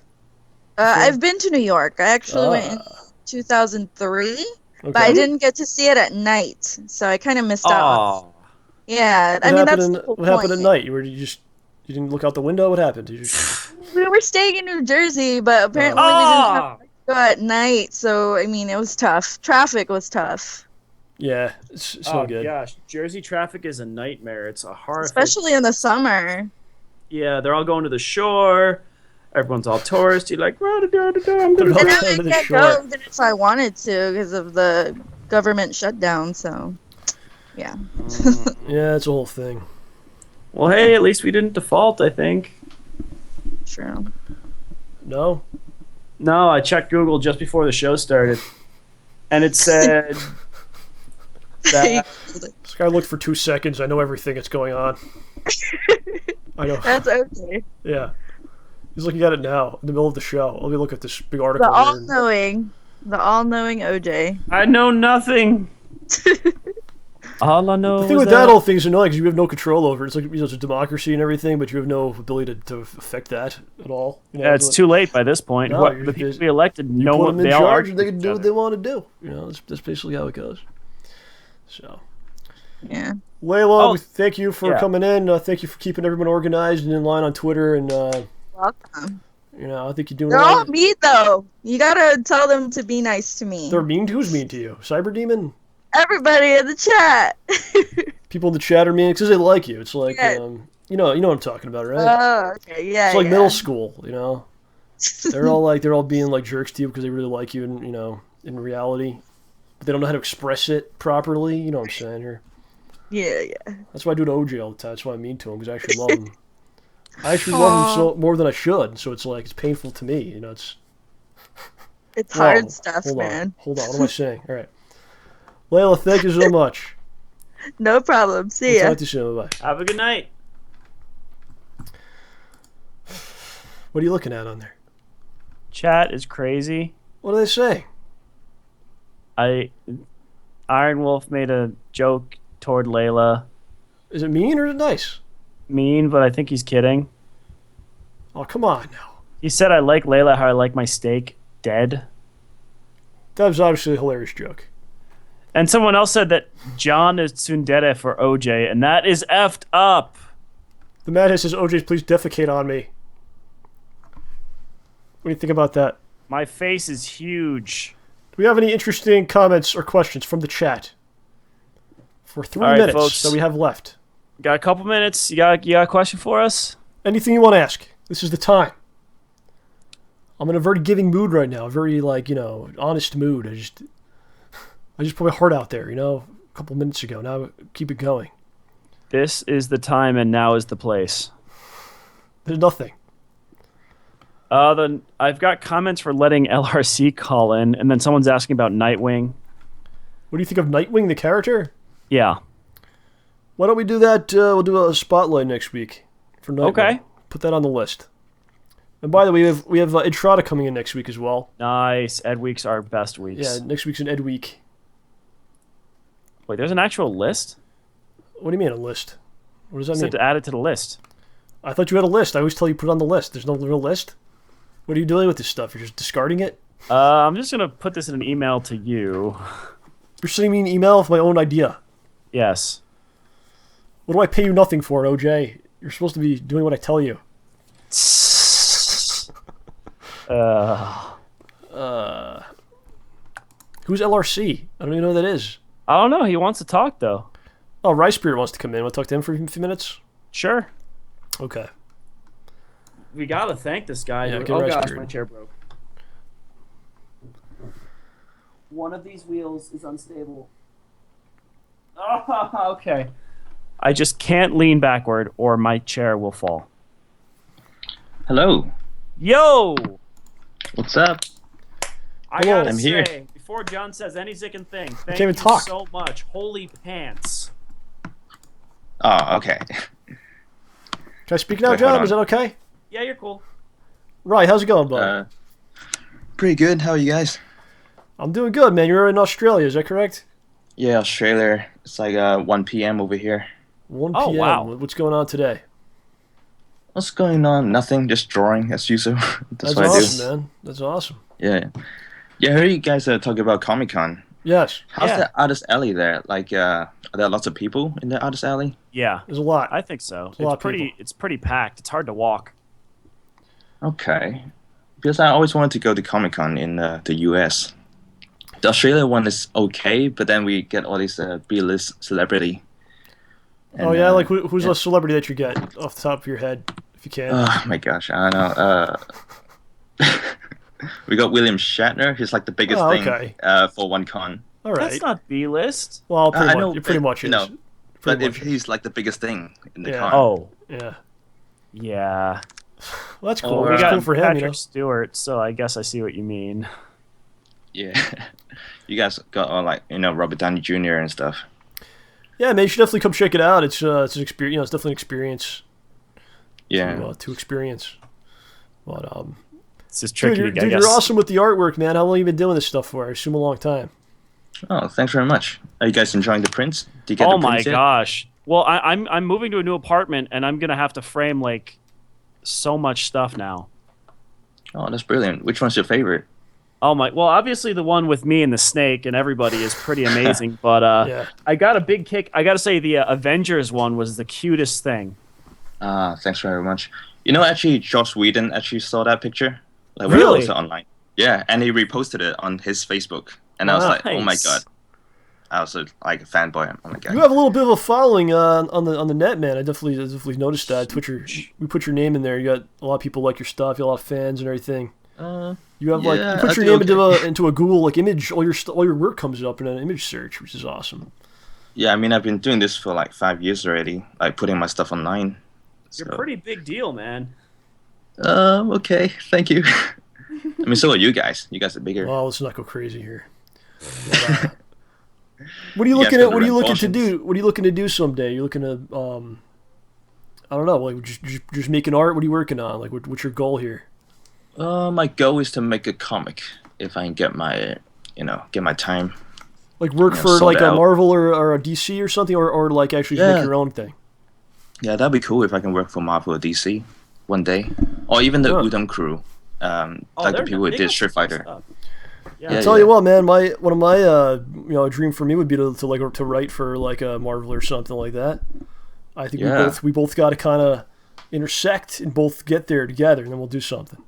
I've been to New York. I actually went in 2003, but I didn't get to see it at night, so I kind of missed out. Oh, Yeah, What I mean, happened that's in- the whole what happened at point. night? You didn't look out the window. What happened? Did you just, We were staying in New Jersey, but apparently we didn't have to go at night, so I mean, it was tough. Traffic was tough. Yeah, it's no good. Gosh, Jersey traffic is a nightmare. It's a horrific. Especially in the summer. Yeah, they're all going to the shore. Everyone's all touristy, like, I'm gonna. And now I Go to the can't shore. go even if I wanted to because of the government shutdown. So, yeah. Yeah, it's a whole thing. Well, hey, at least we didn't default, I think. True. No? No, I checked Google just before the show started, and it said that This guy looked for 2 seconds. I know everything that's going on. I know. That's okay. Yeah. He's looking at it now, in the middle of the show. Let me look at this big The article. all-knowing OJ. I know nothing. All I know The thing is with that whole thing is annoying because you have no control over it. It's like, it's a democracy and everything, but you have no ability to affect that at all. Yeah, it's too late by this point. No, The people we elected, You no put one, them in they all charge argue and they can with do each what they want to do. That's basically how it goes. So, Yeah. Layla, Oh, thank you for yeah. coming in. Thank you for keeping everyone organized and in line on Twitter. And, Welcome. I think you're doing They're well. all mean though. You gotta tell them to be nice to me. They're mean? Who's mean to you? Cyber Demon? Everybody in the chat. People in the chat are mean because they like you. It's like, Yeah. you know what I'm talking about, right? Oh, okay. Yeah. It's like yeah. middle school, They're all being like jerks to you because they really like you, and in reality, but they don't know how to express it properly. You know what I'm saying here? Yeah, yeah. That's why I do to OJ all the time. That's why I'm mean to him because I actually love him. I actually love him so more than I should. So it's like it's painful to me. It's Whoa, hard stuff, hold man. on, hold on. What am I saying? All right, Layla, thank you so much. No problem. See I'll ya. talk to you soon. Bye. Have a good night. What are you looking at on there? Chat is crazy. What are they saying? Iron Wolf made a joke toward Layla. Is it mean or is it nice? Mean, but I think he's kidding. Oh, come on now. He said, I like Layla how I like my steak dead. That was obviously a hilarious joke. And someone else said that John is tsundere for OJ, and that is effed up. The Madhead says, OJ, please defecate on me. What do you think about that? My face is huge. Do we have any interesting comments or questions from the chat? For 3 All right, minutes folks. that we have left. Got a couple minutes. You got a question for us? Anything you want to ask. This is the time. I'm in a very giving mood right now. A very, honest mood. I just put my heart out there, a couple minutes ago. Now keep it going. This is the time and now is the place. There's nothing. I've got comments for letting LRC call in, and then someone's asking about Nightwing. What do you think of Nightwing, the character? Yeah. Why don't we do that? We'll do a spotlight next week for Nightwing. Okay. Put that on the list. And by the way, we have Entrada coming in next week as well. Nice. Ed weeks are best weeks. Yeah, next week's an Ed week. Wait, there's an actual list? What do you mean a list? What does that I mean? said to add it to the list. I thought you had a list. I always tell you put it on the list. There's no real list. What are you doing with this stuff? You're just discarding it? I'm just going to put this in an email to you. You're sending me an email with my own idea. Yes. What do I pay you nothing for, OJ? You're supposed to be doing what I tell you. Who's LRC? I don't even know who that is. I don't know. He wants to talk, though. Oh, Rice Spirit wants to come in. Want to talk to him for a few minutes? Sure. Okay. We got to thank this guy. Yeah, get Oh, Rice gosh, Spirit. my chair broke. One of these wheels is unstable. Oh, okay. I just can't lean backward or my chair will fall. Hello. Yo! What's up? I Hello. gotta I'm say, here. before John says any second thing, thank can't you even talk. so much. Holy pants. Oh, okay. Can I speak now, Wait, hold John? on. Is that okay? Yeah, you're cool. Right, how's it going, bud? Pretty good. How are you guys? I'm doing good, man. You're in Australia, is that correct? Yeah, Australia. It's like 1 p.m. over here. 1 Oh, p.m. wow. What's going on today? What's going on? Nothing. Just drawing as usual. That's what awesome, I do. man. That's awesome. Yeah. Yeah, I heard you guys talking about Comic Con. Yes, How's Yeah. the artist alley there? Like, are there lots of people in the artist alley? Yeah, there's a lot. I think so. a lot of It's pretty. people. It's pretty packed. It's hard to walk. Okay. Because I always wanted to go to Comic Con in the U.S. The Australia one is okay, but then we get all these B-list celebrity. And, Oh yeah, like who's a celebrity that you get off the top of your head, if you can? Oh my gosh, I don't know. We got William Shatner. He's like the biggest thing for one con. All right. That's not B-list. Well, I know, it pretty much is. No, but Pretty if much he's like the biggest thing in the Yeah. con. Oh, Yeah. yeah. Well, that's cool. Or, We That's got cool for him, Patrick you know. Stewart, so I guess I see what you mean. Yeah, you guys got like Robert Downey Jr. and stuff. Yeah, man, you should definitely come check it out. It's an experience. It's definitely an experience. Yeah. To experience. But It's just tricky. dude, I guess. you're awesome with the artwork, man. How long have you been doing this stuff for? I assume a long time. Oh, thanks very much. Are you guys enjoying the prints? Do you get Oh the my prints yet? gosh. Well, I'm moving to a new apartment, and I'm gonna have to frame like so much stuff now. Oh, that's brilliant. Which one's your favorite? Oh my! Well, obviously the one with me and the snake and everybody is pretty amazing. But Yeah. I got a big kick. I gotta say the Avengers one was the cutest thing. Thanks very much. Actually, Joss Whedon actually saw that picture. Like when Really? I posted online. Yeah, and he reposted it on his Facebook, and I was like, oh my Nice. god. I was like a fanboy. Oh my god. You have a little bit of a following on the net, man. I definitely noticed that. We put your name in there. You got a lot of people like your stuff. You got a lot of fans and everything. You have yeah, you put your I name do into a Google image. All your work comes up in an image search, which is awesome. Yeah, I mean, I've been doing this for like 5 years already, like putting my stuff online. You're a pretty big deal, man. Okay, thank you. I mean, so are you guys. You guys are bigger. Oh, let's not go crazy here. But, what are you You looking guys at? got What are you the looking to Rambossians. do? What are you looking to do someday? You're looking to I don't know, like just making art. What are you working on? Like, what's your goal here? My goal is to make a comic if I can get my, get my time. Like work Yeah, for sold like a out. Marvel or a DC or something, or like actually just make Yeah. your own thing. Yeah, that'd be cool if I can work for Marvel or DC one day, or even the Huh. Udon crew, like the they're- people who they did got Street some Fighter. stuff. Yeah, I'll tell you what, man. One of my a dream for me would be to write for like a Marvel or something like that. I think Yeah. we both got to kind of intersect and both get there together, and then we'll do something.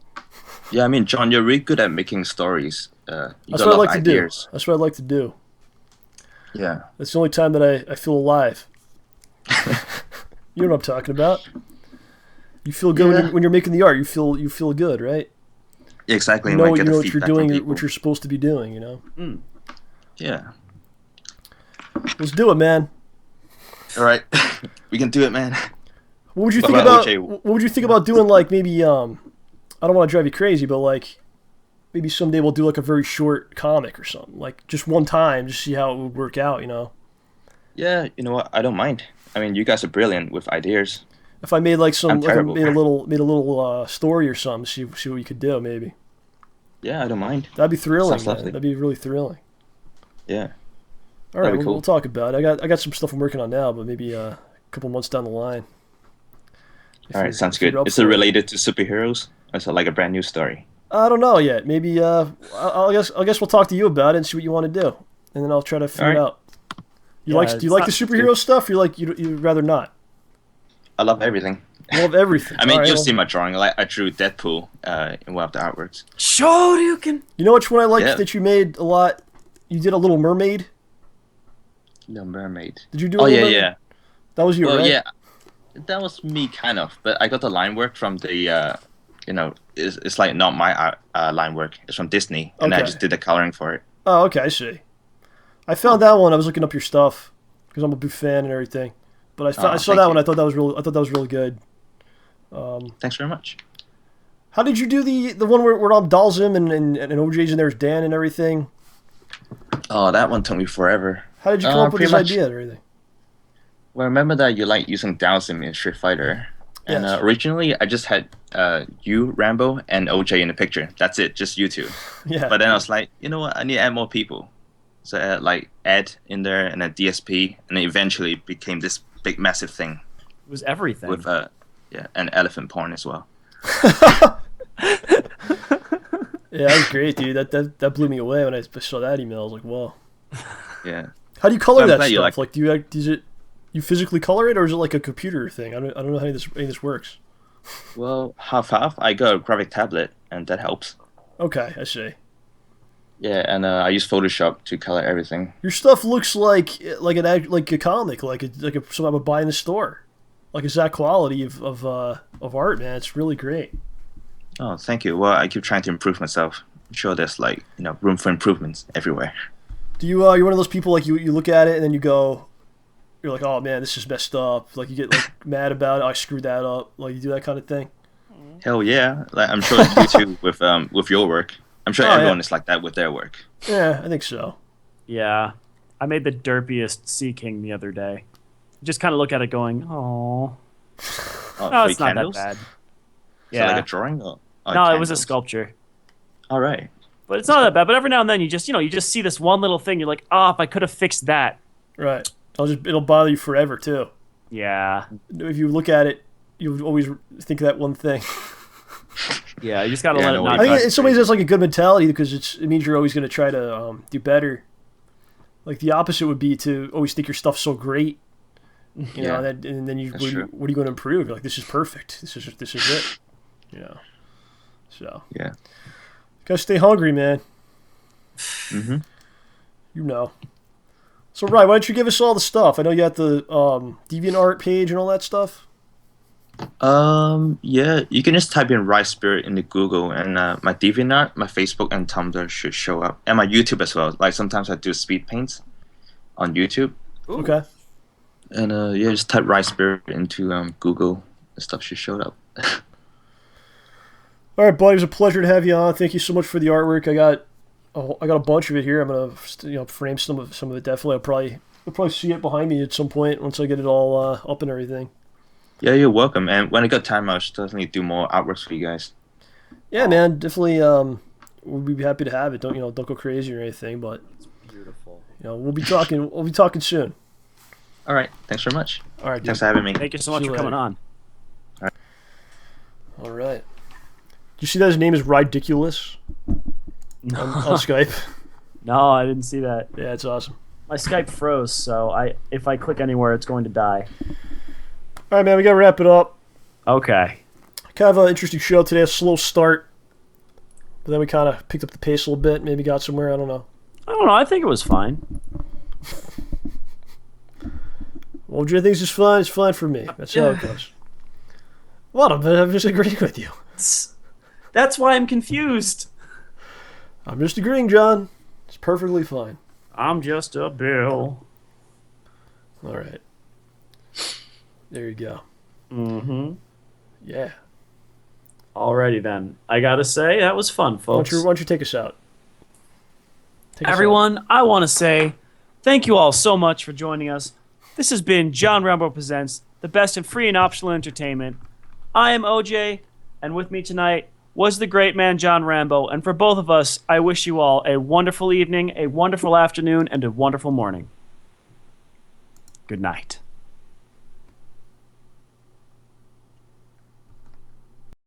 Yeah, I mean, John, you're really good at making stories. You That's got a what I lot like of to do. ideas. That's what I like to do. Yeah. That's the only time that I feel alive. You know what I'm talking about. You feel good Yeah. when you're making the art. You feel good, right? Exactly. You and know, I get you the know what you're feedback from doing, people. what you're supposed to be doing. You know. Yeah. Let's do it, man. All right. We can do it, man. What would you What think about about? OJ? What would you think about doing like maybe I don't want to drive you crazy, but like maybe someday we'll do like a very short comic or something, like just one time, just see how it would work out. You know, Yeah, you know what? I don't mind. I mean, you guys are brilliant with ideas. if I made like I'm terrible. made a little story or something, see what we could do. Maybe Yeah, I don't mind. that'd be thrilling. Sounds Man. lovely. That'd be really thrilling. Yeah. All right, That'd be we'll cool. talk about it. I got some stuff I'm working on now, but maybe a couple months down the line. If All you're- right, sounds if you're good. up Is it for related to superheroes? Or is it like a brand new story? I don't know yet. Maybe I guess we'll talk to you about it and see what you want to do, and then I'll try to figure it Alright. out. Do Yeah, you like the it's superhero stuff? Or you'd rather not? I love everything. I love everything. I mean, Alright, you've well, seen my drawing. Like, I drew Deadpool in one of the artworks. Shoryuken. you know which one I liked Yeah. that you made a lot? You did a Little Mermaid. The Mermaid. Did you do? A Oh, Little yeah, Mermaid? yeah. That was you, Well, right? yeah. That was me, kind of. But I got the line work from the, it's like not my line work. It's from Disney. And I Okay. just did the coloring for it. Oh, okay, I see. I found that one. I was looking up your stuff because I'm a big fan and everything. But I saw thank that one. you. I thought that was really good. Thanks very much. How did you do the one where all dolls in and OJ's in there's Dan and everything? Oh, that one took me forever. How did you come up with pretty this much. idea and everything? Well, remember that you like using Dowsim in Street Fighter. And Yes. originally, I just had you, Rambo, and OJ in the picture. That's it, just you two. Yeah. But then I was like, you know what? I need to add more people. So I had like Ed in there and then DSP, and then eventually it became this big, massive thing It was everything. with and elephant porn as well. Yeah, that was great, dude. That blew me away when I saw that email. I was like, whoa. Yeah. How do you color I'm that glad you stuff? like- Do you physically color it, or is it like a computer thing? I don't know how any of this works. Well, half. I got a graphic tablet, and that helps. Okay, I see. Yeah, and I use Photoshop to color everything. Your stuff looks like a comic, something I would buy in the store. Like it's that quality of art, man. It's really great. Oh, thank you. Well, I keep trying to improve myself. I'm sure there's room for improvements everywhere. Do you you're one of those people like you look at it and then you're like, oh man, this is messed up. Like you get like mad about it. I screwed that up. Like you do that kind of thing. Hell yeah! Like I'm sure you too with your work. I'm sure everyone is like that with their work. Yeah, I think so. Yeah. I made the derpiest Sea King the other day. Just kind of look at it going, oh. No, it's not that bad. Yeah. Is that like a drawing? Or no, candles? It was a sculpture. All right. But it's not that bad. But every now and then you just see this one little thing. You're like, oh, if I could have fixed that. Right. It'll bother you forever too. Yeah. If you look at it, you'll always think of that one thing. Yeah, you just gotta let it not. I think in some ways that's like a good mentality because it means you're always going to try to do better. Like the opposite would be to always think your stuff's so great, you know, and then what are you going to improve? You're like, this is perfect. This is it. You know. So yeah, gotta stay hungry, man. Mm-hmm. You know. So Ryan, why don't you give us all the stuff? I know you got the DeviantArt page and all that stuff. Yeah, you can just type in Rice Spirit into Google, and my DeviantArt, my Facebook, and Tumblr should show up, and my YouTube as well. Like sometimes I do speed paints on YouTube. Ooh. Okay. And yeah, just type Rice Spirit into Google, and stuff should show up. All right, buddy, it was a pleasure to have you on. Thank you so much for the artwork. I got a bunch of it here. I'm gonna frame some of it. Definitely, I'll probably see it behind me at some point once I get it all up and everything. Yeah, you're welcome. And when I got time, I'll definitely do more artworks for you guys. Yeah, man, definitely. We'd be happy to have it. Don't go crazy or anything, but It's beautiful. we'll be talking. We'll be talking soon. All right, thanks very much. All right, dude. Thanks for having me. Thank you so much See you for coming later. on. All right. Do you see that his name is Ridiculous on Skype? No, I didn't see that. Yeah, it's awesome. My Skype froze, so if I click anywhere, it's going to die. All right, man, we gotta wrap it up. Okay. Kind of an interesting show today. A slow start, but then we kind of picked up the pace a little bit. Maybe got somewhere. I don't know. I think it was fine. Well, Jay thinks it's fine. It's fine for me. That's how it goes. What? I'm just agreeing with you. That's why I'm confused. I'm just agreeing, John. It's perfectly fine. I'm just a Bill. All right. There you go. Mm-hmm. Yeah. Alrighty then. I gotta say, that was fun, folks. Why don't you take us out? Everyone, I want to say thank you all so much for joining us. This has been John Rambo Presents, the best in free and optional entertainment. I am OJ, and with me tonight was the great man John Rambo, and for both of us, I wish you all a wonderful evening, a wonderful afternoon, and a wonderful morning. Good night.